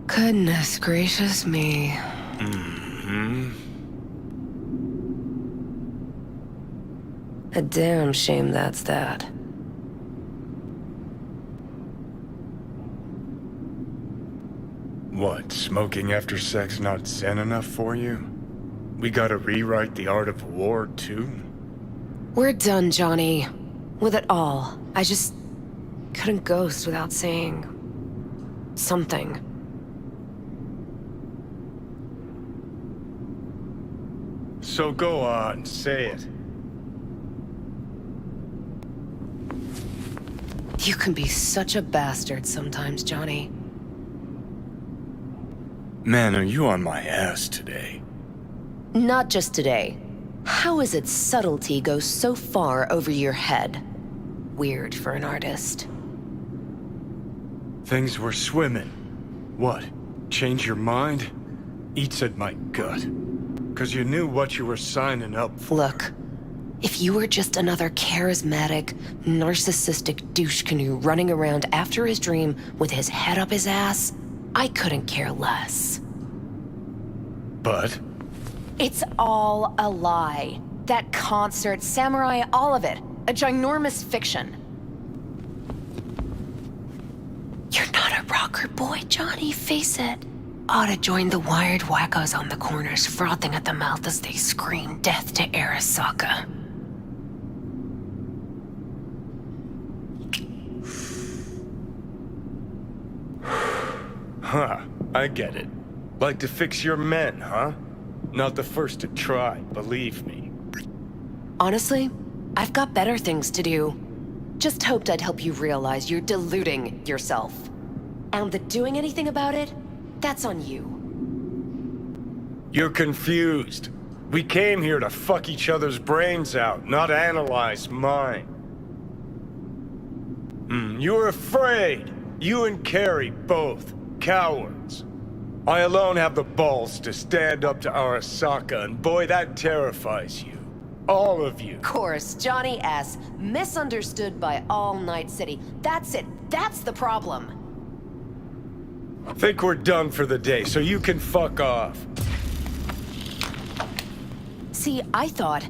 Goodness gracious me. A damn shame that's that. What, smoking after sex not zen enough for you? We gotta rewrite the art of war, too? We're done, Johnny. With it all. I just couldn't ghost without saying something. So go on, say it. You can be such a bastard sometimes, Johnny. Man, are you on my ass today? Not just today. How is it subtlety goes so far over your head? Weird for an artist. Things were swimming. What? Change your mind? Eats at my gut. 'Cause you knew what you were signing up for. Look, if you were just another charismatic, narcissistic douche canoe running around after his dream with his head up his ass, I couldn't care less. But? It's all a lie. That concert, Samurai, all of it. A ginormous fiction. You're not a rocker boy, Johnny, face it. Ought to join the wired wackos on the corners, frothing at the mouth as they scream death to Arasaka. Huh, I get it. Like to fix your men, huh? Not the first to try, believe me. Honestly, I've got better things to do. Just hoped I'd help you realize you're deluding yourself. And that doing anything about it, that's on you. You're confused. We came here to fuck each other's brains out, not analyze mine. You're afraid. You and Carrie both. Cowards. I alone have the balls to stand up to Arasaka, and boy, that terrifies you. All of you. Of course, Johnny S. Misunderstood by all Night City. That's it. That's the problem. Think we're done for the day, so you can fuck off. See, I thought...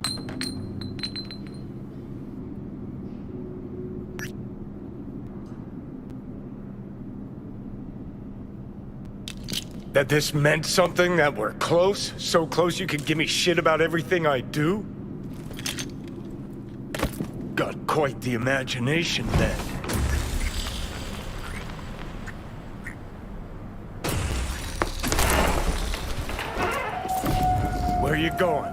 That this meant something, that we're close? So close you can give me shit about everything I do? Got quite the imagination then. Where you going?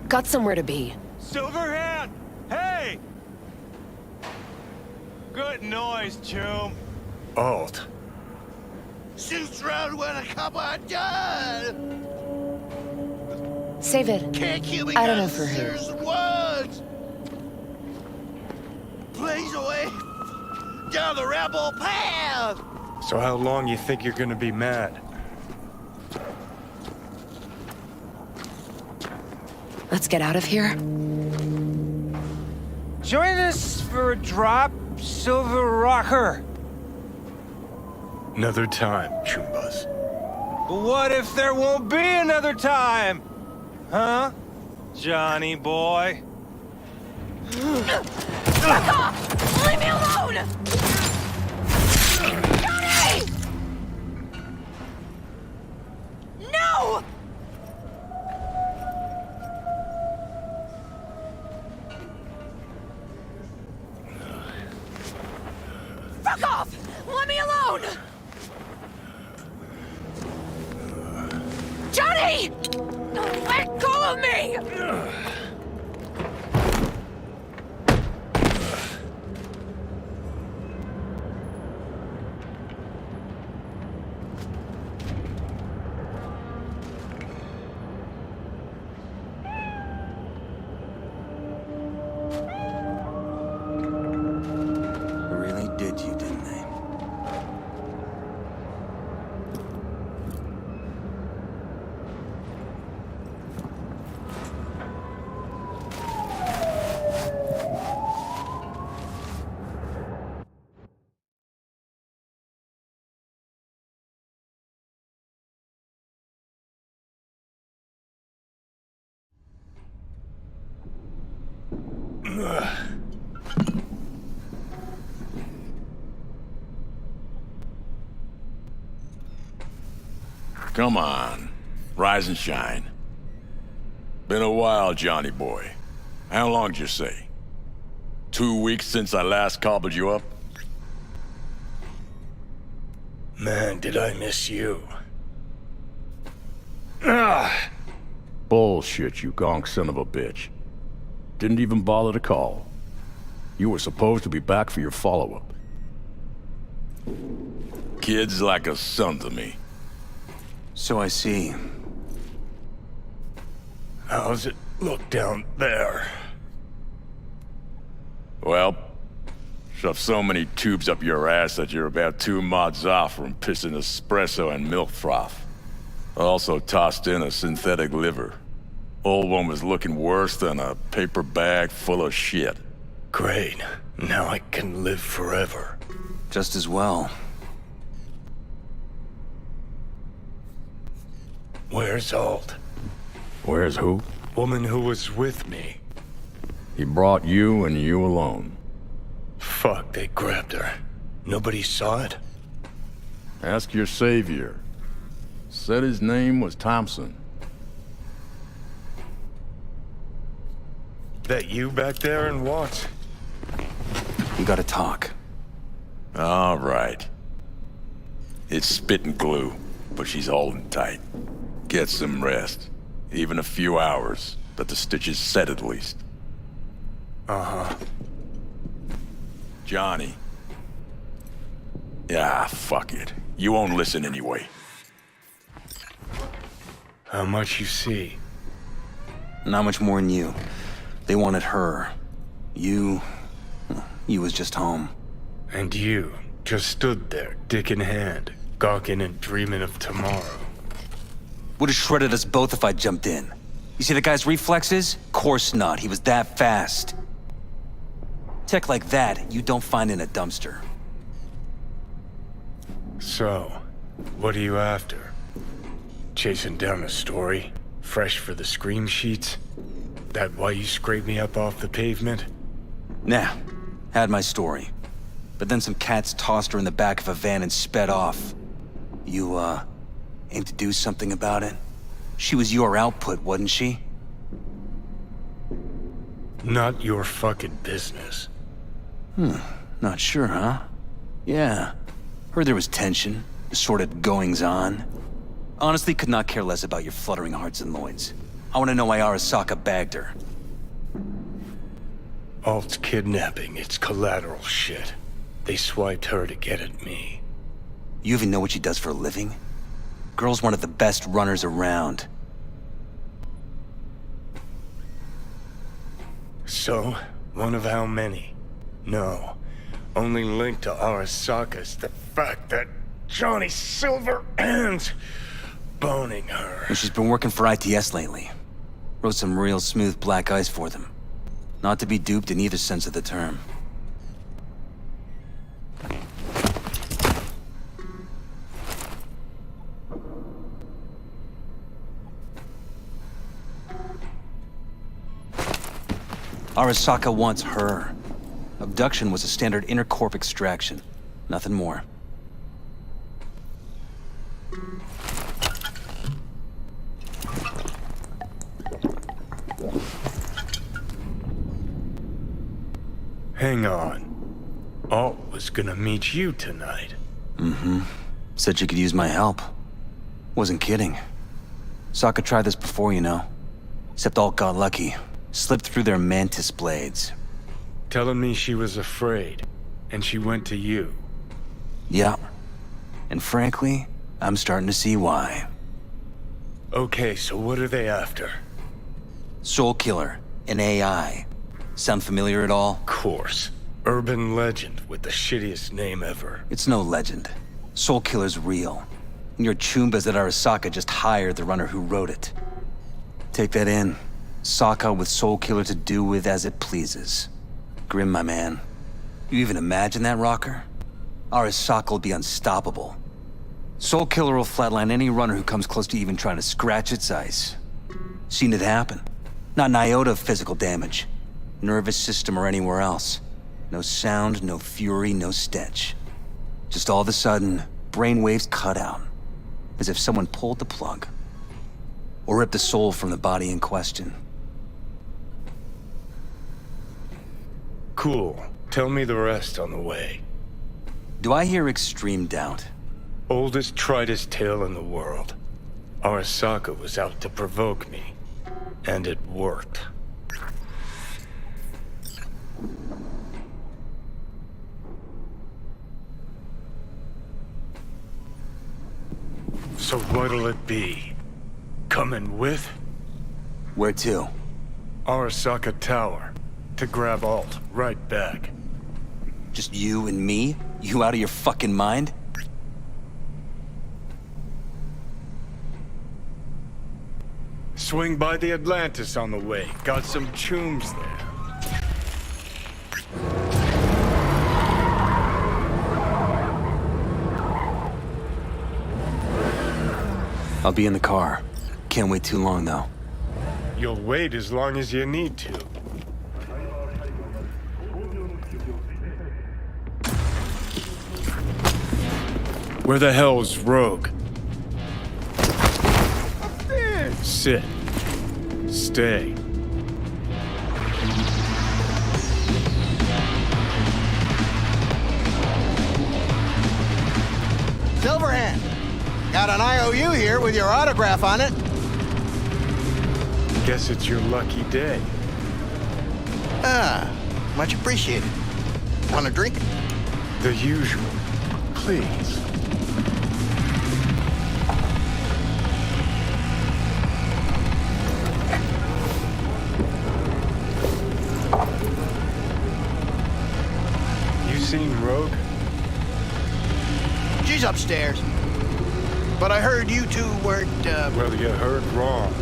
Got somewhere to be. Silverhand! Hey! Good noise, chum. Alt. Shoots round when a couple are done! Save it. I don't know for who. Words. Blaze away down the rebel path! So how long you think you're gonna be mad? Let's get out of here. Join us for a drop, Silver Rocker. Another time, Chumbas. But what if there won't be another time? Huh? Johnny boy? Fuck off! Leave me alone! Johnny! No! Fuck off! Let me alone! Johnny! Let go of me! Really did you, didn't they? Come on. Rise and shine. Been a while, Johnny boy. How long did you say? 2 weeks since I last cobbled you up? Man, did I miss you. Bullshit, you gonk son of a bitch. Didn't even bother to call. You were supposed to be back for your follow-up. Kid's like a son to me. So I see. How's it look down there? Well, shoved so many tubes up your ass that you're about 2 mods off from pissing espresso and milk froth. Also tossed in a synthetic liver. Old one was looking worse than a paper bag full of shit. Great. Now I can live forever. Just as well. Where's Alt? Where's who? Woman who was with me. He brought you and you alone. Fuck, they grabbed her. Nobody saw it? Ask your savior. Said his name was Thompson. That you back there and what? We gotta talk. All right. It's spit and glue, but she's holding tight. Get some rest. Even a few hours, but the stitches set at least. Uh-huh. Johnny. Yeah, fuck it. You won't listen anyway. How much you see? Not much more than you. They wanted her. You was just home. And you just stood there, dick in hand, gawking and dreaming of tomorrow. Would've shredded us both if I jumped in. You see the guy's reflexes? Course not, he was that fast. Tech like that, you don't find in a dumpster. So, what are you after? Chasing down a story? Fresh for the scream sheets? That why you scraped me up off the pavement? Nah, had my story. But then some cats tossed her in the back of a van and sped off. You, aim to do something about it? She was your output, wasn't she? Not your fucking business. Not sure, huh? Yeah. Heard there was tension. sordid goings-on. Honestly, could not care less about your fluttering hearts and loins. I want to know why Arasaka bagged her. Alt's kidnapping, it's collateral shit. They swiped her to get at me. You even know what she does for a living? Girl's one of the best runners around. So, one of how many? No. Only link to Arasaka's the fact that Johnny Silverhand's boning her. And she's been working for ITS lately. Wrote some real smooth black ice for them. Not to be duped in either sense of the term. Arasaka wants her. Abduction was a standard intercorp extraction. Nothing more. Hang on. Alt was gonna meet you tonight. Mm-hmm. Said she could use my help. Wasn't kidding. Sokka tried this before, you know. Except Alt got lucky. Slipped through their mantis blades. Telling me she was afraid, and she went to you. Yeah. And frankly, I'm starting to see why. Okay, so what are they after? Soul Killer, an AI. Sound familiar at all? Of course. Urban legend with the shittiest name ever. It's no legend. Soul Killer's real. And your Chumbas at Arasaka just hired the runner who wrote it. Take that in. Sokka with Soul Killer to do with as it pleases. Grim, my man. You even imagine that, Rocker? Arasaka will be unstoppable. Soul Killer will flatline any runner who comes close to even trying to scratch its ice. Seen it happen. Not an iota of physical damage. Nervous system or anywhere else. No sound, no fury, no stench. Just all of a sudden, brainwaves cut out. As if someone pulled the plug. Or ripped the soul from the body in question. Cool. Tell me the rest on the way. Do I hear extreme doubt? Oldest, tritest tale in the world. Arasaka was out to provoke me. And it worked. So what'll it be? Coming with? Where to? Arasaka Tower. To grab Alt, right back. Just you and me? You out of your fucking mind? Swing by the Atlantis on the way. Got some chooms there. I'll be in the car. Can't wait too long, though. You'll wait as long as you need to. Where the hell's Rogue? Sit. Stay. Silverhand, got an IOU here with your autograph on it. Guess it's your lucky day. Ah, much appreciated. Want a drink? The usual. Please. You seen Rogue? She's upstairs. But I heard you two weren't, Well, you heard wrong.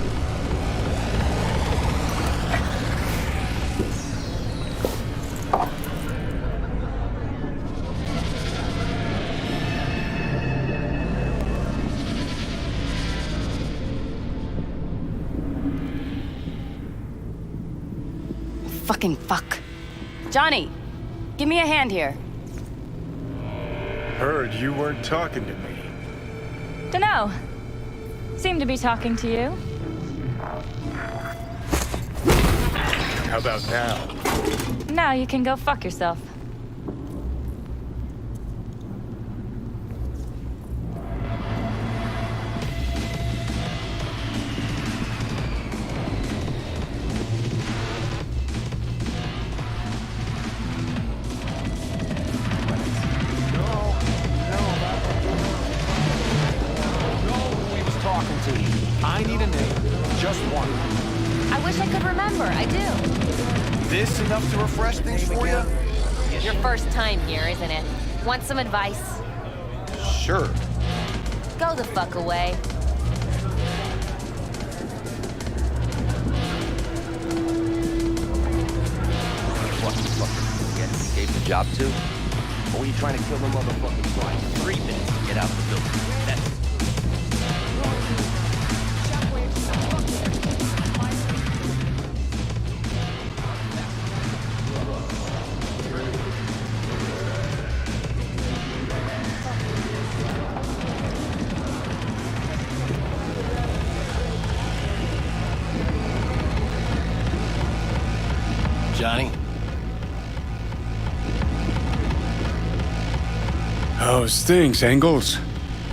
Fucking fuck. Johnny, give me a hand here. Heard you weren't talking to me. Dunno. Seem to be talking to you. How about now? Now you can go fuck yourself. I need a name. Just one. I wish I could remember. I do. This enough to refresh things for you? Your first time here, isn't it? Want some advice? Sure. Go the fuck away. What the fuck you gave the job to? Or were you trying to kill the motherfucking client? 3 minutes to get out of the building. That's it. Johnny? How's things, Engels?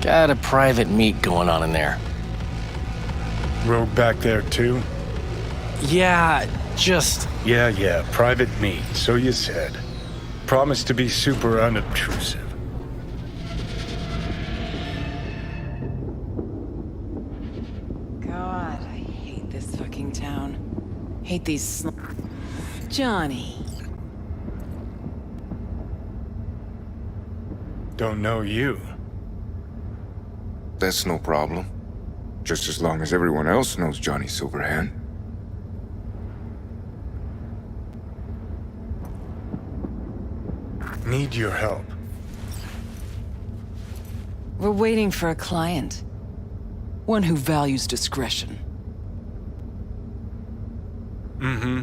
Got a private meet going on in there. Rogue back there too? Yeah, just... Yeah, private meet, so you said. Promise to be super unobtrusive. God, I hate this fucking town. Hate these Johnny. Don't know you. That's no problem. Just as long as everyone else knows Johnny Silverhand. Need your help. We're waiting for a client. One who values discretion. Mm-hmm.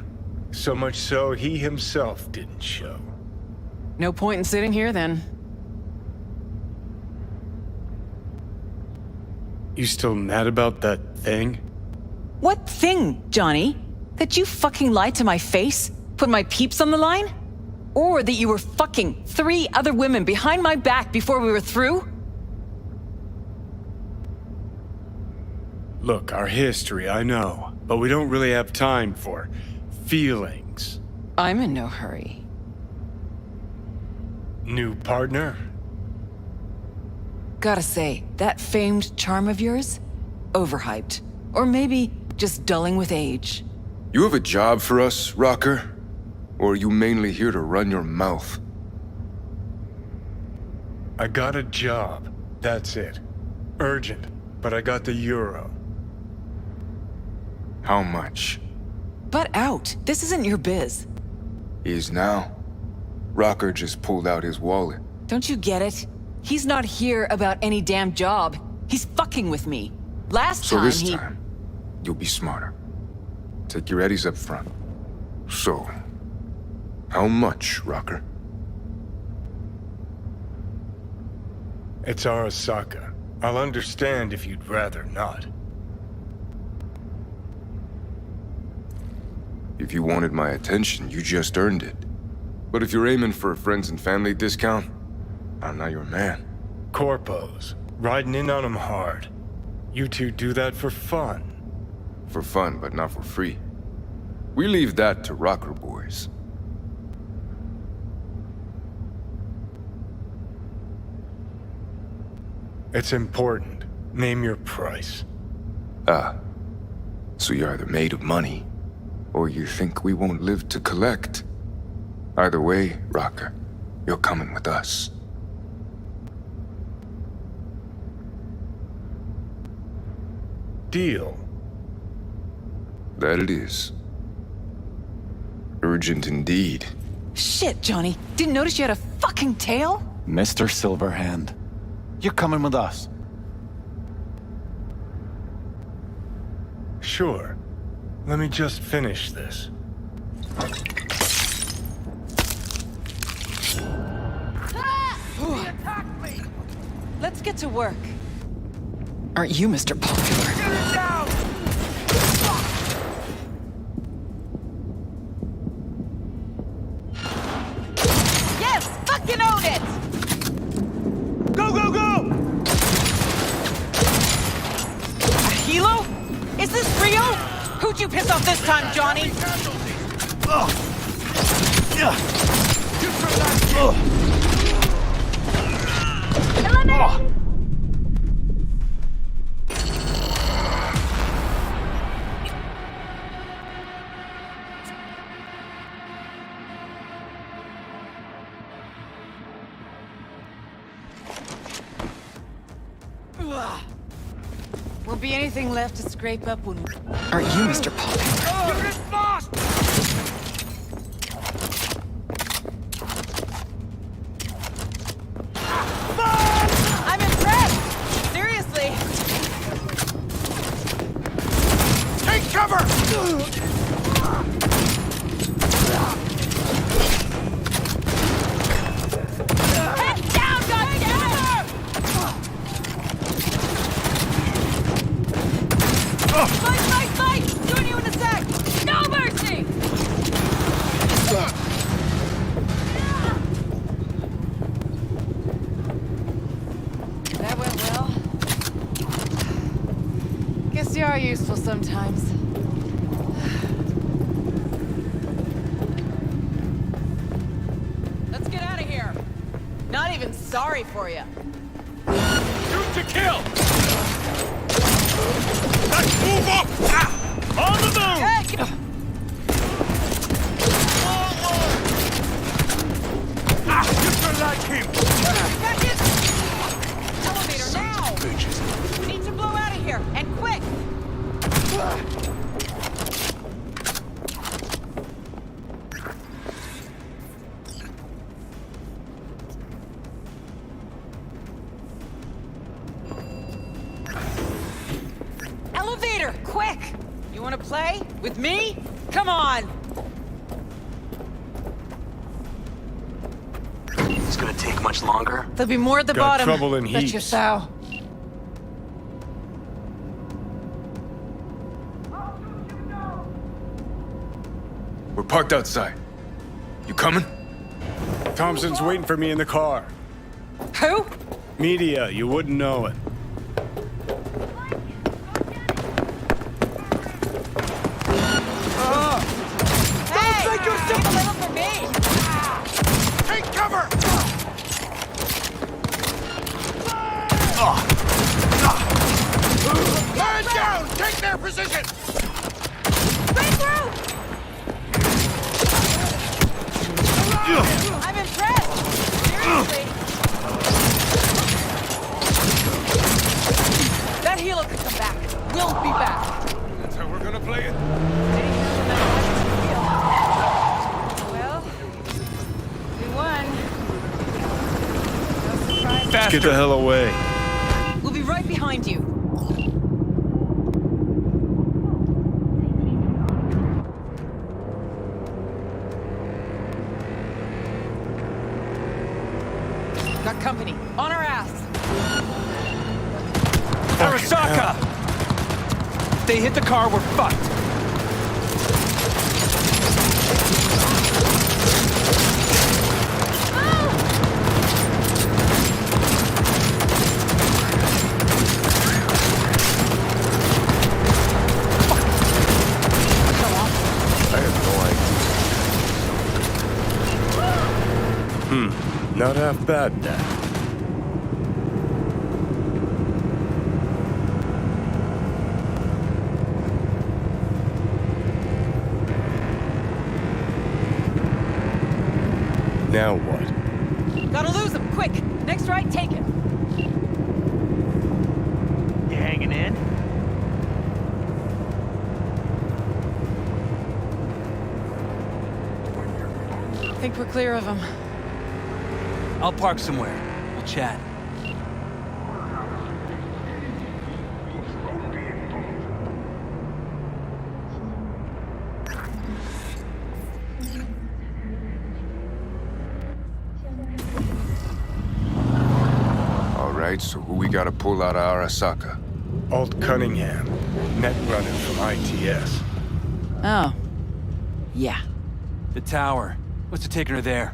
So much so, he himself didn't show. No point in sitting here, then. You still mad about that thing? What thing, Johnny? That you fucking lied to my face? Put my peeps on the line? Or that you were fucking 3 other women behind my back before we were through? Look, our history, I know. But we don't really have time for feelings. I'm in no hurry. New partner? Gotta say, that famed charm of yours? Overhyped. Or maybe just dulling with age. You have a job for us, Rocker? Or are you mainly here to run your mouth? I got a job. That's it. Urgent, but I got the euro. How much? Butt out. This isn't your biz. Is now. Rocker just pulled out his wallet. Don't you get it? He's not here about any damn job. He's fucking with me. Last So time this time, you'll be smarter. Take your eddies up front. So, how much, Rocker? It's Arasaka. I'll understand if you'd rather not. If you wanted my attention, you just earned it. But if you're aiming for a friends and family discount, I'm not your man. Corpos. Riding in on them hard. You two do that for fun. For fun, but not for free. We leave that to Rocker boys. It's important. Name your price. Ah. So you're either made of money, or you think we won't live to collect. Either way, Rocker, you're coming with us. Deal. That it is. Urgent indeed. Shit, Johnny. Didn't notice you had a fucking tail? Mr. Silverhand, you're coming with us. Sure. Let me just finish this. Let's get to work. Aren't you Mr. Popular? Yes! Fucking own it! Go, go, go! A helo? Is this real? Who'd you piss off this time, Johnny? Won't be anything left to scrape up when... Aren't you Mr. Poppy? Unit lost! I'm impressed! Seriously! Take cover! Head down, goddammit! Fight! Join you in a sec! No mercy! That went well. Guess you are useful sometimes. Let's get out of here. Not even sorry for you. Shoot to kill! Let's move up! On the move! Hey! You're like him! Back in! Elevator now! We need to blow out of here, and quick! Elevator, quick! You wanna play? With me? Come on! It's gonna take much longer. There'll be more at the Got bottom. trouble in Bet heaps. you so. We're parked outside. You coming? Thompson's waiting for me in the car. Who? Media, you wouldn't know it. Hey! Don't take a little for me! Take cover! Man down! Take their position! Right through! I'm impressed! Seriously! That helo could come back. We'll be back. That's how we're gonna play it. Well, we won. No surprise. Let's get the hell away. We'll be right behind you. Got company. On our ass. Arasaka! If they hit the car, we're fucked. Not half bad, that. Now what? Gotta lose him, quick! Next right, take it! You hanging in? Think we're clear of him. I'll park somewhere. We'll chat. All right, so who we gotta pull out of Arasaka? Alt Cunningham, net runner from ITS. Oh. Yeah. The tower. What's taking her there?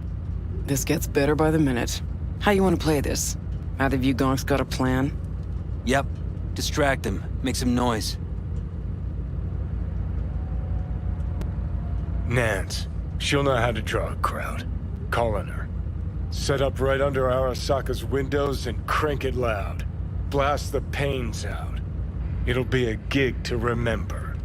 This gets better by the minute. How you want to play this? Either of you gonks got a plan? Yep. Distract him. Make some noise. Nance. She'll know how to draw a crowd. Call on her. Set up right under Arasaka's windows and crank it loud. Blast the panes out. It'll be a gig to remember.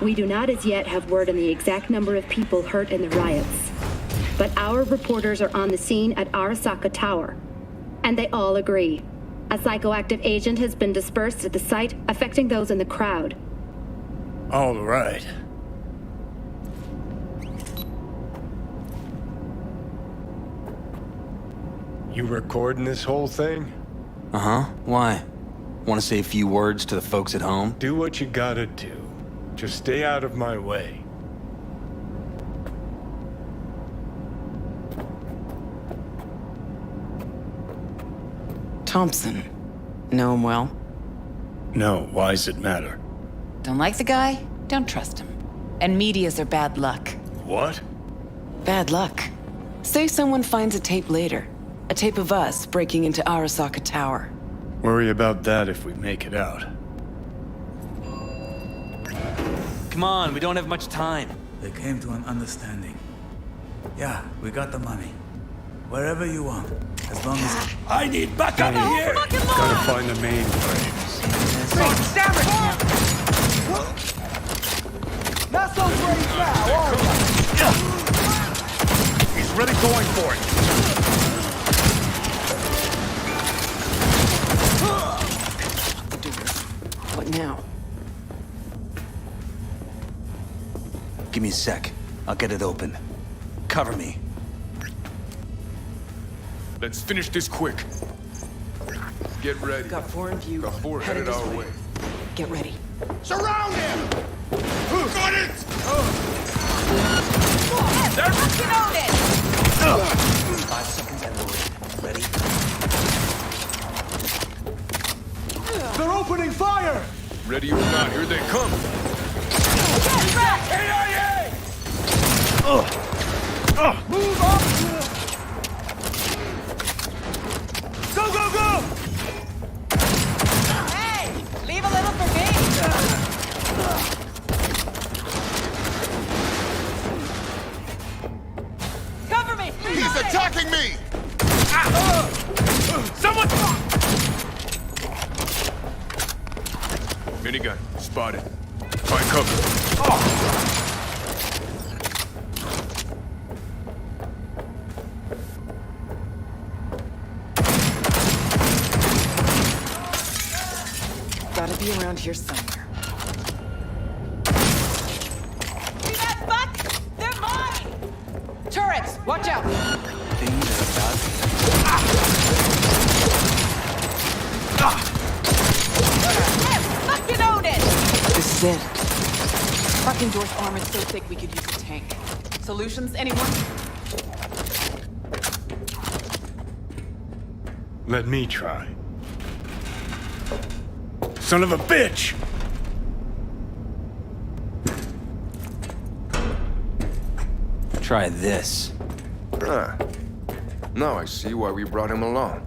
We do not as yet have word on the exact number of people hurt in the riots. But our reporters are on the scene at Arasaka Tower. And they all agree. A psychoactive agent has been dispersed at the site, affecting those in the crowd. All right. You recording this whole thing? Uh-huh. Why? Want to say a few words to the folks at home? Do what you gotta do. Just stay out of my way. Thompson. Know him well? No, why's it matter? Don't like the guy? Don't trust him. And medias are bad luck. What? Bad luck. Say someone finds a tape later. A tape of us breaking into Arasaka Tower. Worry about that if we make it out. Come on, we don't have much time. They came to an understanding. Yeah, we got the money. Wherever you want, as long as... I need backup here! Gotta find the mainframes. Damn it! Not so brave now, are you? He's really going for it. What now? Give me a sec. I'll get it open. Cover me. Let's finish this quick. Get ready. Got four in view. Got four headed our way. Get ready. Surround him! Got it! They're fucking on it! 5 seconds and loaded. Ready? They're opening fire! Ready or not, here they come. KIA! Move up! Go, go, go! Hey! Leave a little for me! Cover me! He's attacking me! Someone! Minigun, spotted. Find cover. Gotta be around here somewhere. See that buck? They're mine! Turrets, watch out! Things are about Fucking own it! This is it. Fucking Dor's armor's so thick we could use a tank. Solutions, anyone? Let me try. Son of a bitch! Try this. Ah. Now I see why we brought him along.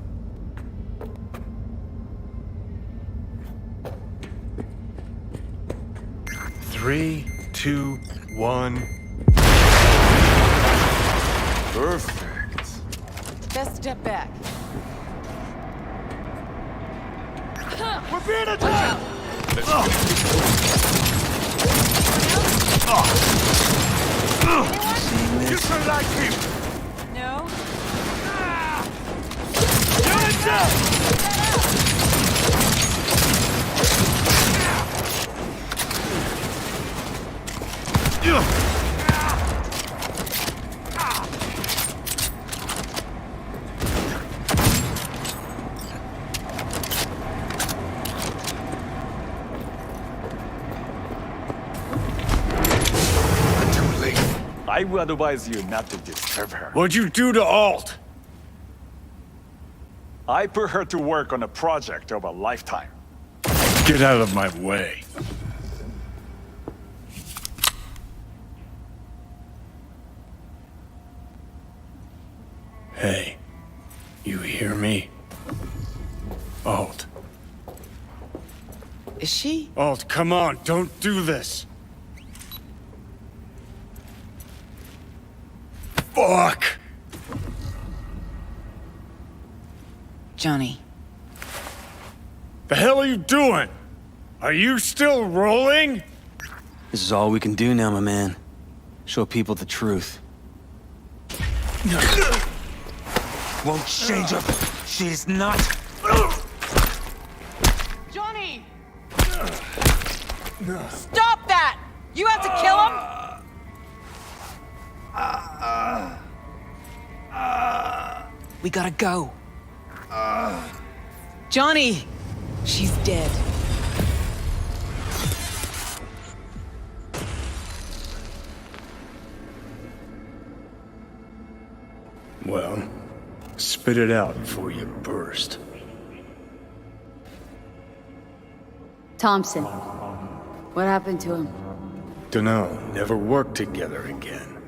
Three, 2, 1. Perfect. Best step back. We're being attacked! You should like him! No? Unit down! I would advise you not to disturb her. What'd you do to Alt? I put her to work on a project of a lifetime. Get out of my way. Hey, you hear me? Alt. Is she? Alt, come on, don't do this. Fuck! Johnny. The hell are you doing? Are you still rolling? This is all we can do now, my man. Show people the truth. Won't change her. She's not. Johnny! Stop that! You have to kill him? We gotta go. Johnny! She's dead. Well, spit it out before you burst. Thompson. What happened to him? Dunno, never worked together again.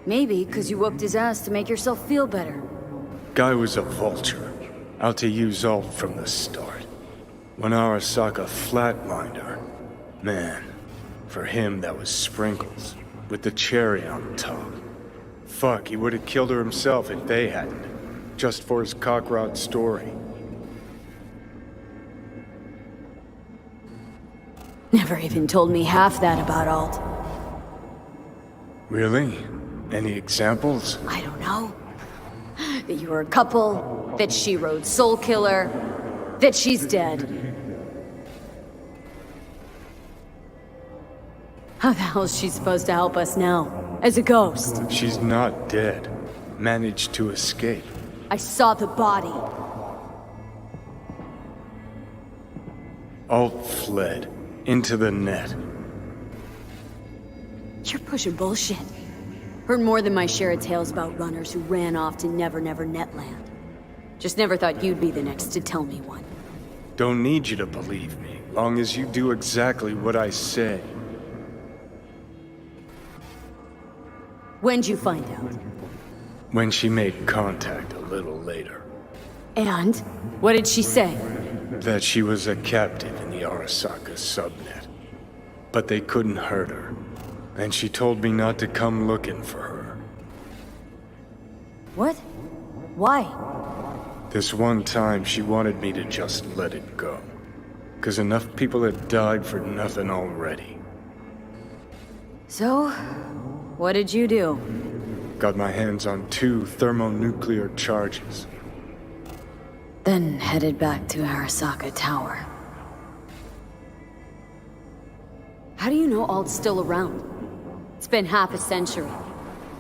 Maybe because you whooped his ass to make yourself feel better. Guy was a vulture, out to use Alt from the start. When Arasaka flatlined her, man, for him that was sprinkles, with the cherry on top. Fuck, he would have killed her himself if they hadn't, just for his cockrod story. Never even told me half that about Alt. Really? Any examples? I don't know. That you were a couple, that she rode Soul Killer, that she's dead. How the hell is she supposed to help us now? As a ghost? She's not dead. Managed to escape. I saw the body. Alt fled. Into the net. You're pushing bullshit. Heard more than my share of tales about runners who ran off to Never Never Netland. Just never thought you'd be the next to tell me one. Don't need you to believe me, long as you do exactly what I say. When'd you find out? When she made contact a little later. And? What did she say? That she was a captive in the Arasaka subnet. But they couldn't hurt her. And she told me not to come looking for her. What? Why? This one time she wanted me to just let it go. 'Cause enough people had died for nothing already. So, what did you do? Got my hands on 2 thermonuclear charges. Then headed back to Arasaka Tower. How do you know Alt's still around? It's been half a century,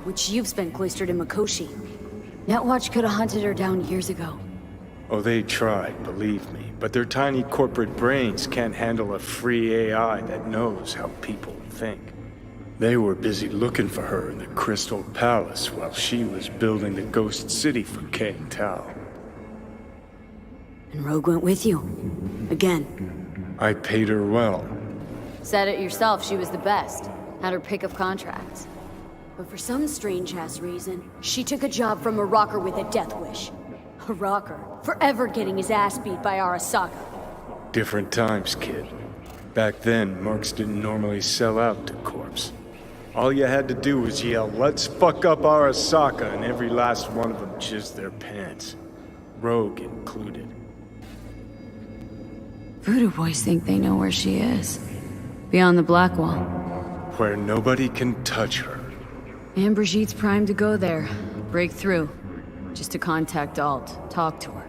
which you've spent cloistered in Mikoshi. Netwatch could have hunted her down years ago. Oh, they tried, believe me, but their tiny corporate brains can't handle a free AI that knows how people think. They were busy looking for her in the Crystal Palace while she was building the Ghost City for Kang Tao. And Rogue went with you. Again. I paid her well. Said it yourself, she was the best. Had her pick of contracts. But for some strange-ass reason, she took a job from a rocker with a death wish. A rocker, forever getting his ass beat by Arasaka. Different times, kid. Back then, mercs didn't normally sell out to corpse. All you had to do was yell, "Let's fuck up Arasaka," and every last one of them jizzed their pants. Rogue included. Voodoo boys think they know where she is. Beyond the Black Wall. Where nobody can touch her. And Brigitte's primed to go there. Break through. Just to contact Alt. Talk to her.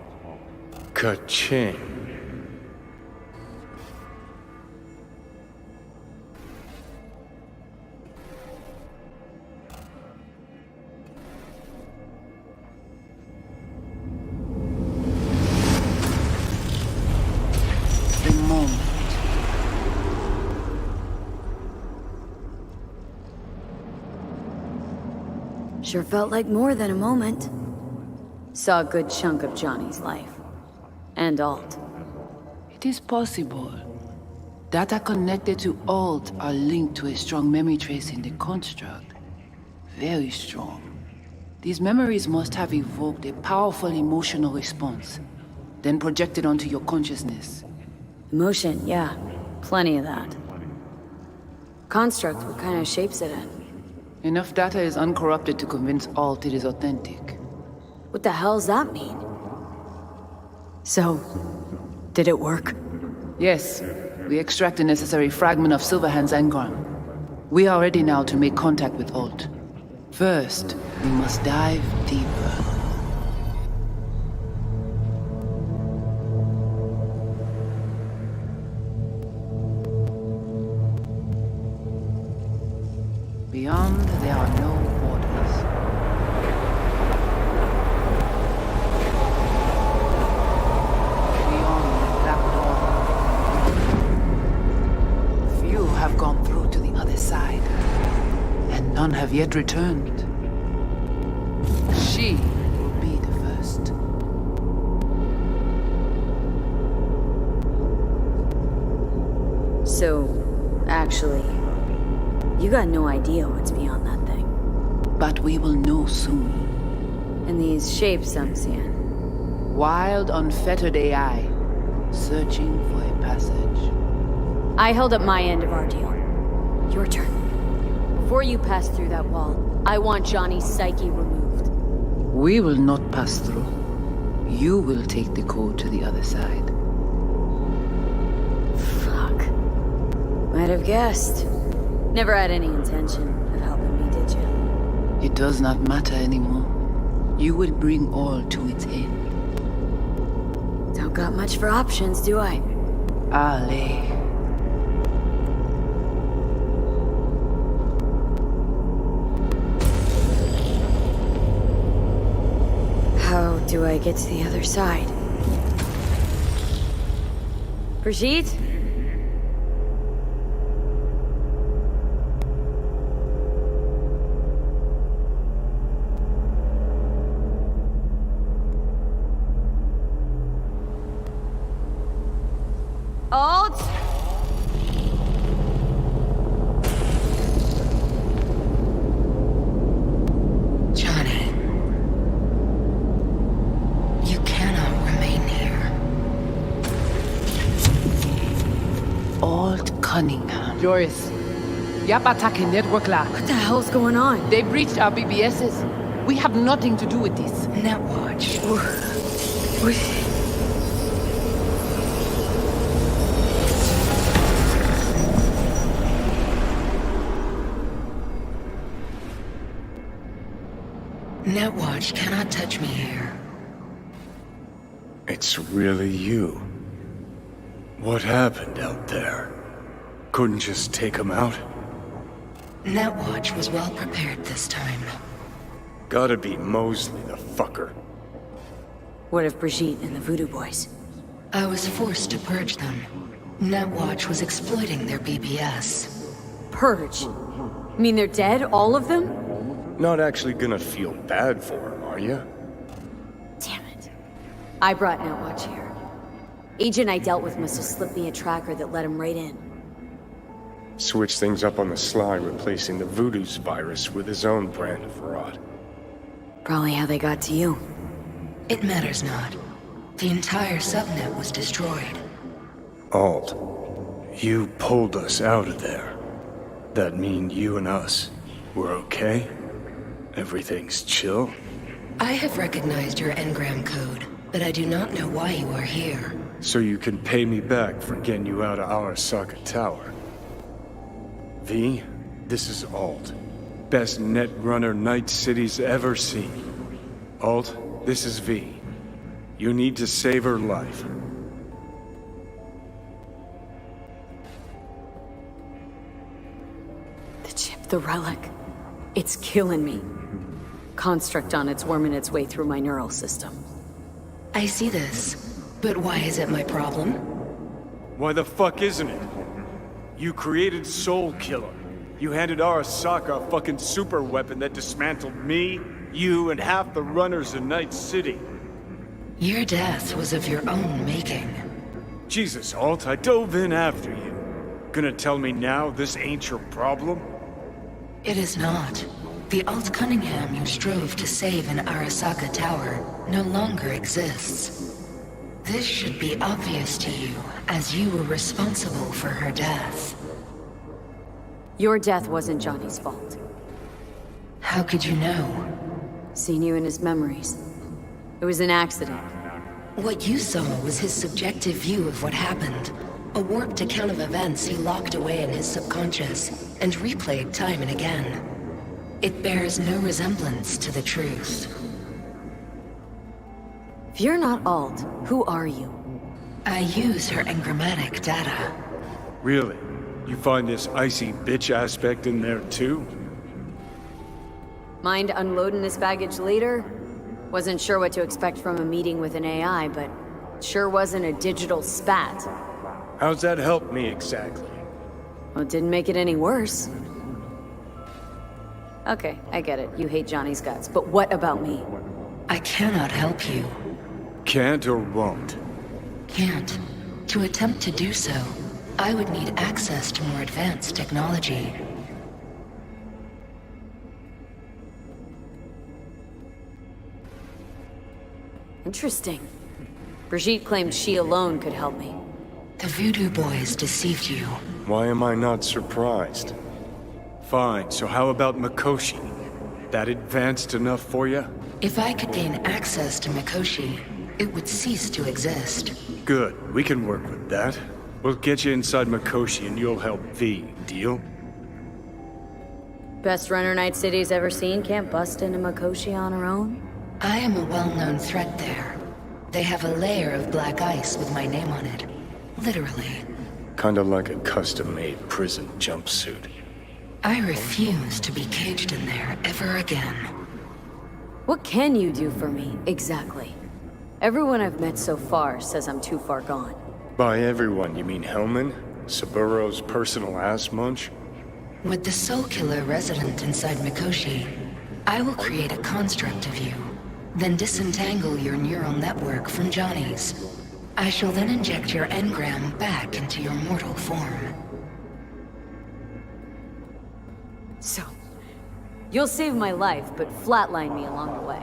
Ka-ching. The moment. Sure felt like more than a moment. Saw a good chunk of Johnny's life. And Alt. It is possible. Data connected to Alt are linked to a strong memory trace in the construct. Very strong. These memories must have evoked a powerful emotional response, then projected onto your consciousness. Emotion, yeah. Plenty of that. Construct, what kind of shape's it in? Enough data is uncorrupted to convince Alt it is authentic. What the hell's that mean? So, did it work? Yes. We extract the necessary fragment of Silverhand's engram. We are ready now to make contact with Alt. First, we must dive deeper. Beyond, there are no borders. Beyond that wall. Few have gone through to the other side, and none have yet returned. She will be the first. So, actually, you got no idea what's beyond that thing. But we will know soon. And these shapes I'm seeing. Wild, unfettered AI, searching for a passage. I held up my end of our deal. Your turn. Before you pass through that wall, I want Johnny's psyche removed. We will not pass through. You will take the code to the other side. Fuck. Might have guessed. Never had any intention of helping me, did you? It does not matter anymore. You will bring all to its end. Don't got much for options, do I? Ale. How do I get to the other side? Brigitte? Alt? Johnny. You cannot remain here. Alt Cunningham. Joris. Yap attacking network lab. What the hell's going on? They breached our BBSs. We have nothing to do with this. Netwatch. Netwatch cannot touch me here. It's really you. What happened out there? Couldn't just take him out? Netwatch was well prepared this time. Gotta be Mosley, the fucker. What of Brigitte and the Voodoo Boys? I was forced to purge them. Netwatch was exploiting their BBS. Purge? Mean they're dead, all of them? Not actually gonna feel bad for him, are you? Damn it. I brought Netwatch here. Agent I dealt with must have slipped me a tracker that let him right in. Switch things up on the sly, replacing the Voodoo's virus with his own brand of rot. Probably how they got to you. It matters not. The entire subnet was destroyed. Alt, you pulled us out of there. That mean you and us, we're okay? Everything's chill? I have recognized your engram code, but I do not know why you are here. So you can pay me back for getting you out of Arasaka Tower. V, this is Alt. Best netrunner Night City's ever seen. Alt, this is V. You need to save her life. The chip, the relic. It's killing me. Construct on it's worming its way through my neural system. I see this, but why is it my problem? Why the fuck isn't it? You created Soul Killer. You handed Arasaka a fucking super weapon that dismantled me, you, and half the runners in Night City. Your death was of your own making. Jesus, Alt, I dove in after you. Gonna tell me now this ain't your problem? It is not. The Alt Cunningham you strove to save in Arasaka Tower no longer exists. This should be obvious to you, as you were responsible for her death. Your death wasn't Johnny's fault. How could you know? Seen you in his memories. It was an accident. What you saw was his subjective view of what happened. A warped account of events he locked away in his subconscious and replayed time and again. It bears no resemblance to the truth. If you're not Alt, who are you? I use her engrammatic data. Really? You find this icy bitch aspect in there too? Mind unloading this baggage later? Wasn't sure what to expect from a meeting with an AI, but sure wasn't a digital spat. How's that help me exactly? Well, it didn't make it any worse. Okay, I get it. You hate Johnny's guts, but what about me? I cannot help you. Can't or won't? Can't. To attempt to do so, I would need access to more advanced technology. Interesting. Brigitte claimed she alone could help me. The Voodoo Boys deceived you. Why am I not surprised? Fine, so how about Mikoshi? That advanced enough for you? If I could gain access to Mikoshi, it would cease to exist. Good, we can work with that. We'll get you inside Mikoshi and you'll help V, deal? Best runner Night City's ever seen can't bust into Mikoshi on her own? I am a well-known threat there. They have a layer of black ice with my name on it. Literally. Kinda like a custom-made prison jumpsuit. I refuse to be caged in there ever again. What can you do for me, exactly? Everyone I've met so far says I'm too far gone. By everyone, you mean Hellman? Saburo's personal ass munch? With the Soul Killer resident inside Mikoshi, I will create a construct of you, then disentangle your neural network from Johnny's. I shall then inject your engram back into your mortal form. So, you'll save my life, but flatline me along the way.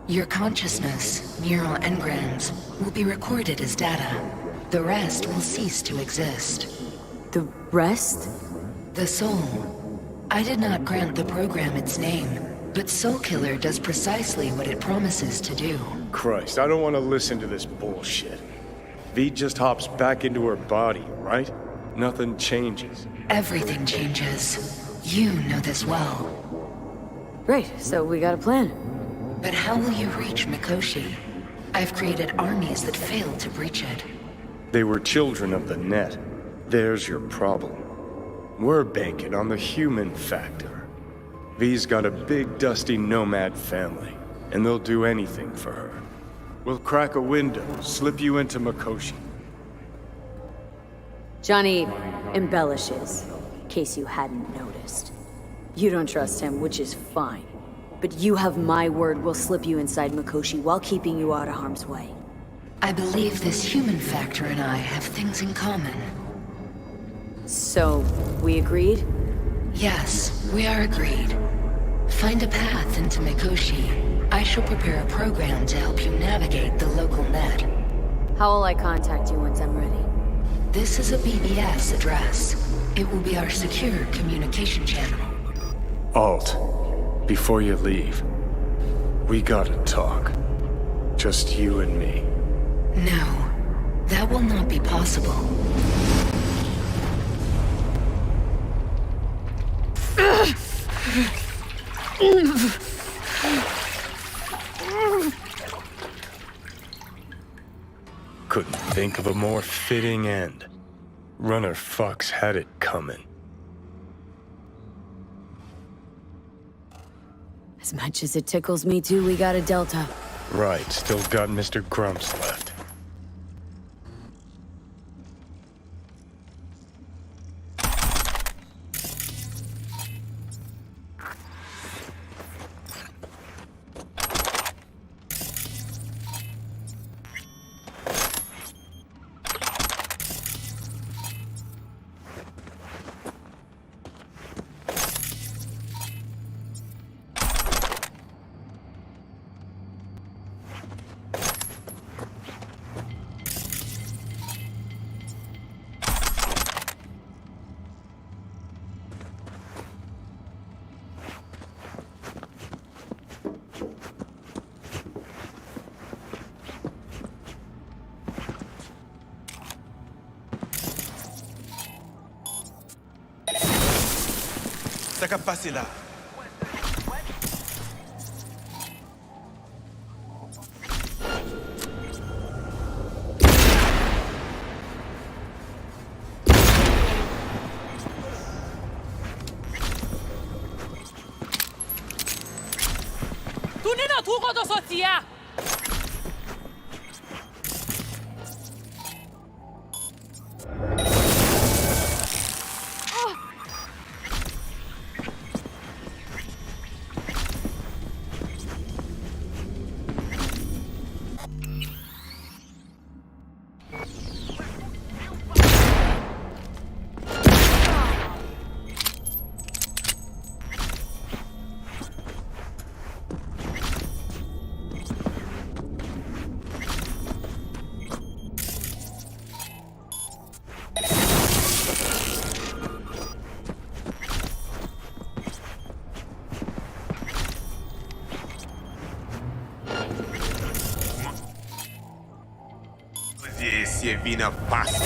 Your consciousness, neural engrams, will be recorded as data. The rest will cease to exist. The rest? The soul. I did not grant the program its name, but Soul Killer does precisely what it promises to do. Christ, I don't want to listen to this bullshit. V just hops back into her body, right? Nothing changes. Everything changes. You know this well. Great, so we got a plan. But how will you reach Mikoshi? I've created armies that failed to breach it. They were children of the net. There's your problem. We're banking on the human factor. V's got a big, dusty nomad family, and they'll do anything for her. We'll crack a window, slip you into Mikoshi. Johnny embellishes, in case you hadn't noticed. You don't trust him, which is fine. But you have my word we'll slip you inside Mikoshi while keeping you out of harm's way. I believe this human factor and I have things in common. So, we agreed? Yes, we are agreed. Find a path into Mikoshi. I shall prepare a program to help you navigate the local net. How will I contact you once I'm ready? This is a BBS address. It will be our secure communication channel. Alt, before you leave, we gotta talk. Just you and me. No, that will not be possible. Couldn't think of a more fitting end. Runner fucks had it coming. As much as it tickles me too, we got a Delta. Right, still got Mr. Grumps left. Ça qu'a passé là. Tunina tuko do sotia. Si vina fast.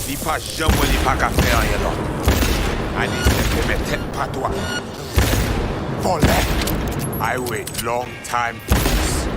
Li pa jamais li pa ka faire rien là. Allez, c'est mettre tête pas toi. Voler. I wait long time for this.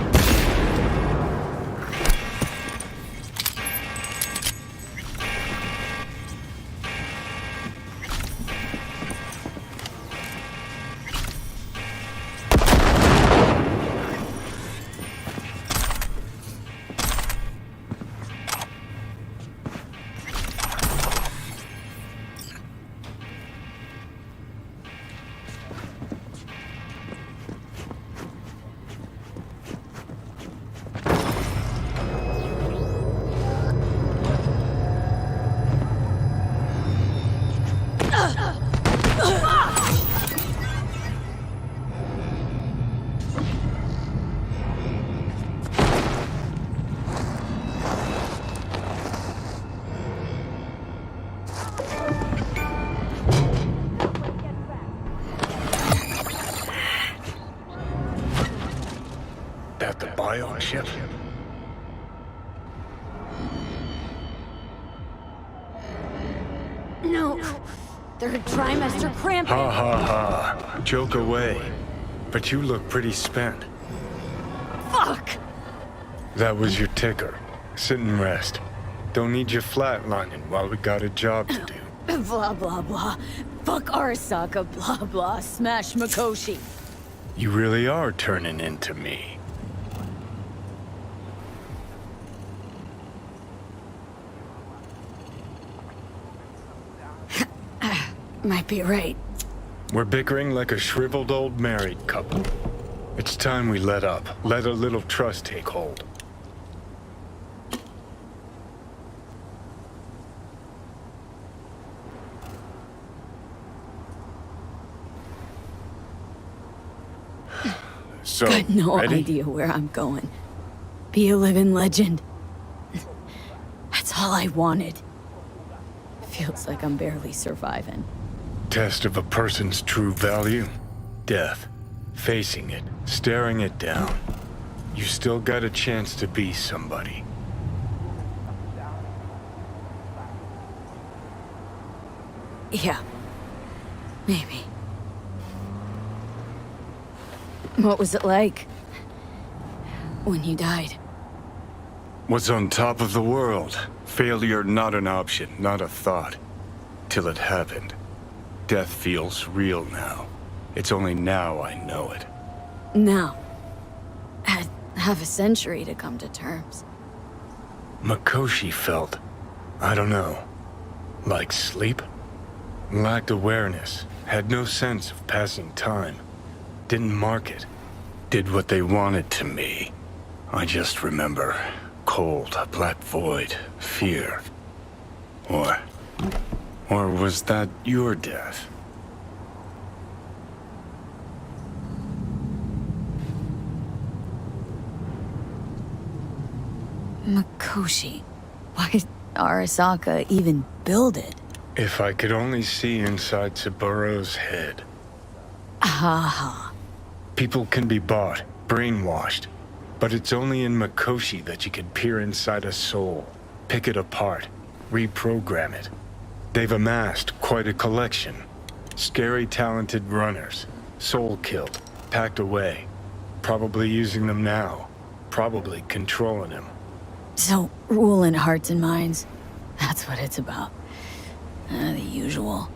That the bio ship? No. Third trimester cramping. Ha ha ha. Joke away. But you look pretty spent. Fuck! That was your ticker. Sit and rest. Don't need you flatlining while we got a job to do. Blah, blah, blah. Fuck Arasaka, blah, blah. Smash Mikoshi. You really are turning into me. Might be right. We're bickering like a shriveled old married couple. It's time we let up. Let a little trust take hold. So, Got no ready? idea where I'm going. Be a living legend. That's all I wanted. Feels like I'm barely surviving. Test of a person's true value? Death. Facing it. Staring it down. You still got a chance to be somebody. Yeah. Maybe. What was it like? When you died? What's on top of the world? Failure not an option, not a thought. Till it happened. Death feels real now. It's only now I know it. Now. Had half a century to come to terms. Mikoshi felt, I don't know, like sleep? Lacked awareness, had no sense of passing time. Didn't mark it. Did what they wanted to me. I just remember cold, a black void, fear. Or was that your death? Mikoshi. Why did Arasaka even build it? If I could only see inside Saburo's head. Ha. People can be bought, brainwashed. But it's only in Mikoshi that you can peer inside a soul, pick it apart, reprogram it. They've amassed quite a collection. Scary, talented runners. Soul killed, packed away. Probably using them now. Probably controlling him. So, ruling hearts and minds. That's what it's about. The usual.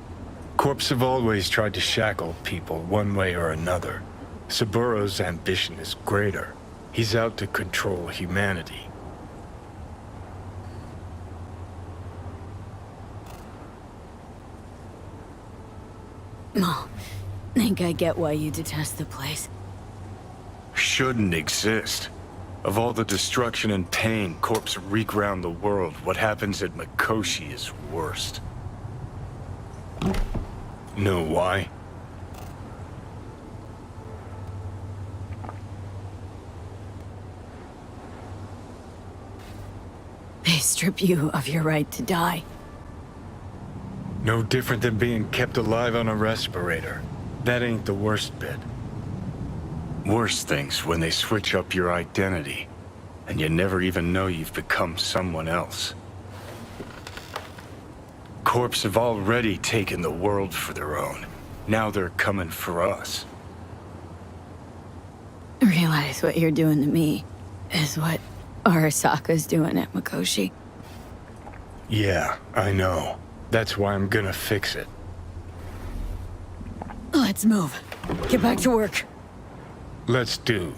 Corps have always tried to shackle people one way or another. Saburo's ambition is greater. He's out to control humanity. Oh, think I get why you detest the place. Shouldn't exist. Of all the destruction and pain Corps wreak round the world, what happens at Mikoshi is worst. Know why? They strip you of your right to die. No different than being kept alive on a respirator. That ain't the worst bit. Worst things when they switch up your identity, and you never even know you've become someone else. Corps have already taken the world for their own. Now they're coming for us. Realize what you're doing to me is what Arasaka's doing at Mikoshi. Yeah, I know. That's why I'm gonna fix it. Let's move. Get back to work. Let's do.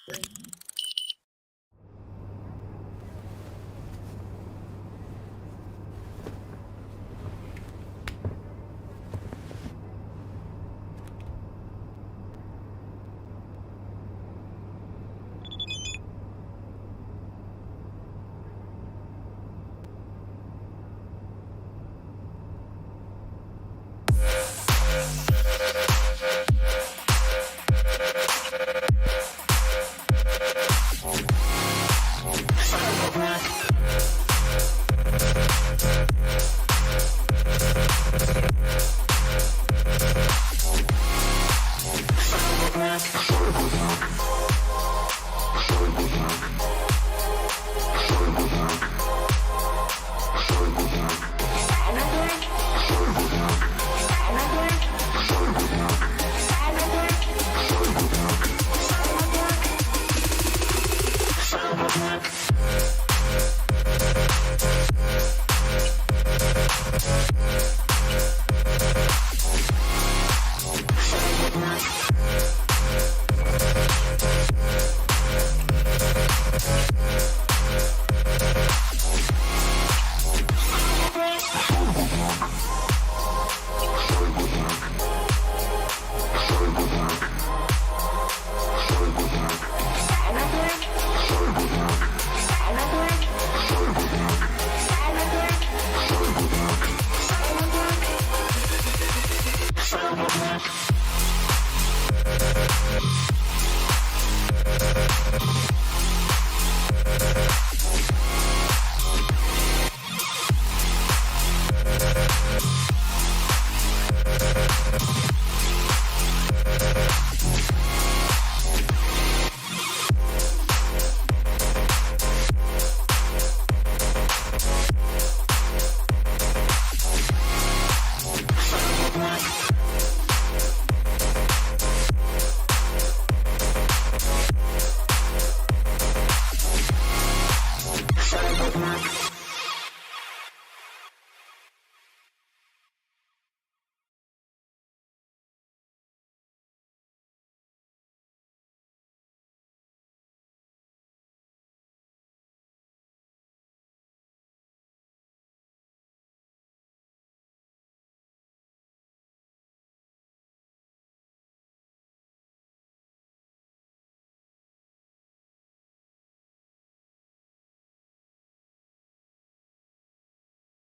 Cyberpunk.